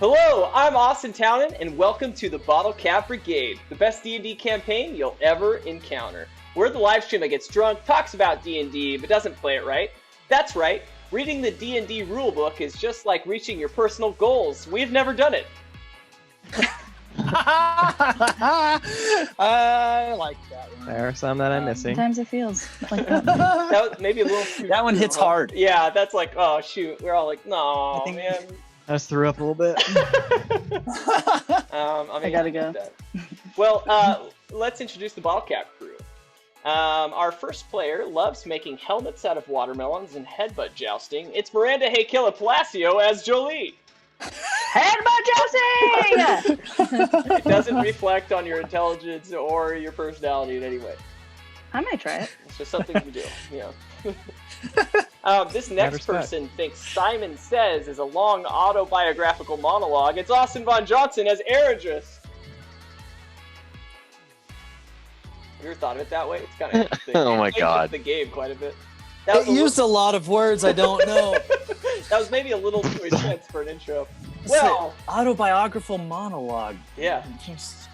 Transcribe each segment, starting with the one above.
Hello, I'm Austin Townend, and welcome to the Bottlecap Brigade, the best D&D campaign you'll ever encounter. We're the live stream that gets drunk, talks about D&D, but doesn't play it right. That's right, reading the D&D rulebook is just like reaching your personal goals. We've never done it. I like that one. There are some that I'm missing. Sometimes it feels like that. That was maybe a little... That one hits hard. Yeah, that's like, oh shoot, we're all like, no, man. I just threw up a little bit. I gotta go. Well, let's introduce the Bottlecap crew. Our first player loves making helmets out of watermelons and headbutt jousting. It's Miranda Heykilla Palacio as Jolie. Headbutt jousting! It doesn't reflect on your intelligence or your personality in any way. I might try it. It's just something you do, this next person thinks Simon Says is a long autobiographical monologue. It's Austin Von Johnson as Eredris. You ever thought of it that way? It's kind of interesting. Oh my god. The game quite a bit. It used a lot of words I don't know. That was maybe a little too intense for an intro. Well, autobiographical monologue. Yeah. Just,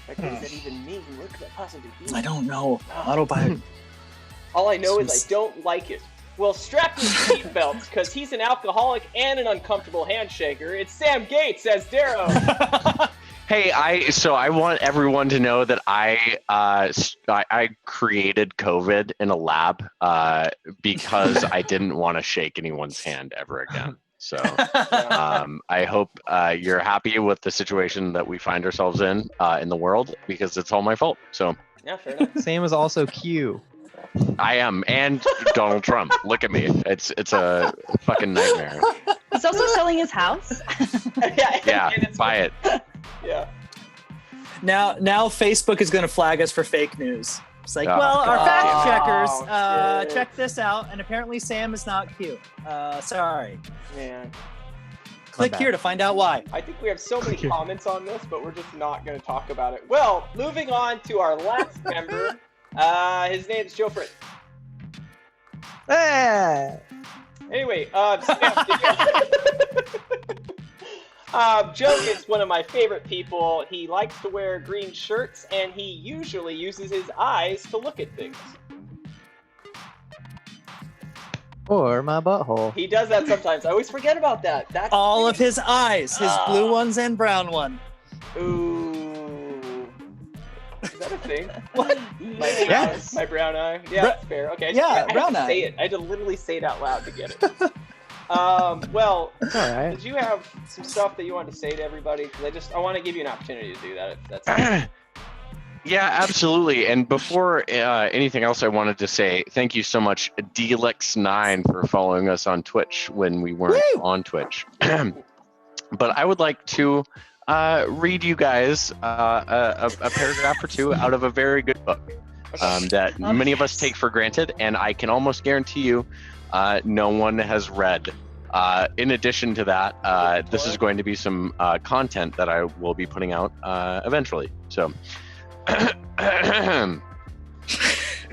Like, what does that even mean? What could that possibly be? I don't know. Autobiography. All I know is I don't like it. Well, strap your seatbelts, because he's an alcoholic and an uncomfortable handshaker. It's Sam Gates as Darrow. Hey, I want everyone to know that I created COVID in a lab because I didn't want to shake anyone's hand ever again. So I hope you're happy with the situation that we find ourselves in the world, because it's all my fault. So Yeah, fair enough. Sam is also Q. I am, and Donald Trump. Look at me. It's a fucking nightmare. He's also selling his house. Yeah, buy it. Yeah. Now Facebook is going to flag us for fake news. It's like, Oh, well, our God. fact checkers shit. checked this out, and apparently Sam is not cute. Sorry. Man. Click bad. here to find out why. I think we have so many comments on this, but we're just not going to talk about it. Well, moving on to our last member. His name's Joe Fritz. Hey! Anyway, Sam, Joe is one of my favorite people. He likes to wear green shirts, and he usually uses his eyes to look at things. Or my butthole. He does that sometimes. I always forget about that. That's All of his eyes, his blue ones and brown one. Ooh. Is that a thing? What? Yes. My brown eye. Yeah, that's fair. Okay. Yeah, I had brown to eye. say it. I had to literally say it out loud to get it. Well, It's alright. did you have some stuff that you wanted to say to everybody? Because I want to give you an opportunity to do that. If that's Yeah, absolutely. And before anything else, I wanted to say thank you so much, Delix9, for following us on Twitch when we weren't on Twitch. But I would like to read you guys a paragraph or two out of a very good book that many of us take for granted, and I can almost guarantee you no one has read. In addition to that, this is going to be some content that I will be putting out eventually. So,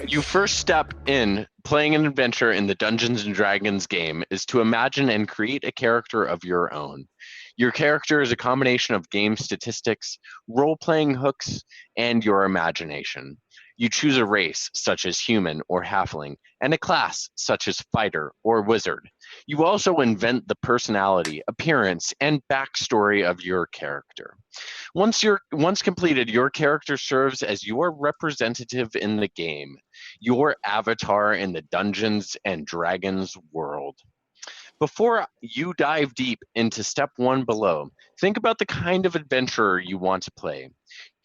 you first step in playing an adventure in the Dungeons and Dragons game is to imagine and create a character of your own. Your character is a combination of game statistics, role-playing hooks, and your imagination. You choose a race, such as human or halfling, and a class, such as fighter or wizard. You also invent the personality, appearance, and backstory of your character. Once completed, your character serves as your representative in the game, your avatar in the Dungeons and Dragons world. Before you dive deep into step 1 below, think about the kind of adventurer you want to play.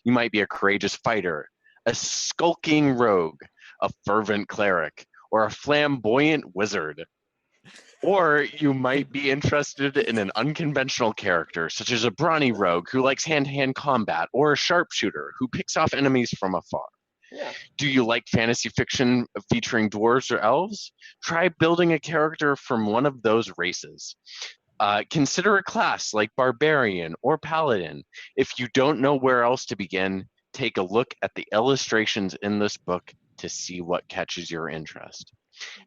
You might be a courageous fighter, a skulking rogue, a fervent cleric, or a flamboyant wizard. Or you might be interested in an unconventional character, such as a brawny rogue who likes hand-to-hand combat, or a sharpshooter who picks off enemies from afar. Yeah. Do you like fantasy fiction featuring dwarves or elves? Try building a character from one of those races. Consider a class like barbarian or paladin. If you don't know where else to begin, take a look at the illustrations in this book to see what catches your interest.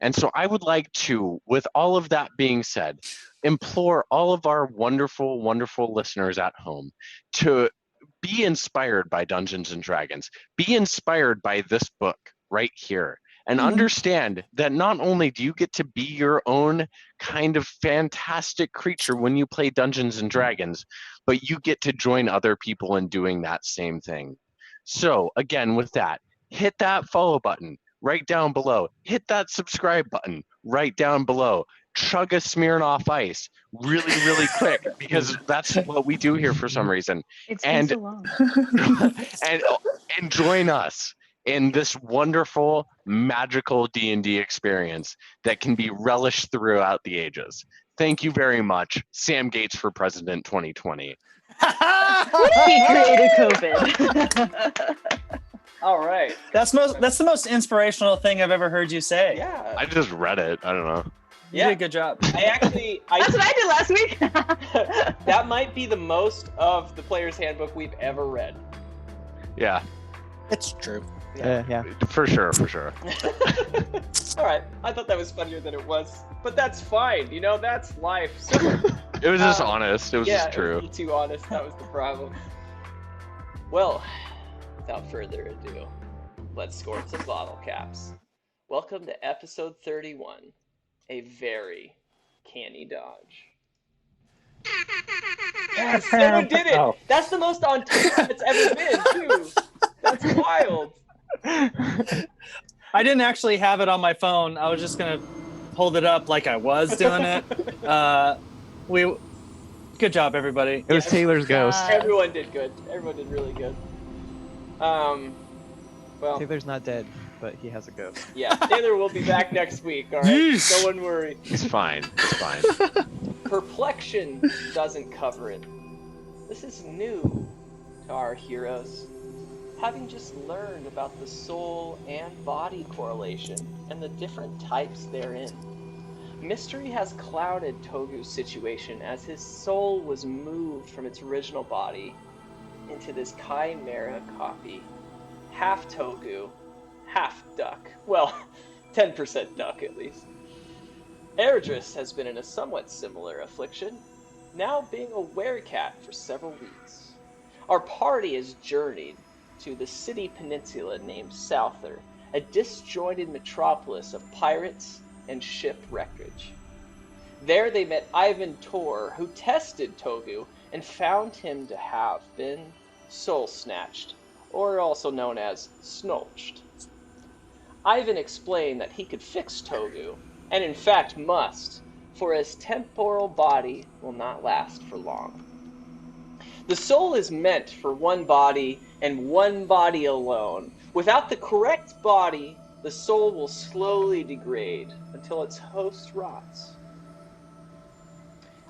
And so I would like to, with all of that being said, implore all of our wonderful, wonderful listeners at home to be inspired by Dungeons and Dragons. Be inspired by this book right here. And understand that not only do you get to be your own kind of fantastic creature when you play Dungeons and Dragons, but you get to join other people in doing that same thing. So again, with that, hit that follow button right down below. Hit that subscribe button right down below. Chug a Smirnoff Ice really, really quick, because that's what we do here for some reason. It's been And so long. and join us in this wonderful, magical D&D experience that can be relished throughout the ages. Thank you very much, Sam Gates for President 2020. He created COVID. All right. That's the most inspirational thing I've ever heard you say. Yeah. I just read it. I don't know. You did a good job. That's what I did last week. That might be the most of the player's handbook we've ever read. Yeah. It's true. Yeah. For sure, for sure. All right. I thought that was funnier than it was, but that's fine. You know, that's life. So, It was just honest. It was just It was a true. little too honest. That was the problem. Well, without further ado, let's score some bottle caps. Welcome to episode 31, a very canny dodge. Yes, someone did it. Oh. That's the most on time it's ever been, too. That's wild. I didn't actually have it on my phone. I was just gonna hold it up like I was doing it. Good job, everybody. It was Taylor's ghost. Everyone did good. Everyone did really good. Well, Taylor's not dead, but he has a ghost. yeah, Taylor will be back next week, all right? Yeesh. No one worry. It's fine. It's fine. Perplexion doesn't cover it. This is new to our heroes, having just learned about the soul and body correlation and the different types therein. Mystery has clouded Togu's situation as his soul was moved from its original body into this chimera copy. Half Togu, half duck. Well, 10% duck at least. Erdris has been in a somewhat similar affliction, now being a werecat for several weeks. Our party has journeyed to the city peninsula named Souther, a disjointed metropolis of pirates and ship wreckage. There they met Ivan Tor, who tested Togu and found him to have been soul-snatched, or also known as snolched. Ivan explained that he could fix Togu, and in fact must, for his temporal body will not last for long. The soul is meant for one body and one body alone. Without the correct body, the soul will slowly degrade until its host rots.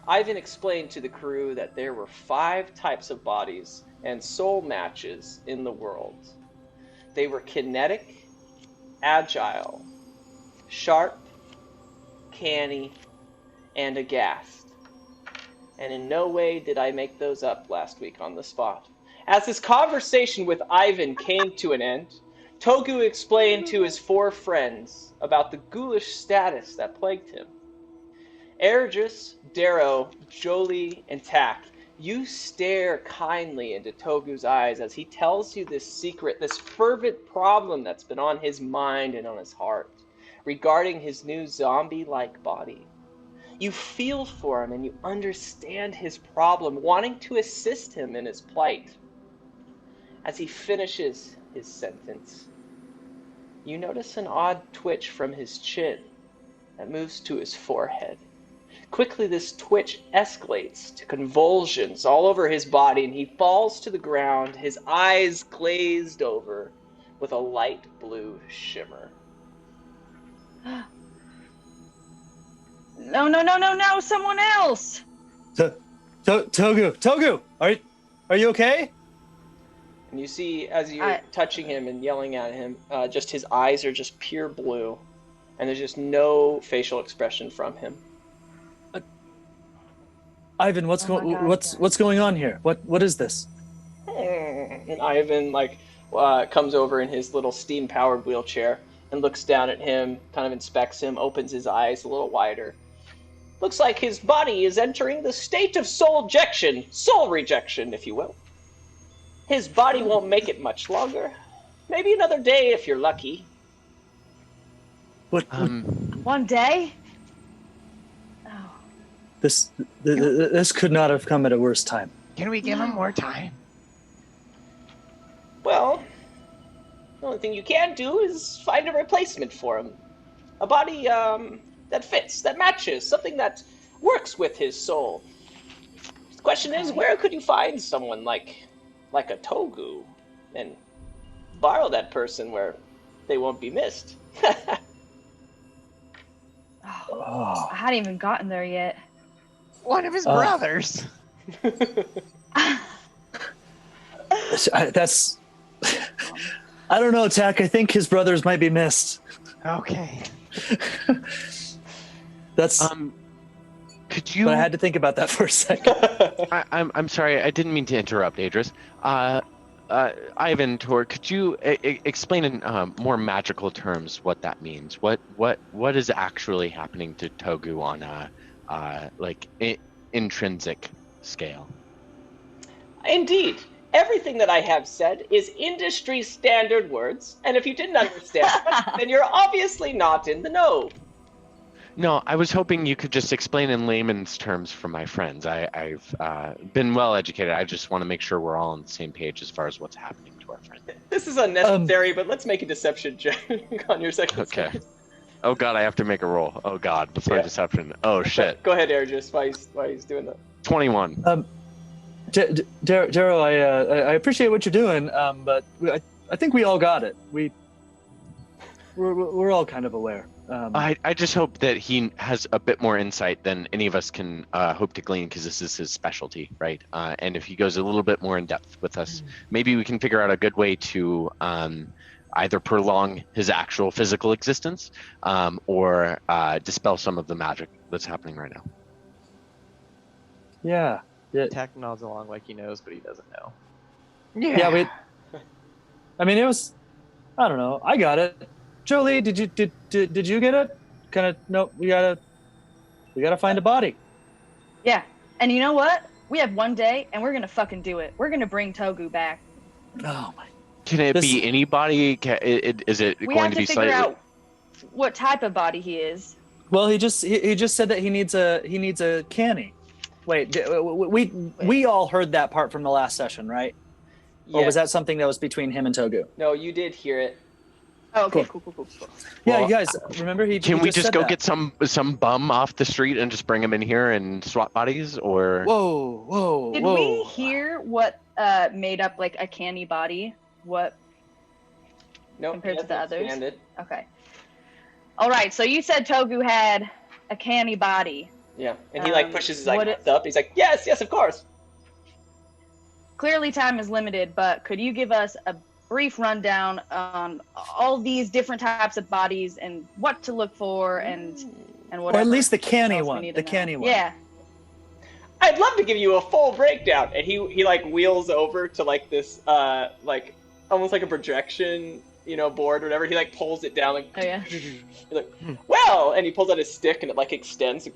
Ivan explained to the crew that there were 5 types of bodies and soul matches in the world. They were kinetic, agile, sharp, canny, and aghast. And in no way did I make those up last week on the spot. As his conversation with Ivan came to an end, Togu explained to his 4 friends about the ghoulish status that plagued him. Erdris, Darrow, Jolie, and Tak, you stare kindly into Togu's eyes as he tells you this secret, this fervent problem that's been on his mind and on his heart regarding his new zombie-like body. You feel for him and you understand his problem, wanting to assist him in his plight. As he finishes his sentence, you notice an odd twitch from his chin that moves to his forehead. Quickly, this twitch escalates to convulsions all over his body, and he falls to the ground, his eyes glazed over with a light blue shimmer. No, someone else! Togu, are you okay? And you see, as you're touching him and yelling at him, just his eyes are just pure blue, and there's just no facial expression from him. Ivan, what's going on here? What is this? And Ivan comes over in his little steam-powered wheelchair and looks down at him, kind of inspects him, opens his eyes a little wider. Looks like his body is entering the state of soul rejection, if you will. His body won't make it much longer. Maybe another day if you're lucky. What? One day? Oh. This could not have come at a worse time. Can we give him more time? Well, the only thing you can do is find a replacement for him. A body that fits, that matches, something that works with his soul. The question is, where could you find someone like a Togu and borrow that person where they won't be missed? I hadn't even gotten there yet. One of his brothers. That's. I don't know, Tak. I think his brothers might be missed. Okay. That's. Could you? But I had to think about that for a second. I'm sorry. I didn't mean to interrupt, Idris. Ivan, Tor, could you explain in more magical terms what that means? What is actually happening to Togu on a intrinsic scale? Indeed. Everything that I have said is industry standard words, and if you didn't understand, then you're obviously not in the know. No, I was hoping you could just explain in layman's terms for my friends. I've been well educated. I just want to make sure we're all on the same page as far as what's happening to our friend. This is unnecessary, but let's make a deception check on your second. Okay. Sentence. Oh God, I have to make a roll. Oh God, what's my deception? Oh shit. Go ahead, Ergis. Why he's doing that? 21. Darrow, I appreciate what you're doing, but I think we all got it. We're all kind of aware. I just hope that he has a bit more insight than any of us can hope to glean, because this is his specialty, right? And if he goes a little bit more in depth with us, maybe we can figure out a good way to either prolong his actual physical existence or dispel some of the magic that's happening right now. Yeah. Tak nods along like he knows, but he doesn't know. Yeah. I mean, it was. I don't know. I got it. Jolie, did you get it? Kind of. No. We gotta find a body. Yeah. And you know what? We have one day, and we're gonna fucking do it. We're gonna bring Togu back. Oh my. Can it be anybody? Is it We going have to to be figure slightly? out what type of body he is. Well, he just said that he needs a Canny. Wait, we all heard that part from the last session, right? Or was that something that was between him and Togu? No, you did hear it. Oh, okay, cool. Yeah, Well, you guys remember Can we just go get get some bum off the street and just bring him in here and swap bodies, or? Whoa! Did we hear what made up like a Canny body? What compared to the others? Expanded. Okay. All right. So you said Togu had a Canny body. Yeah, and he pushes his hands up. He's like, yes, of course. Clearly, time is limited, but could you give us a brief rundown on all these different types of bodies and what to look for and whatever? Or at least the Canny else we one. need The to know. Canny one. Yeah. I'd love to give you a full breakdown. And he wheels over to this almost like a projection, board or whatever. He pulls it down Oh yeah. He's like, well, and he pulls out his stick and it extends,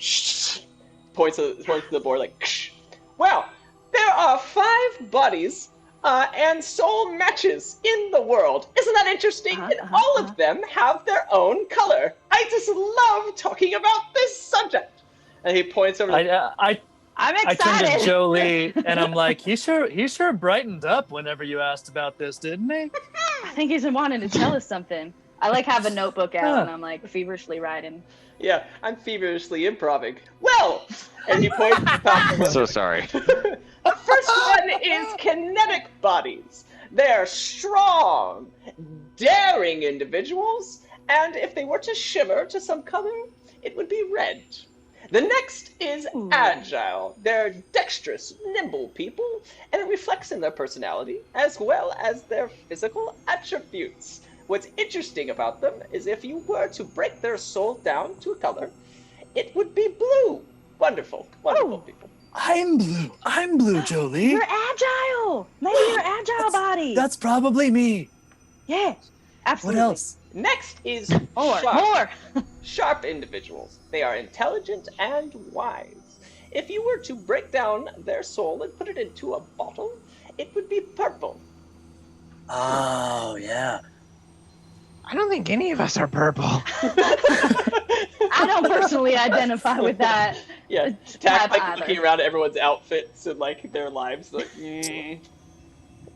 points to the board well, there are 5 bodies and soul matches in the world. Isn't that interesting? And all of them have their own color. I just love talking about this subject. And he points over. I'm I excited. turned to Jolie and I'm like, he sure brightened up whenever you asked about this, didn't he? I think he's been wanting to tell us something. I have a notebook out and I'm feverishly writing. Yeah, I'm feverishly improving. Well, and he points to the top. I'm so sorry. The first one is kinetic bodies. They're strong, daring individuals, and if they were to shimmer to some color, it would be red. The next is agile. They're dexterous, nimble people, and it reflects in their personality as well as their physical attributes. What's interesting about them is if you were to break their soul down to a color, it would be blue. Wonderful people. I'm blue, Jolie. You're agile. Maybe you're agile body. That's probably me. Yeah, absolutely. What else? Next is More. sharp individuals. They are intelligent and wise. If you were to break down their soul and put it into a bottle, it would be purple. Oh, yeah. I don't think any of us are purple. I don't personally identify with that. Yeah, type Tack either. looking around at everyone's outfits and like their lives, like,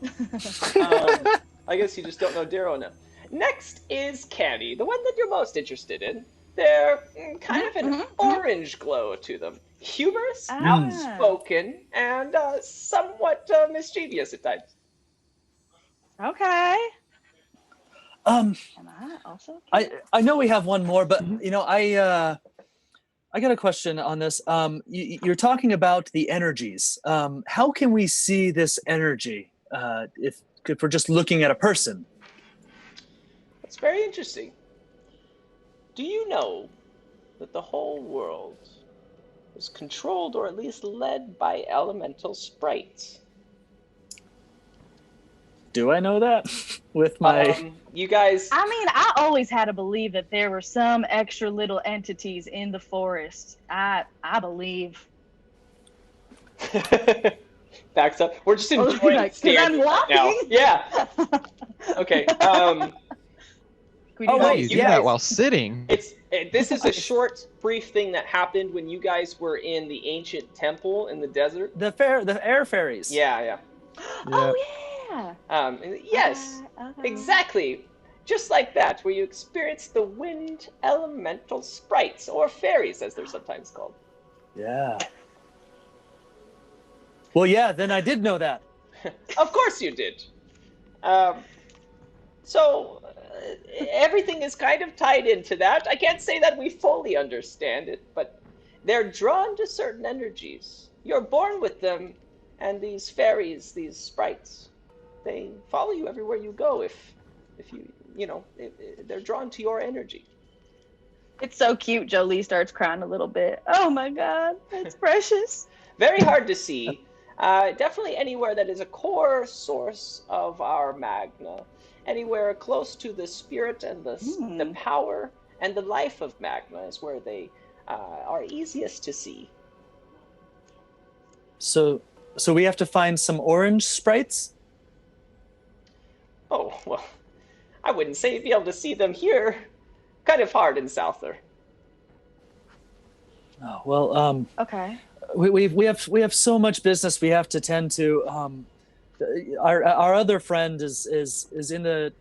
I guess you just don't know Darrow enough. Next is Canny, the one that you're most interested in. They're kind of an orange glow to them. Humorous, outspoken, and somewhat mischievous at times. Okay. Um, Am I also? I know we have one more, but you know, I got a question on this. You're talking about the energies. How can we see this energy if we're just looking at a person? That's very interesting. Do you know that the whole world is controlled or at least led by elemental sprites? Do I know that? With my you guys. I mean, I always had to believe that there were some extra little entities in the forest. I believe. Backs up. We're just enjoying Like, staring I'm walking. now. Yeah. Okay. You do that while sitting. This is a short, brief thing that happened when you guys were in the ancient temple in the desert. the air fairies. Yeah. Oh yeah. Yes, exactly. Just like that, where you experience the wind elemental sprites, or fairies, as they're sometimes called. Yeah. Well, yeah. Then I did know that. Of course you did. Everything is kind of tied into that. I can't say that we fully understand it, but they're drawn to certain energies. You're born with them, and these fairies, these sprites, they follow you everywhere you go if they're drawn to your energy. It's so cute. Jolie starts crying a little bit. Oh my God, that's precious. Very hard to see. Definitely anywhere that is a core source of our magna. Anywhere close to the spirit and the power and the life of magma is where they are easiest to see. So we have to find some orange sprites? Oh, well, I wouldn't say you'd be able to see them here. Kind of hard in Souther. Oh, well, Okay. we have so much business we have to tend to. Our other friend is in the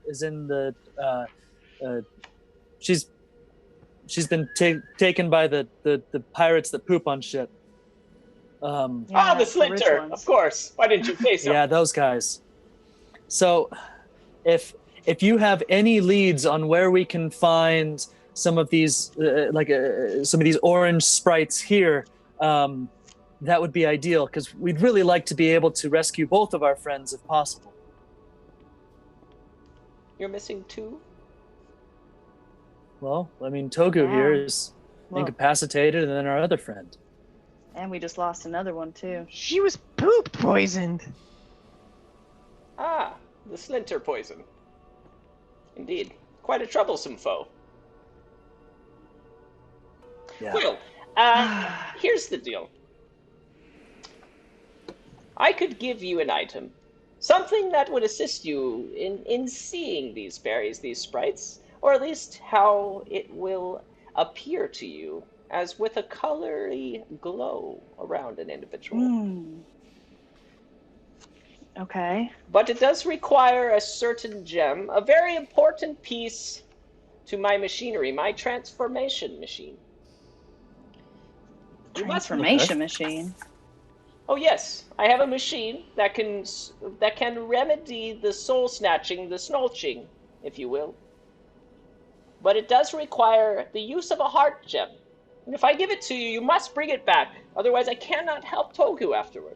she's been taken by the pirates that poop on shit. The Slinter, of course. Why didn't you say so? Yeah, those guys. So, if you have any leads on where we can find some of these some of these orange sprites here, that would be ideal, because we'd really like to be able to rescue both of our friends if possible. You're missing two? Well, I mean, Togu here is incapacitated, and then our other friend. And we just lost another one too. She was poop poisoned. Ah, the Slinter poison. Indeed. Quite a troublesome foe. Yeah. Well, here's the deal. I could give you an item. Something that would assist you in seeing these fairies, these sprites, or at least how it will appear to you, as with a colory glow around an individual. Okay. But it does require a certain gem, a very important piece to my machinery, my transformation machine. Transformation machine. Oh yes, I have a machine that can remedy the soul snatching, the snolching, if you will. But it does require the use of a heart gem. And if I give it to you, you must bring it back. Otherwise, I cannot help Togu afterward.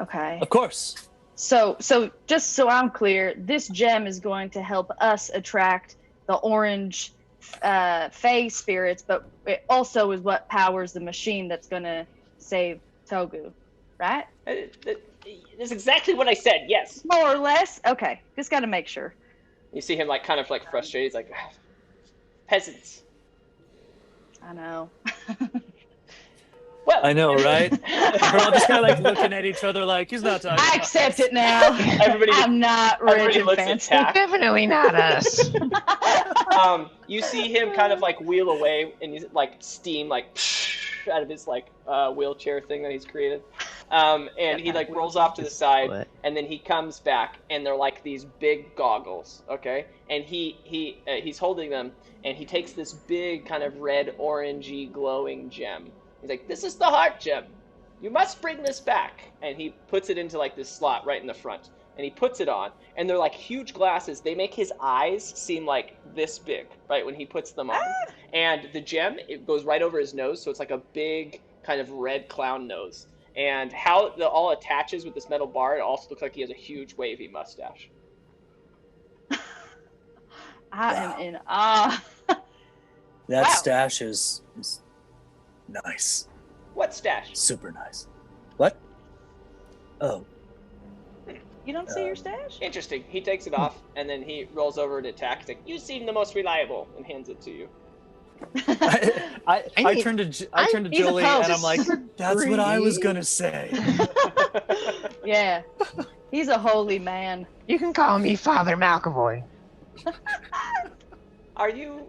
Okay. Of course. So just so I'm clear, this gem is going to help us attract the orange fae spirits, but it also is what powers the machine that's going to save Togu, right? That's exactly what I said, yes. More or less? Okay, just got to make sure. You see him like kind of like frustrated. He's like, peasants. I know. Well, I know, right? We're all just kind of like looking at each other like, he's not talking I about accept us. it now. Everybody, I'm not rich everybody and looks at fancy. Tack. Definitely not us. You see him kind of like wheel away, and he's like steam like out of his like wheelchair thing that he's created. And he like rolls off to the side, What? and then he comes back, and they're like these big goggles, okay? And he's holding them, and he takes this big kind of red orangey glowing gem. He's like, "This is the heart gem. You must bring this back." And he puts it into like this slot right in the front, and he puts it on, and they're like huge glasses. They make his eyes seem like this big, right, when he puts them on. And the gem, it goes right over his nose, so it's like a big kind of red clown nose. And how it all attaches with this metal bar, it also looks like he has a huge wavy mustache. I am in awe. That Wow. stash is nice. What stash? Super nice. What? Oh. You don't see your stash? Interesting. He takes it off, and then he rolls over to Tack. He's like, "You seem the most reliable," and hands it to you. I turned to He's a Julie post. and I'm like, that's what I was gonna say. Yeah. He's a holy man. You can call me Father McAvoy. Are you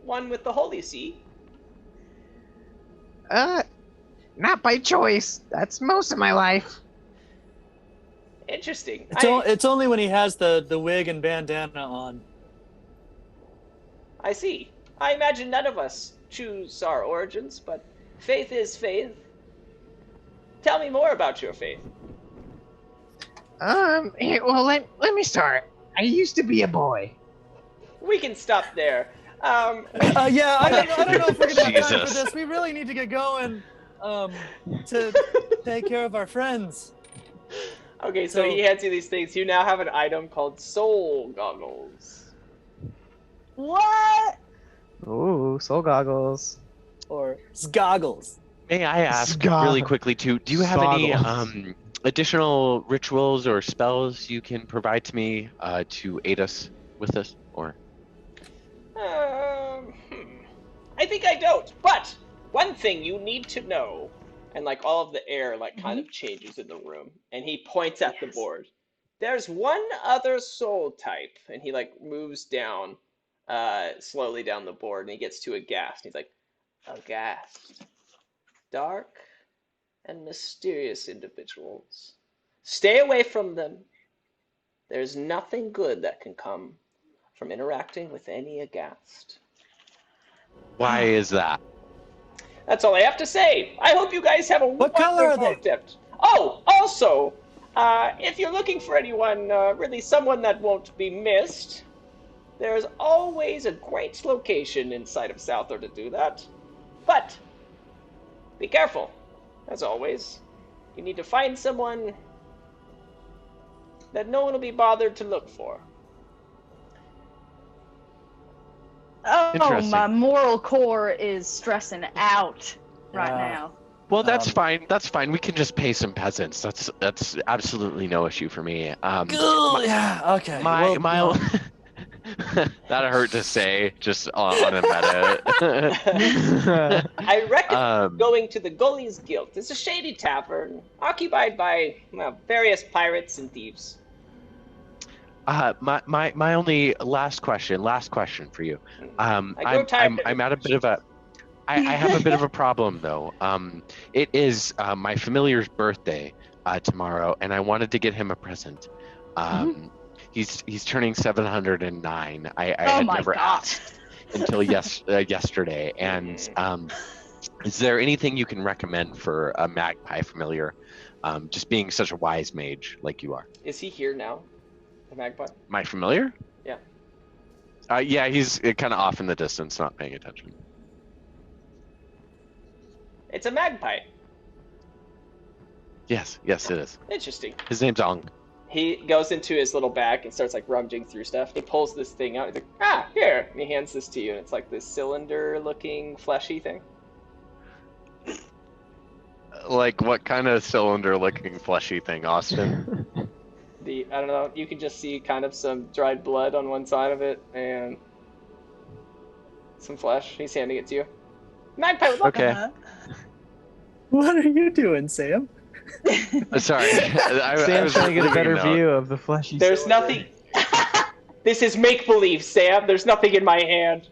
one with the Holy See? Not by choice. That's most of my life. Interesting. It's only when he has the wig and bandana on. I see. I imagine none of us choose our origins, but faith is faith. Tell me more about your faith. Well, let me start. I used to be a boy. We can stop there. Yeah, I don't know if we're gonna have time for Jesus. this. We really need to get going to take care of our friends. Okay, so he hands you these things. You now have an item called soul goggles. What? Ooh, soul goggles. Or goggles. May I ask Scar- really quickly too? Do you have any Soggles. additional rituals or spells you can provide to me to aid us with this? Or I think I don't. But one thing you need to know, and like all of the air like kind of changes in the room, and he points at the board. There's one other soul type, and he like moves down, slowly down the board, and he gets to Aghast. He's like, Aghast, dark and mysterious individuals. Stay away from them. There's nothing good that can come from interacting with any Aghast. why is that? That's all I have to say. I hope you guys have a What color are wonderful they? trip. Oh, also, if you're looking for anyone, really someone that won't be missed, there's always a great location inside of Souther to do that. But be careful, as always. You need to find someone that no one will be bothered to look for. Oh, Interesting. my moral core is stressing out right Yeah. now. Well, that's Um, fine. That's fine. We can just pay some peasants. That's absolutely no issue for me. Yeah, okay. My Well, that hurt to say just on a meta. I recommend Um, going to the Gully's Guild. It's a shady tavern occupied by various pirates and thieves. my only last question for you. I grow tired. I'm at a bit of a I have a bit of a problem though. It is my familiar's birthday tomorrow, and I wanted to get him a present. He's turning 709. I Oh had my never God. asked until yesterday. And is there anything you can recommend for a magpie familiar? Just being such a wise mage like you are. Is he here now? The magpie? My familiar? Yeah. Yeah, he's kind of off in the distance, not paying attention. It's a magpie. Yes, it is. Interesting. His name's Ong. He goes into his little bag and starts like rummaging through stuff. He pulls this thing out. He's like, here. And he hands this to you. And it's like this cylinder-looking, fleshy thing. Like what kind of cylinder-looking fleshy thing, Austin? I don't know, you can just see kind of some dried blood on one side of it and some flesh. He's handing it to you. Magpie would love Okay. that. What are you doing, Sam? Sorry. I Sam's was trying to get a leaving better note. view of the fleshy. There's cylinder. nothing. This is make-believe, Sam. There's nothing in my hand.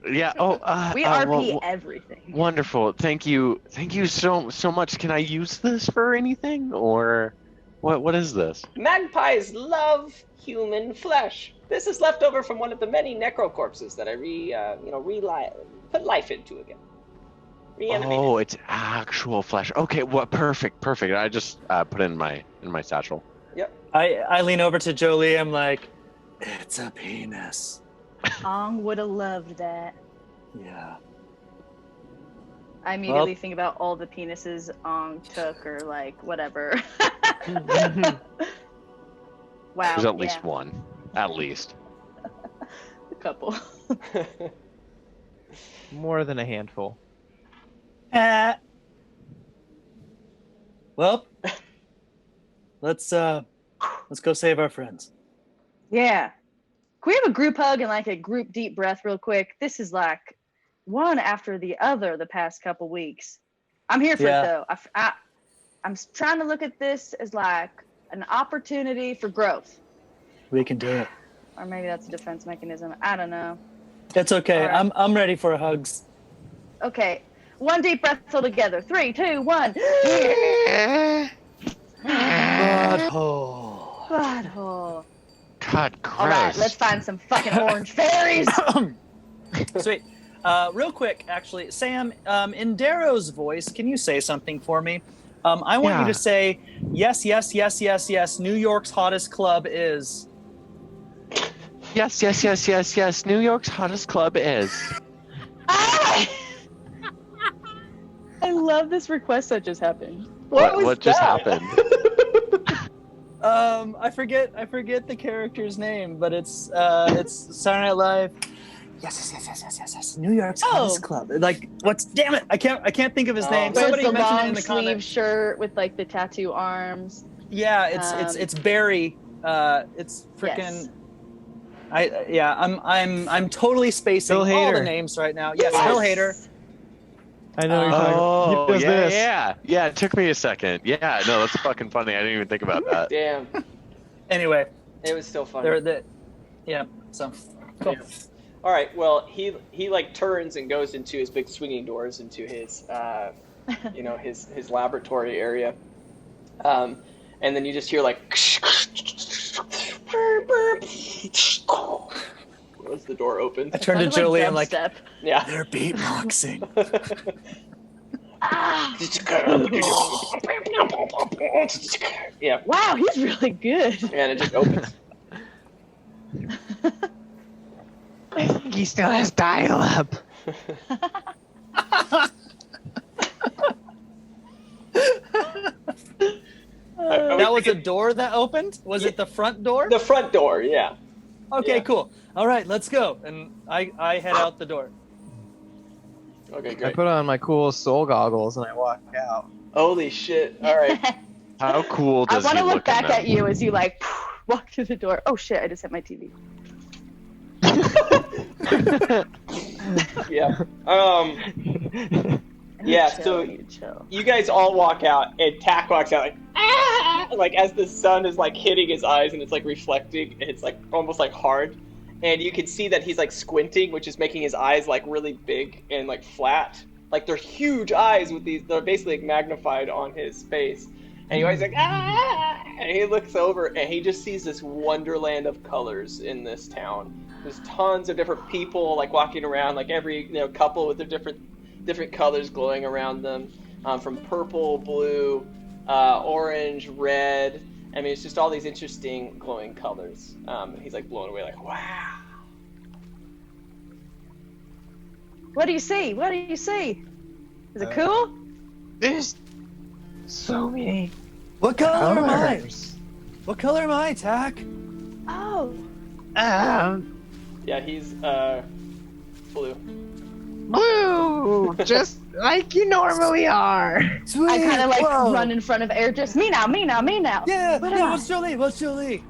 Yeah. We well, RP everything. wonderful. Thank you so much. Can I use this for anything, or what is this? Magpies love human flesh. This is left over from one of the many necrocorpses that I put life into again. Reanimated. Oh, it's actual flesh. Okay, what? Perfect. I just put it in my satchel. Yep. I lean over to Jolie. I'm like, it's a penis. Ong would have loved that. Yeah. I immediately think about all the penises Ong took or like whatever. Wow. There's at least one. At least. A couple. More than a handful. Well, let's go save our friends. Yeah. Can we have a group hug and like a group deep breath real quick? This is like one after the other the past couple weeks. I'm here for it though. I'm trying to look at this as like an opportunity for growth. We can do it. Or maybe that's a defense mechanism. I don't know. It's okay. All right. I'm ready for hugs. Okay. One deep breath all together. 3, 2, 1. Butthole. Butthole. God, gross. All right, let's find some fucking orange fairies. Sweet. Real quick, actually, Sam, in Darrow's voice, can you say something for me? I want you to say, yes, yes, yes, yes, yes, New York's hottest club is... Yes. New York's hottest club is. I love this request that just happened. What just happened? I forget the character's name, but it's Saturday Night Live. Yes. New York's hottest club. Like, damn it? I can't think of his name. Where's Somebody the mentioned it long in the sleeve comments. shirt with like the tattoo arms? Yeah, it's Barry. It's freaking. Yes. I'm totally spacing Bill all the Hader. names right now. Yes, Bill Hader. I know you're talking about. He does this. Yeah. It took me a second. Yeah, no, that's fucking funny. I didn't even think about that. Damn. Anyway, It was still fun. So cool. Yeah. All right. Well, he like turns and goes into his big swinging doors into his his laboratory area, and then you just hear like as the door opens. I turn to Sounded Jolie and I'm like, dubstep. Yeah. they're beatboxing. Yeah. Wow, he's really good. And it just opens. I think he still has dial up. That was a door that opened? Was it the front door? The front door. Yeah. Okay, Yeah. cool. All right, let's go. And I head out the door. Okay, I great. put on my cool soul goggles and I walk out. Holy shit! All right. How cool I does want he to look look back in them? at you as you like walk through the door. Oh shit! I just hit my TV. Yeah. Yeah. So Chill. you guys all walk out, and Tack walks out like, ah! Like as the sun is like hitting his eyes, and it's like reflecting, and it's like almost like hard, and you can see that he's like squinting, which is making his eyes like really big and like flat. Like they're huge eyes with these. They're basically like magnified on his face, and he's like, ah! And he looks over, and he just sees this wonderland of colors in this town. There's tons of different people like walking around, like every couple with their different colors glowing around them, from purple, blue, orange, red. I mean, it's just all these interesting glowing colors. And he's like blown away, like, wow. What do you see? What do you see? Is it cool? There's so many What color am I? colors. What color am I, Tack? Oh. Yeah, he's blue. Blue, just like you normally are. Sweet. I kind of like Whoa. run in front of Air. Just me now, me now, me now. Yeah, What yeah. am What's Jolie? What's Jolie?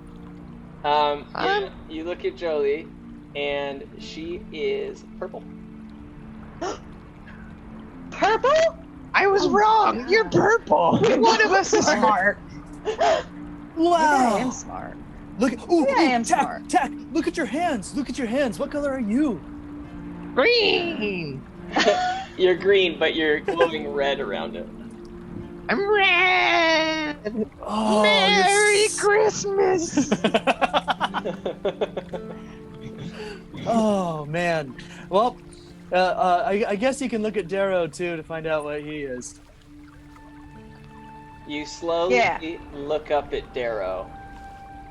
Yeah, you look at Jolie, and she is purple. Purple? I was wrong. You're purple. One of us is smart. Wow. I am smart. Look. Ooh, Maybe I am Tack, smart. Tack. Look at your hands. Look at your hands. What color are you? Green. You're green, but you're glowing red around it. I'm red. Oh, Merry Christmas. Oh man. Well, I guess you can look at Darrow too to find out what he is. You slowly Yeah. look up at Darrow,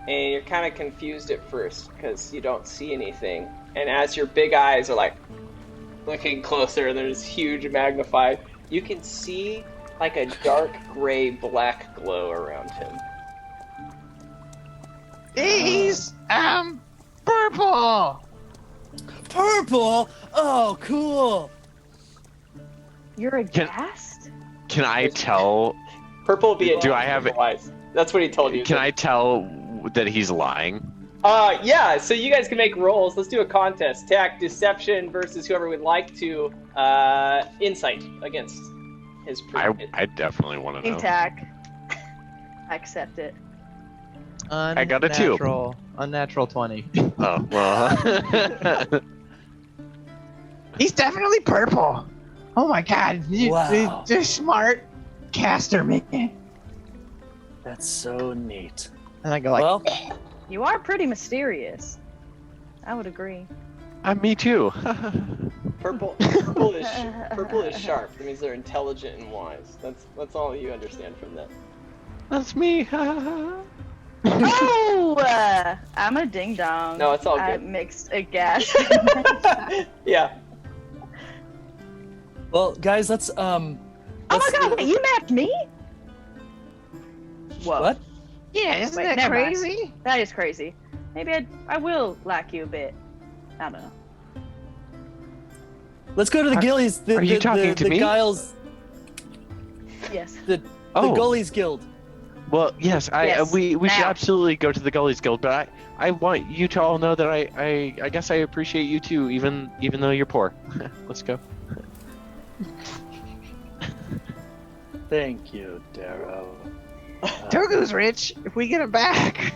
and you're kind of confused at first because you don't see anything. And as your big eyes are like looking closer, and there's huge magnified, you can see like a dark gray black glow around him. He's purple. Purple. Oh, cool. You're a Can- ghast? Can I tell? Purple would be a Do I have- eyes. That's what he told you. Can I tell that he's lying? Yeah, so you guys can make rolls. Let's do a contest. Tack, deception versus whoever would like to. Insight against his I definitely want to know. Attack. I accept it. I got a 2. Unnatural 20. Oh well. He's definitely purple. Oh my god. Wow. You're smart caster man. That's so neat. And I go like, Well, You are pretty mysterious. I would agree. Me too. Purple is sharp. That means they're intelligent and wise. That's all you understand from that. That's me. Oh! I'm a ding dong. No, it's all I good. mixed a gas. Yeah. well, guys, let's Oh my god, wait, you mapped me? Whoa. What? yeah, isn't Wait, that never mind. crazy? That is crazy. Maybe I will lack you a bit. I don't know. Let's go to the Gillies. Are you talking to the me? Giles, Yes. the Oh. Gullies Guild. Well, yes, Yes, we should now. absolutely go to the Gullies Guild, but I want you to all know that I guess I appreciate you too, even though you're poor. Let's go. Thank you, Darrow. Togu's rich if we get him back.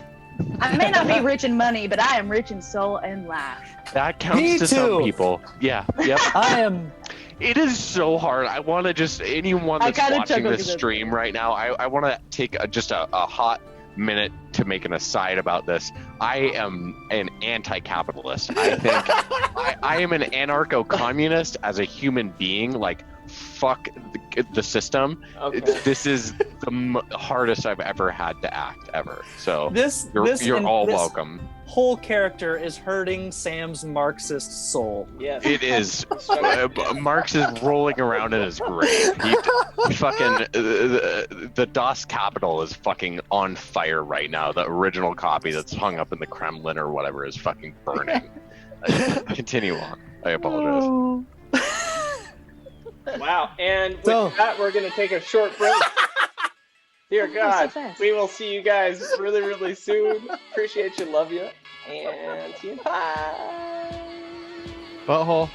I may not be rich in money, but I am rich in soul and life. That counts Me to some too. people. Yeah. Yep. I am. It is so hard. I want to just anyone I that's gotta watching chuckle this 'cause stream right now. I want to take just a hot minute to make an aside about this. I am an anti-capitalist. I think I am an anarcho-communist as a human being. Like, fuck the system. Okay. This is the hardest I've ever had to act ever. So This you're and all this welcome. whole character is hurting Sam's Marxist soul. Yes. It is. Marx is rolling around in his grave. He fucking the Das Kapital is fucking on fire right now. The original copy that's hung up in the Kremlin or whatever is fucking burning. Continue on. I apologize. Wow. And with So- that, we're going to take a short break. Dear Oh, God, so fast. we will see you guys really, really soon. Appreciate you, love you, and see you. Bye. Butthole.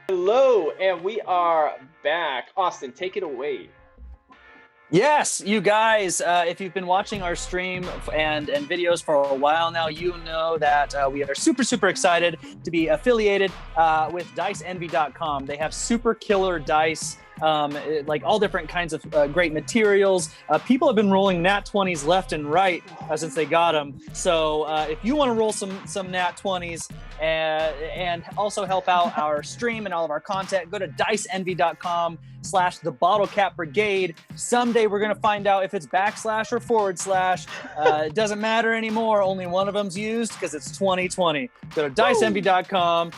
Hello, and we are back. Austin, take it away. Yes, you guys, if you've been watching our stream and videos for a while now, you know that we are super excited to be affiliated with diceenvy.com. They have super killer dice, like all different kinds of great materials. People have been rolling nat 20s left and right since they got them. So if you want to roll some nat 20s and also help out our stream and all of our content, go to diceenvy.com/the Bottlecap Brigade. Someday we're going to find out if it's / or /. It doesn't matter anymore. Only one of them's used because it's 2020. Go to diceenvy.com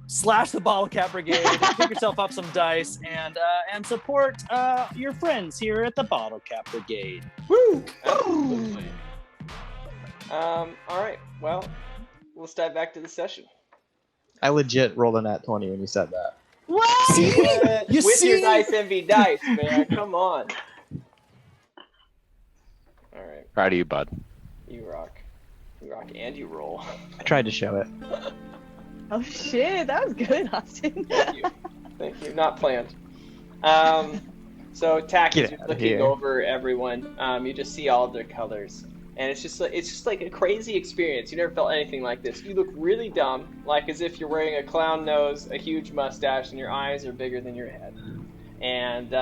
/the Bottlecap Brigade. Pick yourself up some dice and support your friends here at the Bottlecap Brigade. Woo! Absolutely. All right. Well, let's dive back to the session. I legit rolled a nat 20 when you said that. What? You With see? your Dice Envy dice, man. Come on. All right. Proud of you, bud. You rock. You rock and you roll. I tried to show it. Oh shit, that was good, Austin. Thank you. Thank you. Not planned. So Tack, as Get you're outta looking here. over everyone, you just see all of their colors. And it's just like a crazy experience. You never felt anything like this. You look really dumb, like as if you're wearing a clown nose, a huge mustache, and your eyes are bigger than your head. And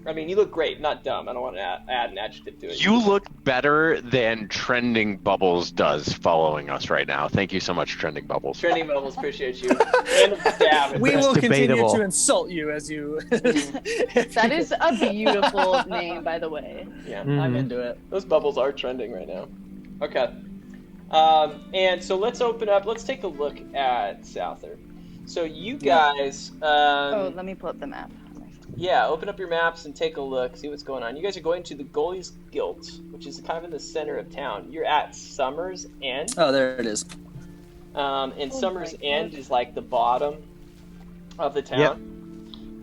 I mean, you look great, not dumb. I don't want to add an adjective to it. You look better than Trending Bubbles does following us right now. Thank you so much, Trending Bubbles. Trending Bubbles, appreciate you. And the stab. We That's will continue debatable. to insult you as you. That is a beautiful name, by the way. Yeah, I'm into it. those bubbles are trending right now. Okay. And so let's open up. Let's take a look at Souther. So you guys. Oh, let me pull up the map. Yeah, open up your maps and take a look, see what's going on. You guys are going to the Goalie's Guild, which is kind of in the center of town. You're at Summer's End, Oh, there it is. and Summer's my End God. is like the bottom of the town.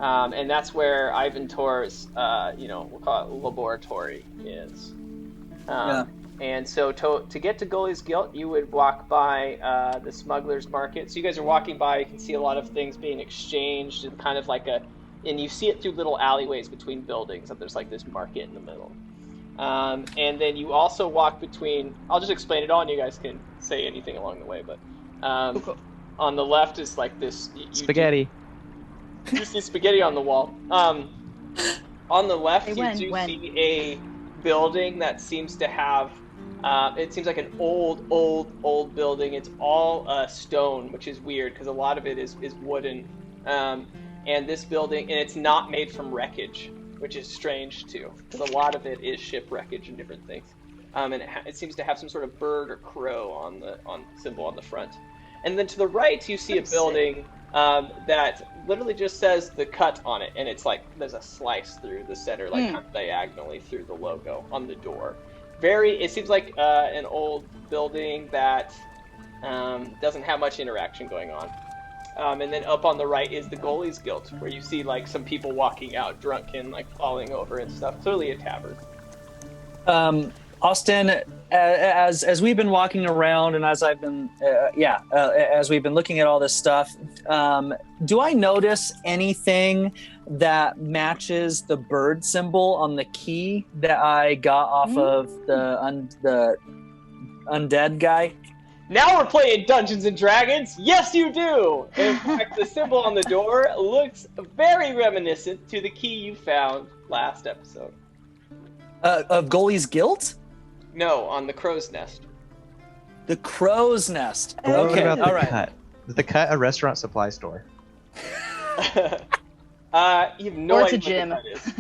And that's where Ivan Tor's, we'll call it laboratory is. And so to get to Goalie's Guild, you would walk by the Smuggler's Market. So you guys are walking by, you can see a lot of things being exchanged and kind of like and you see it through little alleyways between buildings, and there's like this market in the middle. And then you also walk between, I'll just explain it all and you guys can say anything along the way, but on the left is like this... Spaghetti. You see spaghetti on the wall. On the left, Hey, you when? see a building that seems to have... it seems like an old building. It's all stone, which is weird because a lot of it is wooden. And this building, and it's not made from wreckage, which is strange too, because a lot of it is ship wreckage and different things. And it seems to have some sort of bird or crow on the symbol on the front. And then to the right, you see a building that literally just says The Cut on it, and it's like there's a slice through the center, like kind of diagonally through the logo on the door. It seems like an old building that doesn't have much interaction going on. And then up on the right is the Goalie's Guild, where you see like some people walking out drunk and like falling over and stuff. Clearly a tavern. Austin, as we've been walking around and as I've been, as we've been looking at all this stuff, do I notice anything that matches the bird symbol on the key that I got off of the undead guy? Now we're playing Dungeons and Dragons. Yes, you do. In fact, the symbol on the door looks very reminiscent to the key you found last episode. Of Goalie's Guild? No, on the crow's nest. The crow's nest. What Okay, about all the right. Cut? Is the Cut a restaurant supply store? You have no Or it's a idea gym. what the cut is.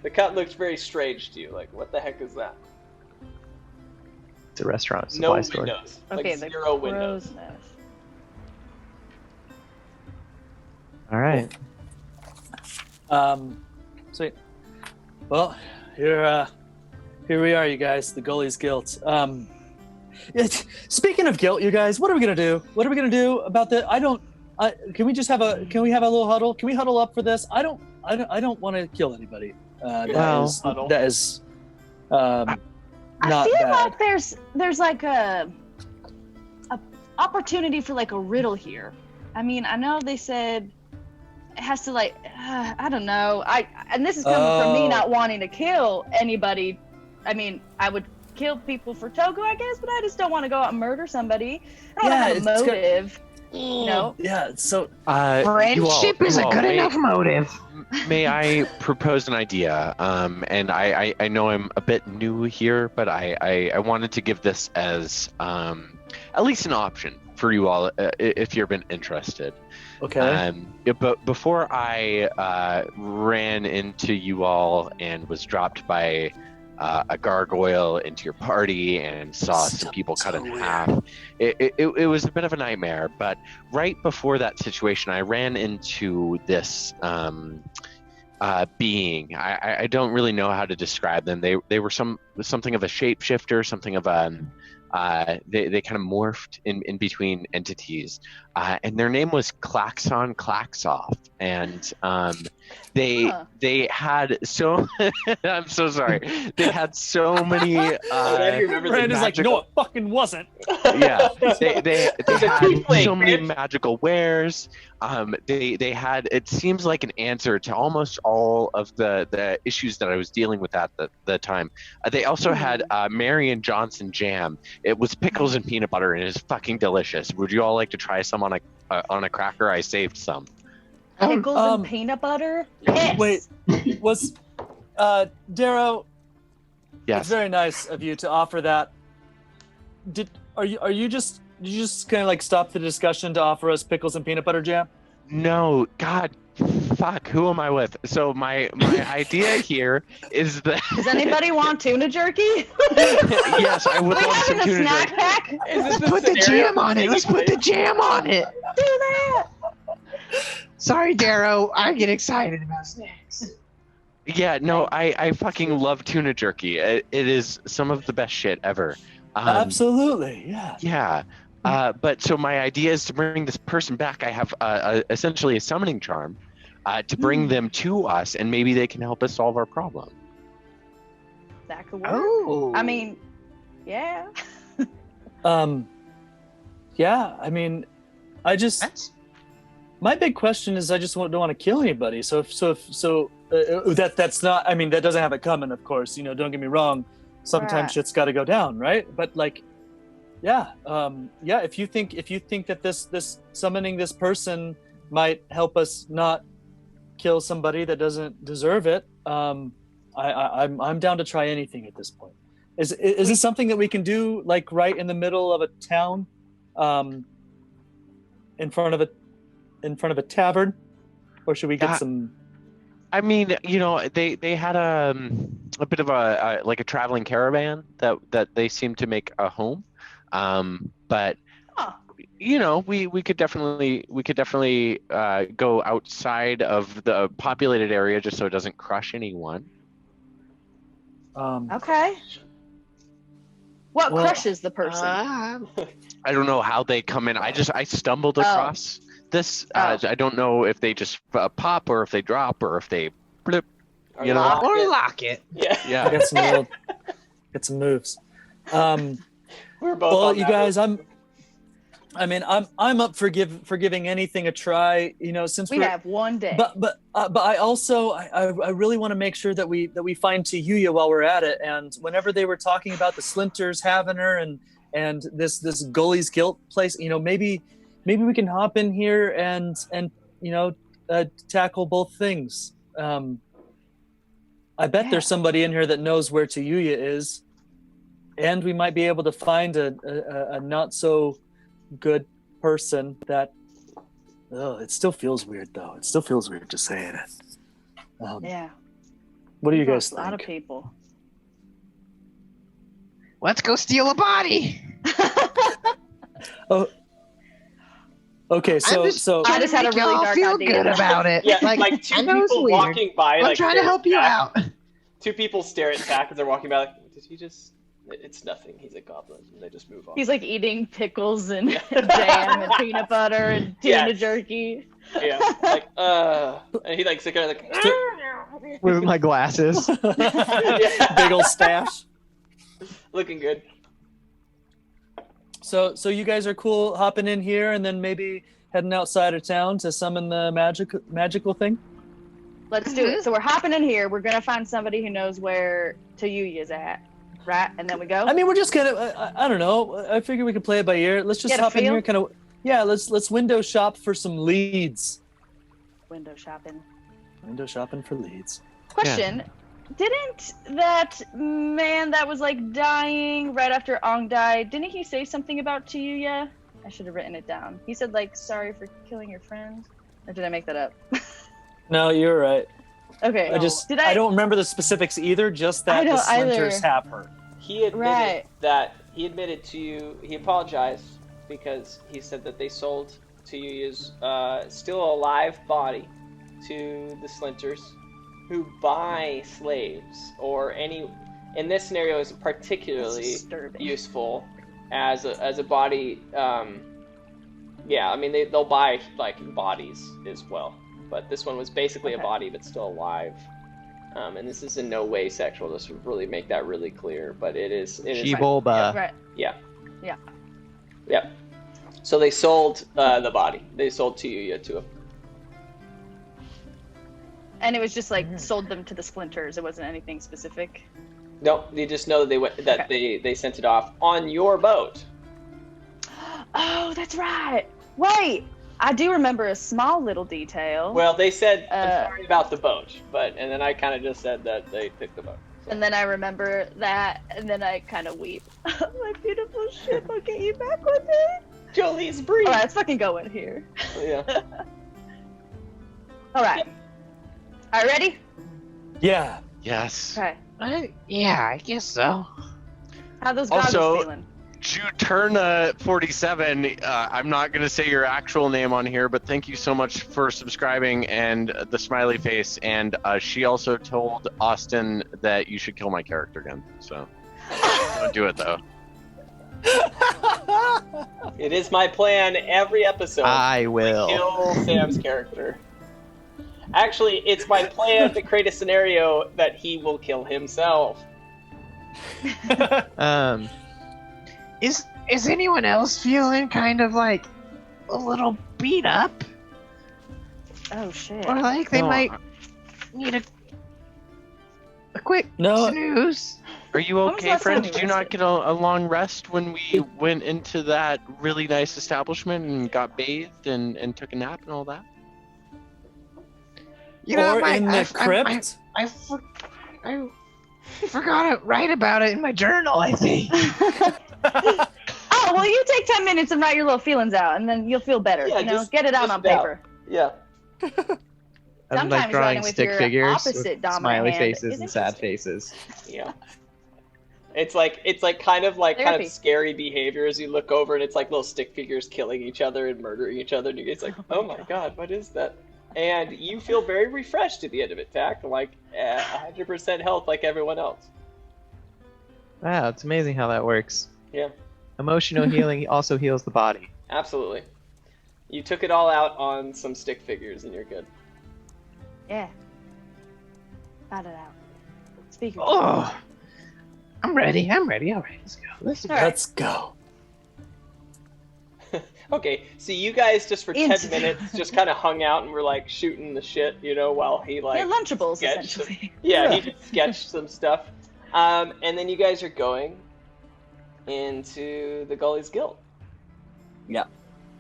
The cut looks very strange to you. Like, what the heck is that? It's a restaurant No supply store. windows. Okay, Like the zero windows. crow's nest. All right. Sweet. Well, here we are, you guys, the Goalie's Guild. Speaking of guilt, you guys, what are we gonna do? What are we gonna do about the? Can we have a little huddle? Can we huddle up for this? I don't want to kill anybody. That is I not feel bad. like there's like a opportunity for like a riddle here. I mean, I know they said has to like I don't know. And this is coming from me not wanting to kill anybody. I mean, I would kill people for Togo, I guess, but I just don't want to go out and murder somebody. I don't want to have a motive. You know? Yeah, so Friendship is a good enough motive. May I propose an idea? And I know I'm a bit new here, but I wanted to give this as at least an option for you all if you've been interested. okay. But before I ran into you all and was dropped by a gargoyle into your party and saw some people cut in half, it was a bit of a nightmare. But right before that situation, I ran into this being. I don't really know how to describe them. They were something of a shapeshifter, something of a they kind of morphed in between entities, and their name was Klaxon Klaxoff, and they had so I'm so sorry, they had so many Brandon's like, no, it fucking wasn't. yeah, they had so many magical wares. They had, it seems like an answer to almost all of the issues that I was dealing with at the time. They also had Marion Johnson jam. It was pickles and peanut butter, and it is fucking delicious. Would you all like to try some on a cracker? I saved some. Pickles and peanut butter? Yes. Wait, was Darrow? Yes. It's very nice of you to offer that. Did you just kind of like stop the discussion to offer us pickles and peanut butter jam? No, God, fuck. Who am I with? So my idea here is that. Does anybody want tuna jerky? Yes, I would We love have some it in a tuna snack jerky. pack. Let's put the jam on it. Let's put the jam on it. Do that. Sorry, Darrow. I get excited about snacks. Yeah, no, I fucking love tuna jerky. It is some of the best shit ever. Absolutely, yeah. Yeah. But so my idea is to bring this person back. I have essentially a summoning charm to bring them to us, and maybe they can help us solve our problem. That could work. Oh. I mean, yeah. Yeah. I mean, my big question is, I just don't want to kill anybody. So that's not. I mean, that doesn't have it coming, of course. You know, don't get me wrong. Sometimes Right. shit's got to go down, right? But like, yeah. If you think that this summoning this person might help us not kill somebody that doesn't deserve it, I'm down to try anything at this point. Is this something that we can do like right in the middle of a town, in front of a tavern, or should we get some? I mean, you know, they had a bit of a like a traveling caravan that they seem to make a home, but you know, we could definitely go outside of the populated area just so it doesn't crush anyone. Okay. What crushes the person? I don't know how they come in. I stumbled across this. I don't know if they just pop or if they drop or if they blip. Or You know, lock Or it. lock it. Yeah. Get some moves. We're both Well, on you that guys, one. I'm up for giving anything a try. You know, since We we're have one day. but I also I really want to make sure that we find Tiyuya while we're at it. And whenever they were talking about the Slinters having her and this Gully's Guilt place, you know, maybe we can hop in here and you know tackle both things. I bet there's somebody in here that knows where Tiyuya is, and we might be able to find a not so good person that. Oh, it still feels weird though. It still feels weird just saying it. Yeah. What do you We've guys lost a lot of think? people. Let's go steal a body. Oh, okay. So I just had a Make really y'all dark feel idea. good about it. Yeah, like, like two I know it's people weird. walking by. I'm like trying to stare help at you Tack. out. Two people stare at Tack as they're walking by. Like, did he just? It's nothing. He's a goblin. And they just move on. He's like eating pickles and jam and peanut butter and tuna Yes. jerky. Yeah. Like, and he like sits there like. With my glasses. Yeah. big old stash. Looking good. So you guys are cool hopping in here, and then maybe heading outside of town to summon the magical thing? Let's do it. So we're hopping in here. We're gonna find somebody who knows where Tayuya's at, right? And then we go. I mean, we're just kind of, I don't know. I figure we could play it by ear. Let's just Get a hop in feel? here, kind of. Yeah, let's window shop for some leads. Window shopping. Window shopping for leads. Question. Didn't that man that was like dying right after Ong died, didn't he say something about Tayuya? I should have written it down. He said like, sorry for killing your friend. Or did I make that up? No, you're right. Okay. I don't remember the specifics either, just that the splinters have her. He admitted that he apologized because he said that they sold Tayuya's still alive body to the Slinters, who buy slaves, or any, in this scenario is particularly useful as a body. Yeah, I mean they'll buy like bodies as well, but this one was basically a body but still alive. And this is in no way sexual. This would really make that really clear, but it is. She-Bulba. Right. Yeah. Yeah. Yeah. So they sold the body. They sold Tayuya to him. And it was just like sold them to the Splinters. It wasn't anything specific. No, they just know that they sent it off on your boat. Oh, that's right. Wait, I do remember a small little detail. Well, they said, I'm sorry about the boat, and then I kind of just said that they took the boat. So. And then I remember that, and then I kind of weep. My beautiful ship, I'll get you back one day. Jolie's breathe. All right, let's fucking go in here. Yeah. All right. All right, ready? Yeah. Yes. Okay. Yeah, I guess so. How those goggles Also, feeling? Juturna 47. I'm not gonna say your actual name on here, but thank you so much for subscribing and the smiley face. And she also told Austin that you should kill my character again. So don't do it though. It is my plan every episode. I will. Kill Sam's character. Actually, it's my plan to create a scenario that he will kill himself. Is anyone else feeling kind of like a little beat up? Oh shit. Or like they might need a quick snooze? Are you When was the okay, last friend? time you Did you not rested? get a long rest when we went into that really nice establishment and got bathed and took a nap and all that? You know, Or in the crypt? I forgot to write about it in my journal, I think. Oh, well, you take 10 minutes and write your little feelings out, and then you'll feel better. Yeah, you know, just- get it out just on about. paper. Yeah. I'm Sometimes like drawing writing with stick your figures opposite with dominant smiley hand faces is and sad interesting. faces. Yeah. It's like kind of Therapy. scary behavior as you look over and it's like little stick figures killing each other and murdering each other and you guys like, oh my god, what is that? And you feel very refreshed at the end of it, Tack, like 100% health like everyone else. Wow, it's amazing how that works. Yeah. Emotional healing also heals the body. Absolutely. You took it all out on some stick figures and you're good. Yeah. Got it out. Speak. Oh, I'm ready. All right, let's go. All right. Let's go. Okay, so you guys just for 10 Into- minutes just kind of hung out and were like shooting the shit, you know, while he like... Yeah, Lunchables, sketched essentially. Yeah, he just sketched some stuff. And then you guys are going into the Gully's Guild. Yeah.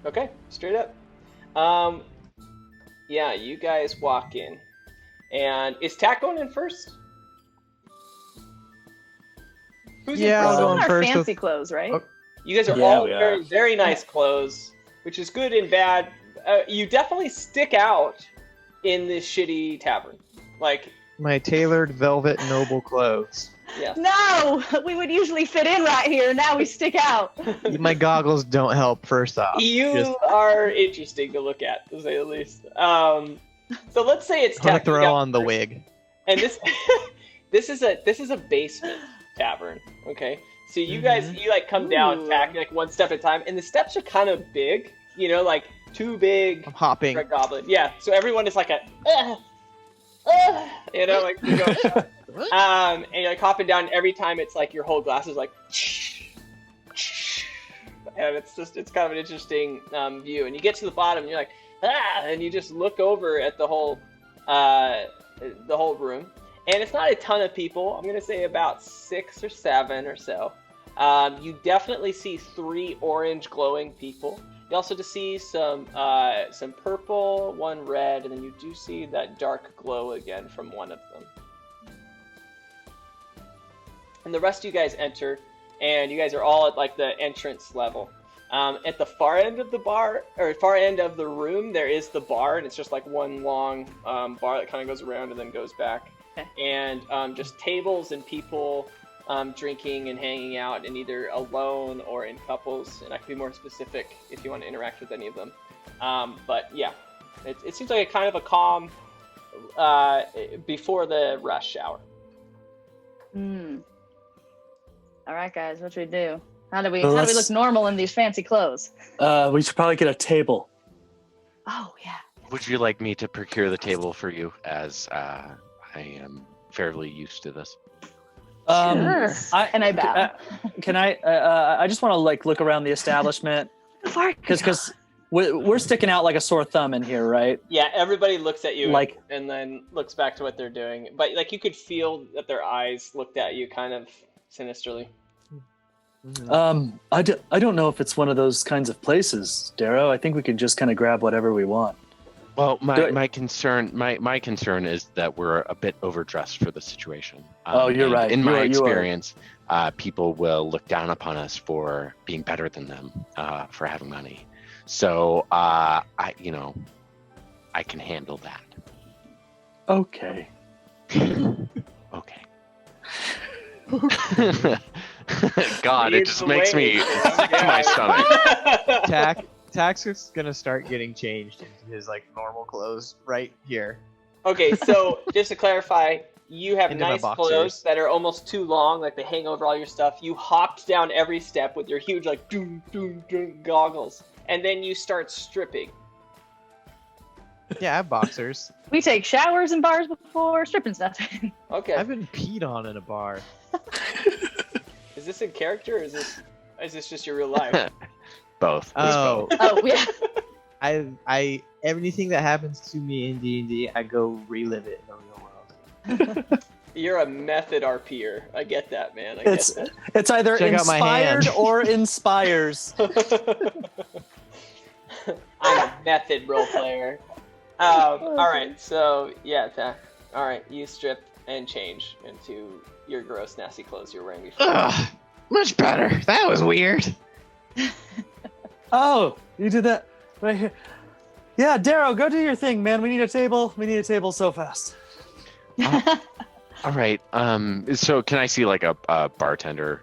Okay, straight up. Yeah, you guys walk in. And is Tack going in first? Who's Yeah, in I'll first? go All in in our first fancy with- clothes, right? Oh. You guys are Yeah, all we are. very, very nice clothes, which is good and bad. You definitely stick out in this shitty tavern. Like, My tailored velvet noble clothes. yeah. No, we would usually fit in right here. Now we stick out. My goggles don't help, first off. You Just are interesting to look at, to say the least. So let's say it's I'm gonna Tack, you throw got on the first. wig. And this this is a basement tavern, okay? So you guys you like come down, Ooh. Tack, like one step at a time, and the steps are kind of big, you know, like too big I'm hopping. for a goblin. Yeah, so everyone is like a you know, like you go and you're like hopping down every time it's like your whole glass is like And it's kind of an interesting view. And you get to the bottom, and you're like, ah, and you just look over at the whole room. And it's not a ton of people. I'm gonna say about 6 or 7 or so. You definitely see 3 orange glowing people. You also just see some purple, 1 red, and then you do see that dark glow again from one of them. And the rest of you guys enter, and you guys are all at like the entrance level. At the far end of the bar, or far end of the room, there is the bar, and it's just like one long bar that kind of goes around and then goes back. Okay. And just tables and people drinking and hanging out, and either alone or in couples. And I can be more specific if you want to interact with any of them. But yeah, it seems like a kind of a calm before the rush hour. All right, guys, what should we do? How do we look normal in these fancy clothes? We should probably get a table. Oh yeah. Would you like me to procure the table for you, as I am fairly used to this? Sure. And I bow. Can I? I just want to like look around the establishment because we're sticking out like a sore thumb in here, right? Yeah, everybody looks at you like, and then looks back to what they're doing. But like you could feel that their eyes looked at you kind of sinisterly. I don't know if it's one of those kinds of places, Darrow. I think we could just kind of grab whatever we want. Well, my concern is that we're a bit overdressed for the situation. You're right. In my experience, people will look down upon us for being better than them, for having money. So, I can handle that. Okay. Okay. God, it just makes me sick to my stomach. Tax is gonna start getting changed into his like normal clothes right here. Okay, so just to clarify, you have Into my nice boxers. clothes that are almost too long, like they hang over all your stuff. You hopped down every step with your huge like doom doom doom goggles, and then you start stripping. Yeah, I have boxers. We take showers in bars before stripping stuff. Okay. I've been peed on in a bar. Is this in character, or is this just your real life? Both. Oh, Yeah. I anything that happens to me in D&D, I go relive it in the real world. You're a method RPer. I get that, man. I get that. It's either Check out my inspired hand. or inspires. I'm a method role player. All right, so yeah, all right, you strip and change into your gross, nasty clothes you were wearing before. Ugh, much better. That was weird. Oh, you did that right here. Yeah, Darrow, go do your thing, man. We need a table. We need a table so fast. All right. So can I see like a bartender?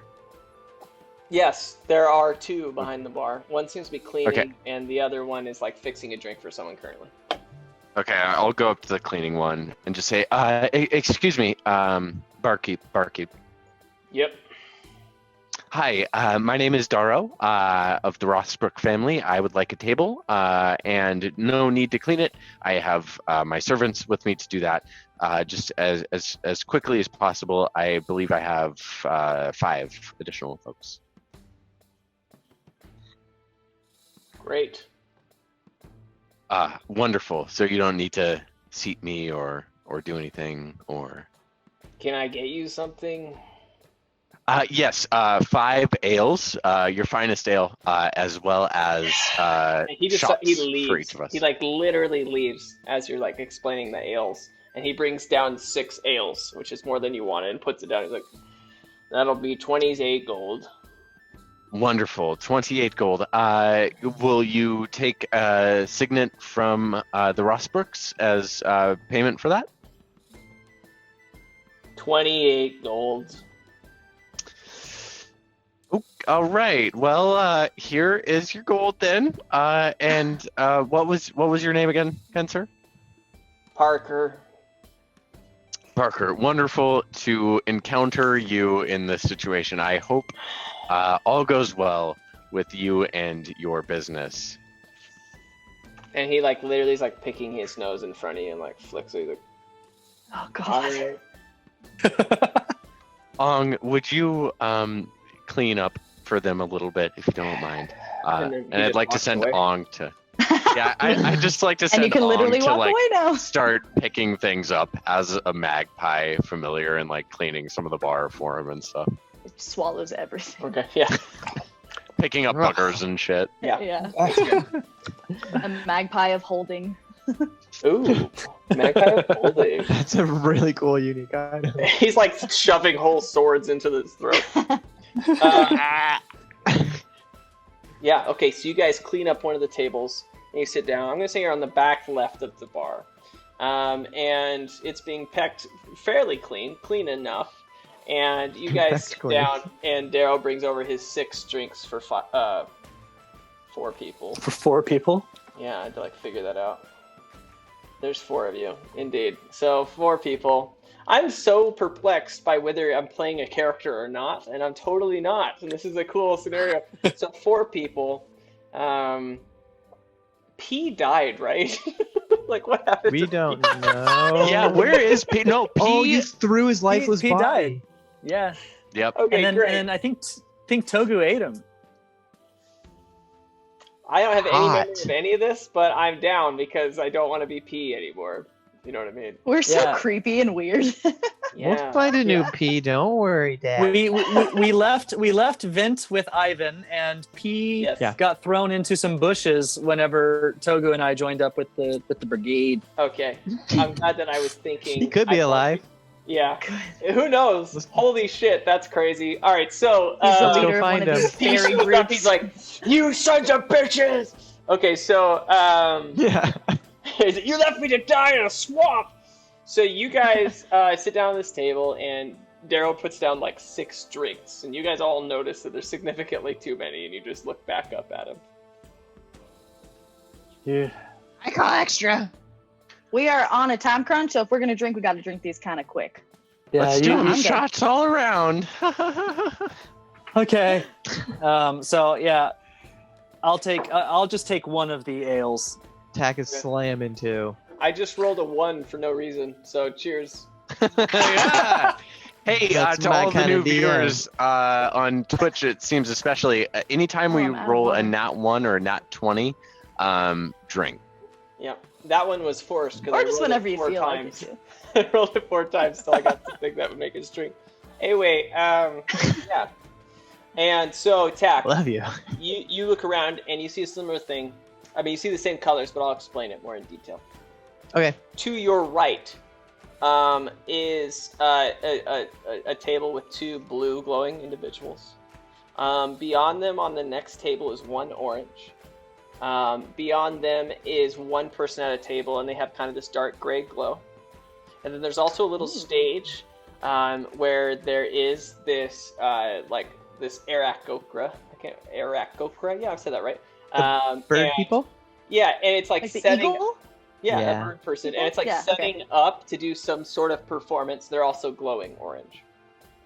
Yes, there are 2 behind the bar. One seems to be cleaning, Okay. and the other one is like fixing a drink for someone currently. Okay, I'll go up to the cleaning one and just say, excuse me, barkeep. Yep. Hi, my name is Darrow of the Rothsbrook family. I would like a table, and no need to clean it. I have my servants with me to do that. Just as quickly as possible. I believe I have 5 additional folks. Great. Wonderful. So you don't need to seat me or do anything or. Can I get you something? Yes, 5 ales, your finest ale, as well as shots he leaves. for each of us. He like literally leaves as you're like explaining the ales, and he brings down 6 ales, which is more than you wanted, and puts it down. He's like, "That'll be 28 gold." Wonderful, 28 gold. Will you take a signet from the Rothsbrooks as payment for that? 28 gold. Oh, all right. Well, here is your gold then. And what was your name again, sir? Parker. Parker. Wonderful to encounter you in this situation. I hope all goes well with you and your business. And he like literally is like picking his nose in front of you and like flicks it. He's like, Oh "All god. right." Ong, would you clean up for them a little bit, if you don't mind. And then And he I'd just like to walks send away. Ong to. Yeah, I'd just like to And send you can Ong literally to walk like away now. start picking things up as a magpie familiar and like cleaning some of the bar for him and stuff. It swallows everything. Okay, yeah. Picking up buggers and shit. Yeah. Yeah. That's good. A magpie of holding. Ooh, magpie of holding. That's a really cool, unique item. He's like shoving whole swords into his throat. Yeah, okay, so you guys clean up one of the tables and you sit down. I'm going to say you're on the back left of the bar. And it's being pecked fairly clean enough. And you guys sit down, and Daryl brings over his 6 drinks for 4 people. For 4 people? Yeah, I had to like figure that out. There's 4 of you, indeed. So 4 people. I'm so perplexed by whether I'm playing a character or not, and I'm totally not. And this is a cool scenario. So 4 people. P died, right? Like what happened? We to don't P? know. Yeah, where is P? No, P. Oh, you threw his lifeless He body. died. Yeah. Yep. Okay, And great. then I think Togu ate him. I don't have any Hot. memory of any of this, but I'm down because I don't want to be P anymore. You know what I mean? We're so Yeah. creepy and weird. Yeah. We'll find a new P. Don't worry, Dad. We left Vint with Ivan, and P Yes. Yeah. got thrown into some bushes whenever Togu and I joined up with the brigade. Okay. I'm glad that I was thinking. He could be alive. Yeah. Who knows? Holy shit, that's crazy. All right, so He's the Let's go leader of one find of these him. he fairy shows up, groups. he's like, "You sons of bitches!" Okay, so Yeah. you left me to die in a swamp. So you guys sit down at this table, and Daryl puts down like 6 drinks, and you guys all notice that there's significantly too many, and you just look back up at him. Yeah. I call extra. We are on a time crunch, so if we're gonna drink, we gotta drink these kind of quick. Yeah. Let's do I'm shots all around. Okay. So yeah, I'll just take one of the ales. Tack is slamming too. I just rolled a 1 for no reason, so cheers. Yeah. Hey, That's to my all the kinda new DM. viewers on Twitch, it seems especially anytime we I'm out of roll a water. nat 1 or a nat 20, drink. Yeah, that one was forced because Or I just rolled whenever it you 4 feel times. like it. I rolled it 4 times till I got something that would make us drink. Anyway, yeah. And so, Tack, Love you. you look around and you see a similar thing. I mean, you see the same colors, but I'll explain it more in detail. Okay. To your right is a table with 2 blue glowing individuals. Beyond them on the next table is 1 orange. Beyond them is 1 person at a table, and they have kind of this dark gray glow. And then there's also a little stage where there is this this Arakokra. Arakokra? Yeah, I've said that right. Bird and- people? Yeah, and it's like Like the setting. eagle? Yeah, Yeah. a bird person, and it's like Yeah, setting up to do some sort of performance. They're also glowing orange.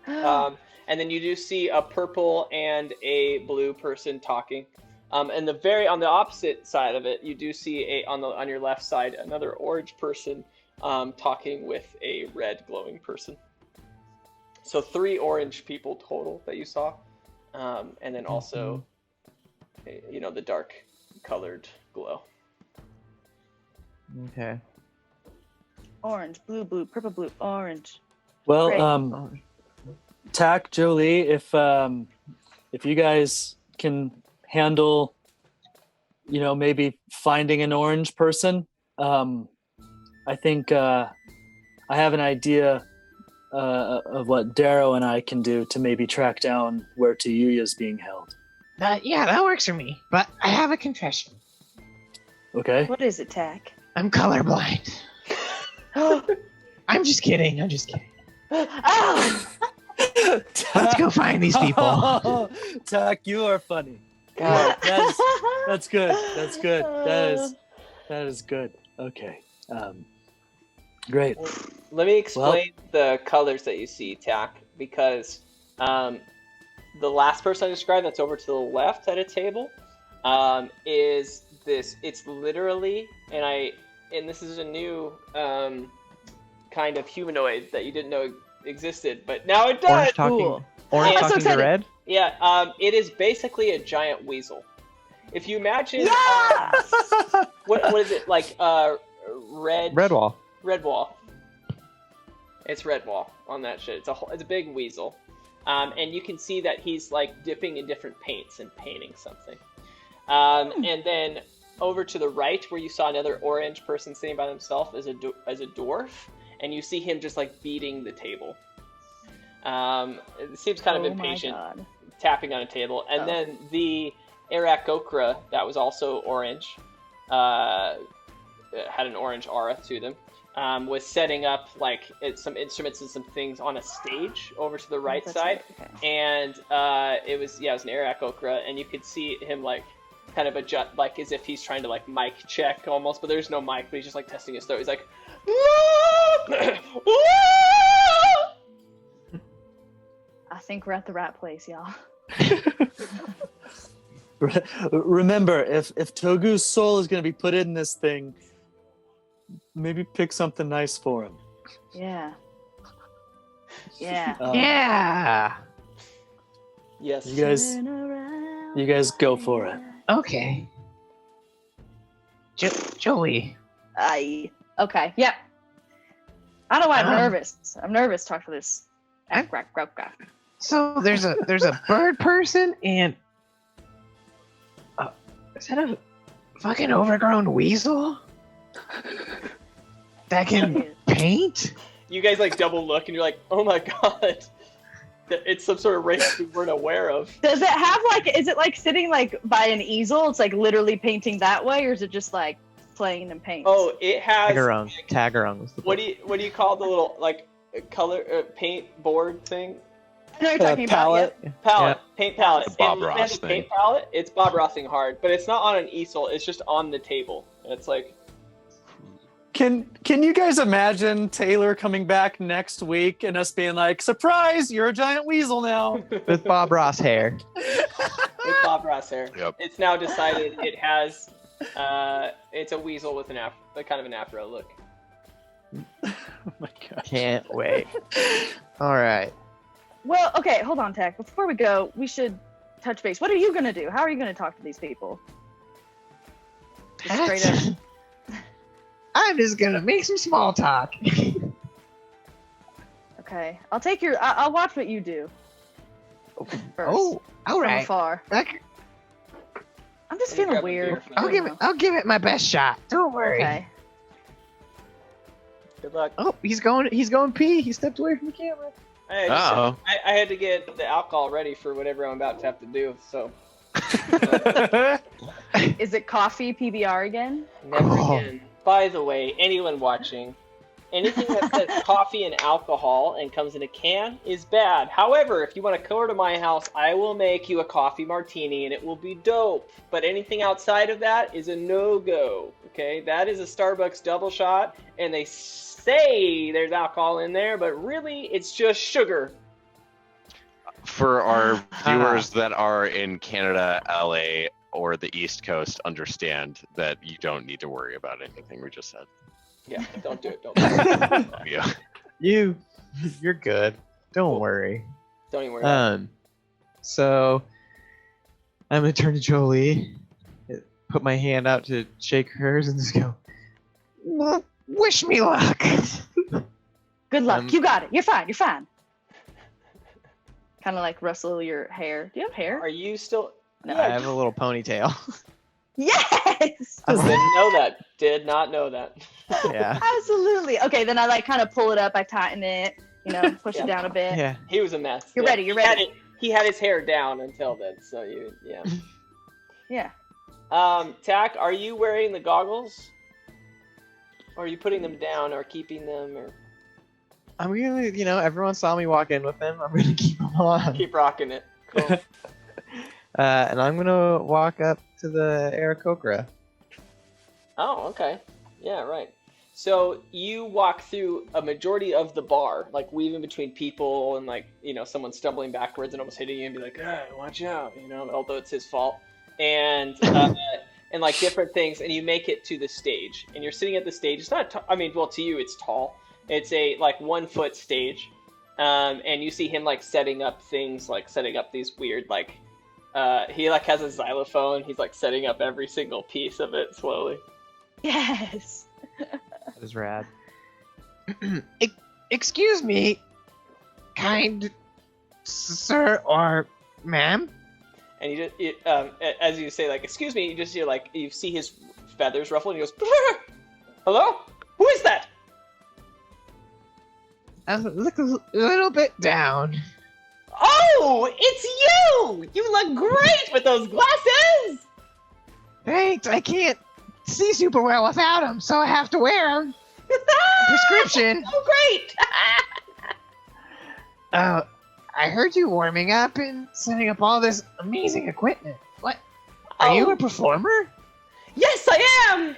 And then you do see a purple and a blue person talking. And on the opposite side of it, you do see on your left side another orange person talking with a red glowing person. So 3 orange people total that you saw, and then also, the dark colored glow. Okay. Orange, blue, blue, purple, blue, orange. Well, Great. Tack, Jolie, if you guys can handle, maybe finding an orange person, I think I have an idea of what Darrow and I can do to maybe track down where Tuyuya's being held. Yeah, that works for me. But I have a confession. Okay? What is it, Tack? I'm colorblind. I'm just kidding. Oh! Let's go find these people. Tack, you are funny. God. That's good. That's good. That is good. Okay. Great. Let me explain the colors that you see, Tack, because the last person I described that's over to the left at a table is this. It's literally, and this is a new kind of humanoid that you didn't know existed, but now it does. Orange talking. Cool. Orange I'm so talking to excited. red. Yeah, it is basically a giant weasel. If you imagine, what is it like? Redwall. Redwall. It's Redwall on that shit. It's a big weasel, and you can see that he's like dipping in different paints and painting something. And then over to the right, where you saw another orange person sitting by themselves as a dwarf, and you see him just like beating the table. It seems kind of impatient, tapping on a table. And then the Aarakocra, that was also orange, had an orange aura to them, was setting up like some instruments and some things on a stage over to the right side. Right. Okay. And it was an Aarakocra, and you could see him like kind of adjust, like as if he's trying to like mic check almost, but there's no mic, but he's just like testing his throat. He's like, I think we're at the right place, y'all. Remember, if Togu's soul is going to be put in this thing, maybe pick something nice for him. Yeah. Yeah. Yeah. yes. You guys go for it. Okay. Joey. Okay. Yep. I don't know why I'm nervous. I'm nervous to talk to this. So there's a bird person and is that a fucking overgrown weasel that can paint? You guys like double look and you're like, oh my god, it's some sort of race we weren't aware of. Does it have like? Is it like sitting like by an easel? It's like literally painting that way, or is it just like playing in paint? Oh, it has. Tagarung was the What do you call the little like color paint board thing? I know what you're talking palette. about. Yep. Palette, paint palette. The Bob And Ross the thing. paint palette, it's Bob Rossing hard, but it's not on an easel. It's just on the table. And it's like, Can you guys imagine Taylor coming back next week and us being like, surprise, you're a giant weasel now? with Bob Ross hair. with Bob Ross hair. Yep. It's now decided it has. It's a weasel with kind of an afro look. Oh my god. Can't wait. All right. Well, okay, hold on, Tech. Before we go, we should touch base. What are you gonna do? How are you gonna talk to these people? Just straight up. I'm just gonna make some small talk. Okay, I'll take your. I'll watch what you do. First, Oh, all from right. afar. I'm just Can you feeling grab a weird. beer? I'll give it my best shot. Don't worry. Okay. Good luck. Oh, he's going pee. He stepped away from the camera. Uh-oh. I had to get the alcohol ready for whatever I'm about to have to do. So Is it coffee PBR again? never again. By the way, anyone watching, anything that says coffee and alcohol and comes in a can is bad. However, if you want to come over to my house, I will make you a coffee martini and it will be dope. But anything outside of that is a no-go. Okay, that is a Starbucks double shot, and they say there's alcohol in there, but really it's just sugar. For our viewers that are in Canada, LA, or the East Coast, understand that you don't need to worry about anything we just said. Yeah, don't do it. Don't do it. Yeah. You're good. Don't worry. Don't even worry about it. So I'm gonna turn to Jolie, put my hand out to shake hers, and just go. Well, wish me luck. Good luck. You got it. You're fine. You're fine. Kind of like rustle your hair. Do you have hair? Are you still? No. I have a little ponytail. Yes. Did not know that. Yeah. Absolutely. Okay, then I like kind of pull it up. I tighten it. Push it down a bit. Yeah. He was a mess. You're ready. You're ready. He had his hair down until then, so yeah. Yeah. Tack, are you wearing the goggles? Or are you putting them down or keeping them or I'm gonna, everyone saw me walk in with them. I'm gonna keep them on. keep rocking it? Cool. And I'm gonna walk up to the Aarakocra. Oh, okay. Yeah, right. So you walk through a majority of the bar, like weaving between people and like, someone stumbling backwards and almost hitting you and be like, watch out, although it's his fault. And and like different things, and you make it to the stage. And you're sitting at the stage. It's not, to you it's tall. It's a like 1 foot stage. And you see him like setting up things, like setting up these weird like he like has a xylophone. He's like setting up every single piece of it slowly. Yes. That is rad. Excuse me, kind sir or ma'am? And as you say like excuse me, you just hear like you see his feathers ruffle and he goes, hello, who is that? Look a little bit down. Oh, it's you! You look great with those glasses! Thanks, I can't see super well without them, so I have to wear them. Prescription. Oh, great! I heard you warming up and setting up all this amazing equipment. What? Are you a performer? Yes, I am!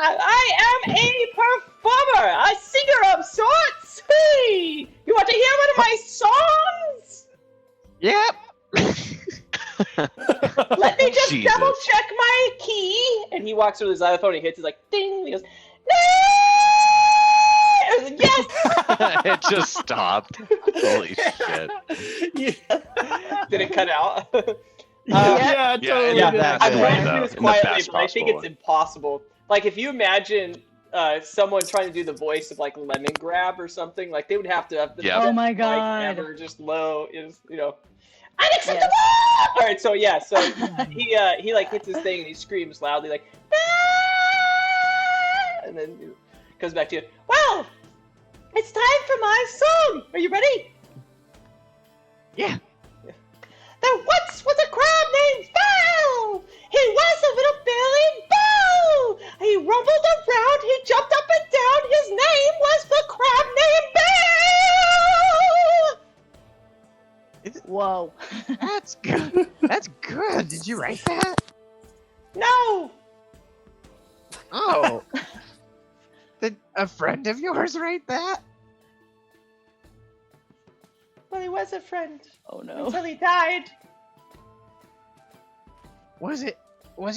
I am a performer! A singer of sorts! Hey! You want to hear one of my songs? Yep. Let me just Jesus. double check my key. And he walks through the xylophone, he hits it like ding, and he goes, yes! It just stopped. Holy shit. Did it cut out? Yeah, totally. Yeah, did. that's I'm way, trying to do though, this in the quietly, best but I think possible it's impossible. Like, if you imagine someone trying to do the voice of, like, Lemon Grab or something, like, they would have to have the Yep. Oh my mic God. ever just low, is unacceptable! Yes. Alright, so, yeah, so he, like, hits his thing and he screams loudly, like, "Ah!" And then he comes back to you, well, it's time for my song! Are you ready? Yeah. There once was a crab named Bow! He was a little Billy Bow! He rumbled around, he jumped up and down, his name was the crab named Bow! Whoa. That's good. That's good. Did you write that? No! Oh. Did a friend of yours write that? Well, he was a friend Oh no. until he died. Was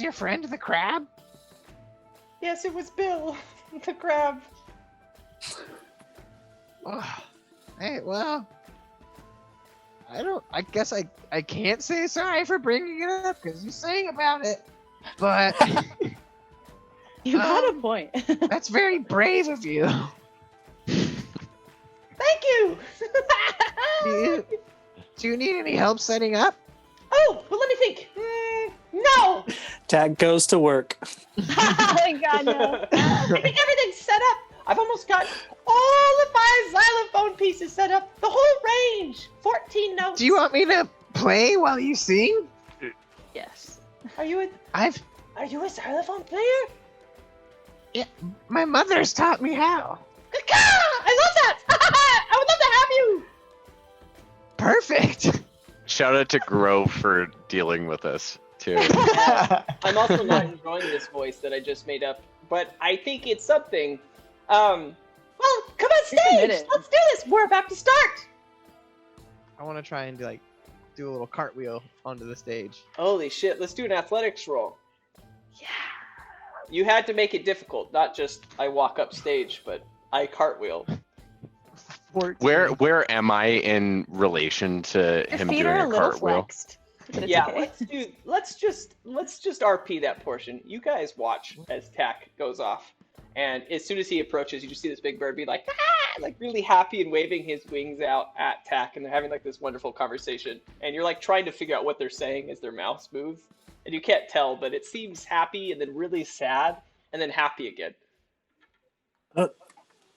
your friend the crab? Yes, it was Bill, the crab. Oh, hey, well, I guess I can't say sorry for bringing it up because you sang about it, but You got a point. that's very brave of you. Thank you! Do you need any help setting up? Oh, well, let me think. No! Tag goes to work. Oh my God, no. I think everything's set up. I've almost got all of my xylophone pieces set up. The whole range. 14 notes. Do you want me to play while you sing? Yes. Are you a xylophone player? Yeah, my mother's taught me how. I love that! I would love to have you! Perfect. Shout out to Grove for dealing with us, too. I'm also not enjoying this voice that I just made up, but I think it's something. Well, come on You're stage! committed. Let's do this! We're about to start! I want to try and do a little cartwheel onto the stage. Holy shit, let's do an athletics roll. Yeah. You had to make it difficult, not just I walk up stage, but I cartwheel. 14. Where am I in relation to Your him feet doing are a a little cartwheel? flexed. But it's Yeah, okay. let's just RP that portion. You guys watch as Tack goes off. And as soon as he approaches, you just see this big bird be like, ah! Like really happy and waving his wings out at Tack, and they're having like this wonderful conversation. And you're like trying to figure out what they're saying as their mouths move. And you can't tell, but it seems happy and then really sad and then happy again.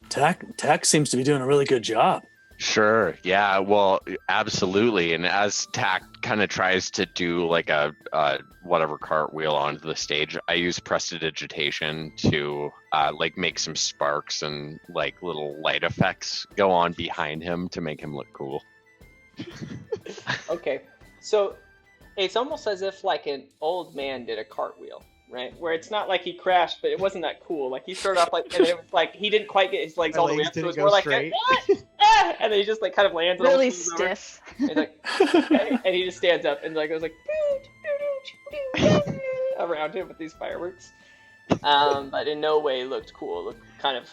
Tack seems to be doing a really good job. Sure. Yeah. Well, absolutely. And as Tack kind of tries to do like a whatever cartwheel onto the stage, I use prestidigitation to like make some sparks and like little light effects go on behind him to make him look cool. Okay, so it's almost as if like an old man did a cartwheel, right? Where it's not like he crashed, but it wasn't that cool. Like he started off like, and it was like he didn't quite get his legs My all the way legs up, so it didn't was go more like, straight. and then he just like kind of lands and Really almost falls over. stiff. And he's like, and he just stands up and like goes like around him with these fireworks. But in no way looked cool. It looked kind of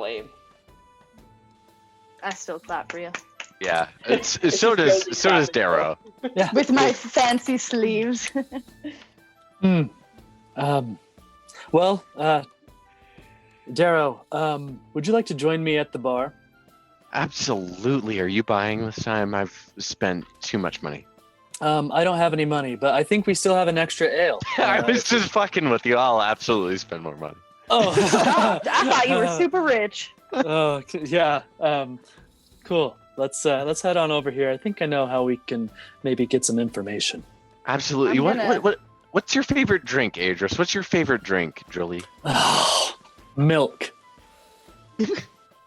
lame. I still clap for you. Yeah, It's so just does Josie Darrow. Yeah. With my fancy sleeves. Well, Darrow, would you like to join me at the bar? Absolutely. Are you buying this time? I've spent too much money. I don't have any money, but I think we still have an extra ale. I was just fucking with you. I'll absolutely spend more money. Oh, Stop. I thought you were super rich. Oh, yeah. Cool. Let's head on over here. I think I know how we can maybe get some information. Absolutely. What's your favorite drink, Adris? What's your favorite drink, Julie? Milk.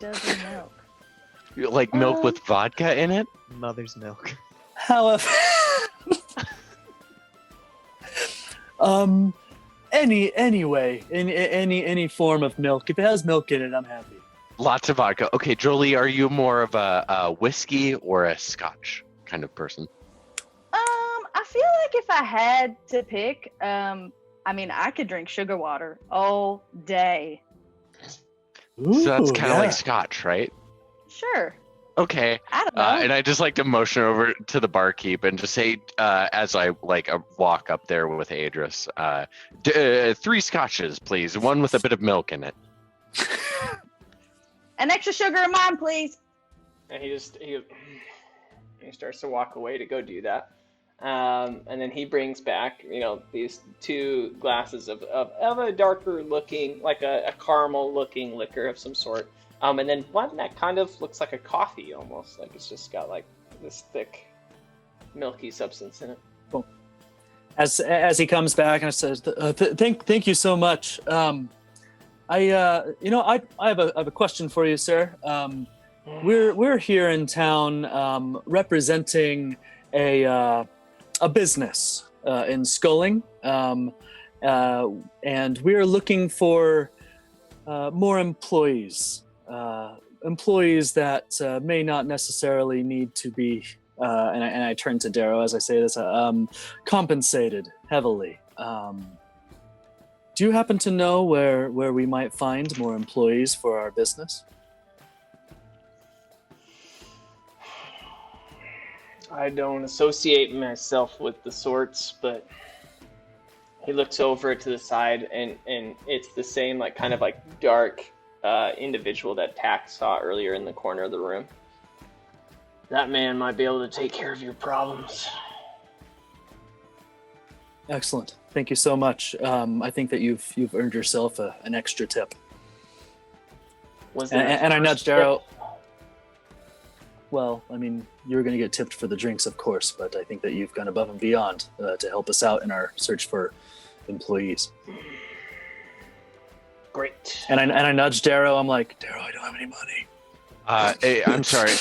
Doesn't milk. You like milk with vodka in it? Mother's milk. However, anyway, any form of milk. If it has milk in it, I'm happy. Lots of vodka. Okay, Jolie, are you more of a whiskey or a scotch kind of person? I feel like if I had to pick, I mean, I could drink sugar water all day. So that's Ooh, kind of yeah. like scotch, right? Ssure. Okay. I don't know. And I just like to motion over to the barkeep and just say, as I walk up there with Adris, 3 scotches, please. One with a bit of milk in it. An extra sugar in mine, please. And he starts to walk away to go do that. And then he brings back, these 2 glasses of a darker looking, like a caramel looking liquor of some sort. And then one that kind of looks like a coffee almost, like it's just got like this thick, milky substance in it. Cool. As he comes back and says, "Thank you so much. I have a question for you, sir. We're here in town representing a business in Sculling, and we're looking for more employees. Employees that may not necessarily need to be, and I turn to Darrow as I say this, compensated heavily. Do you happen to know where we might find more employees for our business? I don't associate myself with the sorts, but he looks over to the side and it's the same kind of dark individual that Tack saw earlier in the corner of the room. That man might be able to take care of your problems. Excellent. Thank you so much. I think that you've earned yourself an extra tip. And I nudged Darrow. Well, I mean, you're going to get tipped for the drinks, of course, but I think that you've gone above and beyond to help us out in our search for employees. Great. And I nudged Darrow. I'm like, Darrow, I don't have any money. Hey, I'm sorry.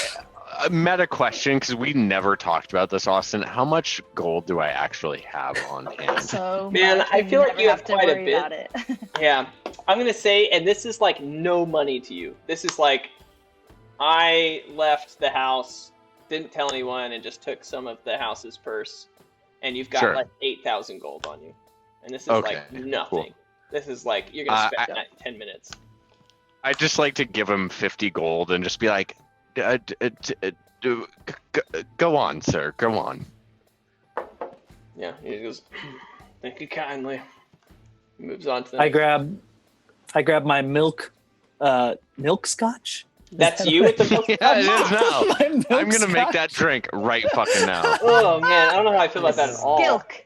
A meta question, because we never talked about this, Austin. How much gold do I actually have on hand? So Man, much, I feel like never you have to quite a worry bit. about it. Yeah, I'm going to say, and this is no money to you. This is I left the house, didn't tell anyone, and just took some of the house's purse, and you've got Sure. 8,000 gold on you. And this is Okay, nothing. cool. This is you're going to spend that in 10 minutes. I'd just like to give him 50 gold and just be like, go on, sir, go on. Yeah, he goes, thank you kindly. He moves on to the I grab my milk scotch. That's you with the milk? Yeah, it is now. My milk I'm gonna make scotch. that drink right fucking now. Oh man, I don't know how I feel about that at all. Skilk.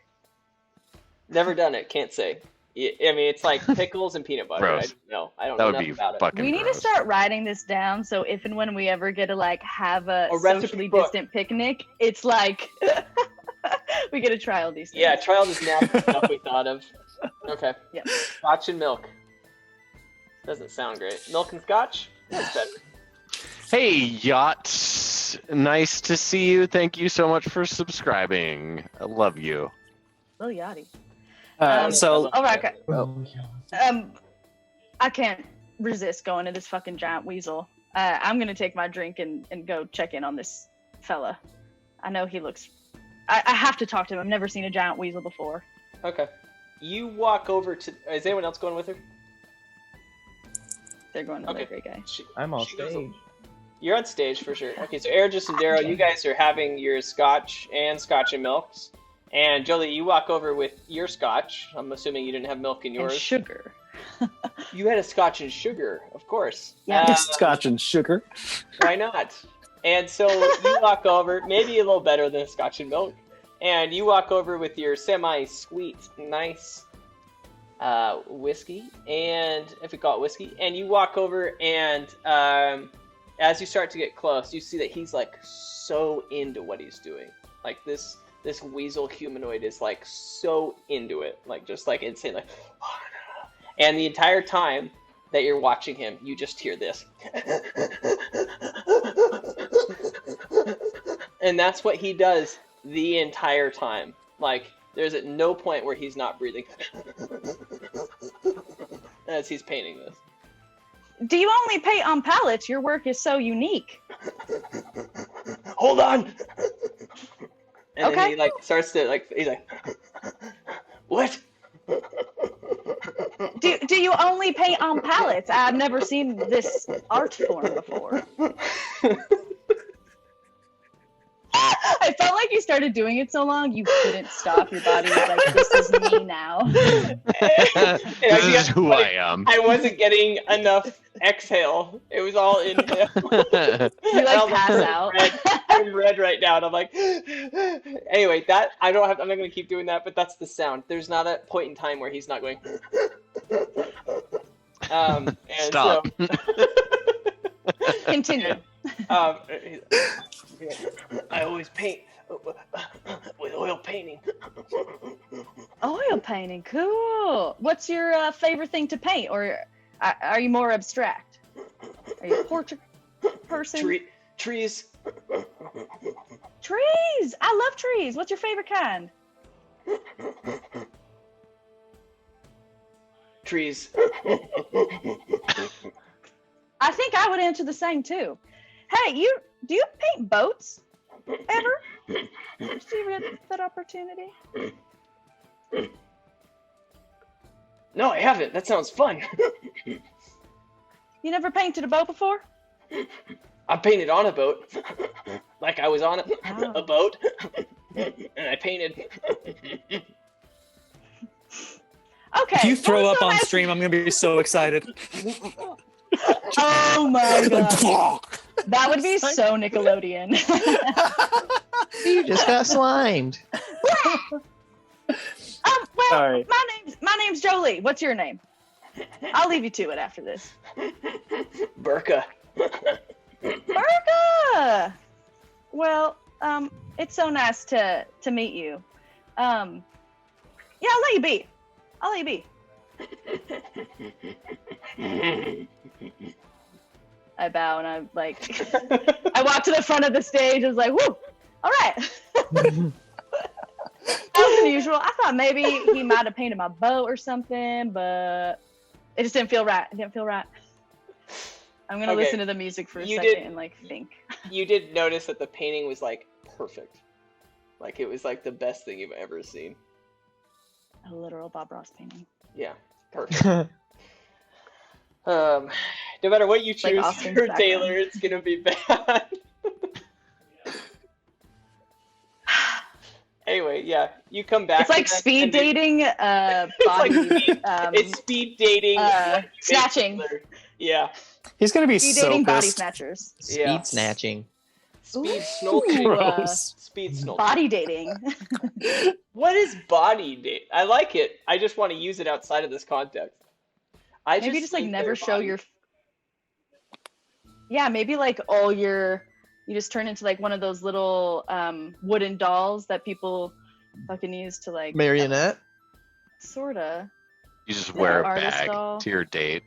Never done it, can't say. I mean, it's like pickles and peanut butter. Gross. I don't That know would enough be about it. fucking We need to gross. start writing this down so if and when we ever get to have a recipe socially book. distant picnic, it's we get to try all these things. Yeah, try all this nasty stuff we thought of. Okay. Yeah. Scotch and milk. Doesn't sound great. Milk and scotch? That's better. Hey, Yacht. Nice to see you. Thank you so much for subscribing. I love you. Lil Yachty. So All right, okay. Oh, I can't resist going to this fucking giant weasel. I'm gonna take my drink and go check in on this fella. I know he looks. I have to talk to him. I've never seen a giant weasel before. Okay. You walk over to... Is anyone else going with her? They're going to Okay. the great guy. I'm on she goes stage. You're on stage for sure. Okay, so Ergis and Darrow, you guys are having your scotch and milks. And Jolie, you walk over with your scotch. I'm assuming you didn't have milk in And yours. sugar. You had a scotch and sugar, of course. Yeah. Scotch and sugar. Why not? And so you walk over, maybe a little better than a scotch and milk. And you walk over with your semi-sweet, nice whiskey, and if we call it whiskey, and you walk over, and as you start to get close, you see that he's like so into what he's doing. Like this weasel humanoid is like so into it, like just like insane, like. And the entire time that you're watching him, you just hear this. And that's what he does the entire time. Like, there's at no point where he's not breathing as he's painting this. Do you only paint on palettes? Your work is so unique. Hold on! And then Okay. he like starts to like, he's like, what? Do you only paint on palettes? I've never seen this art form before. I felt like you started doing it so long you couldn't stop. Your body was like, this is me now. This is who I am. I wasn't getting enough exhale. It was all inhale. You like pass out. I'm red right now, and I'm like, anyway, that I'm not gonna keep doing that, but that's the sound. There's not a point in time where he's not going. And Stop. So, Continue. I always paint with oil painting. Oil painting, cool. What's your favorite thing to paint, or are you more abstract? Are you a portrait person? Trees. Trees. I love trees. What's your favorite kind? Trees. I think I would answer the same too. Hey, do you paint boats ever? Did you get that opportunity? No, I haven't. That sounds fun. You never painted a boat before? I painted on a boat. Like I was on a boat. And I painted. Okay. If you throw well, up so on as- stream, I'm gonna be so excited. Oh my god. That would be so Nickelodeon. You just got slimed. Well, Sorry. my name's Jolie. What's your name? I'll leave you to it after this. Burka. Berga! Well, it's so nice to meet you. Yeah, I'll let you be. I bow and I'm like, I walk to the front of the stage. I was like, whoo, all right. That was unusual. I thought maybe he might have painted my boat or something, but it just didn't feel right. It didn't feel right. I'm gonna Okay. listen to the music for a You second did- and like think. You did notice that the painting was like perfect. Like it was like the best thing you've ever seen. A literal Bob Ross painting. Yeah, perfect. No matter what you Like choose Austin's for background. Taylor, it's gonna be bad. Anyway, yeah, you come back. It's like to that, speed and then- dating, like body, speed- It's speed dating. snatching. Yeah. He's gonna be Speed so dating body pissed. snatchers. Speed Yeah. snatching. Speed Ooh, snolching. Gross. Speed snolching. Body dating. What is body date? I like it. I just want to use it outside of this context. Maybe just like think never their show body- your. Yeah, maybe like all your. You just turn into like one of those little wooden dolls that people fucking use to like. Marionette. Sorta. You just Yeah, wear a artist bag doll. to your date.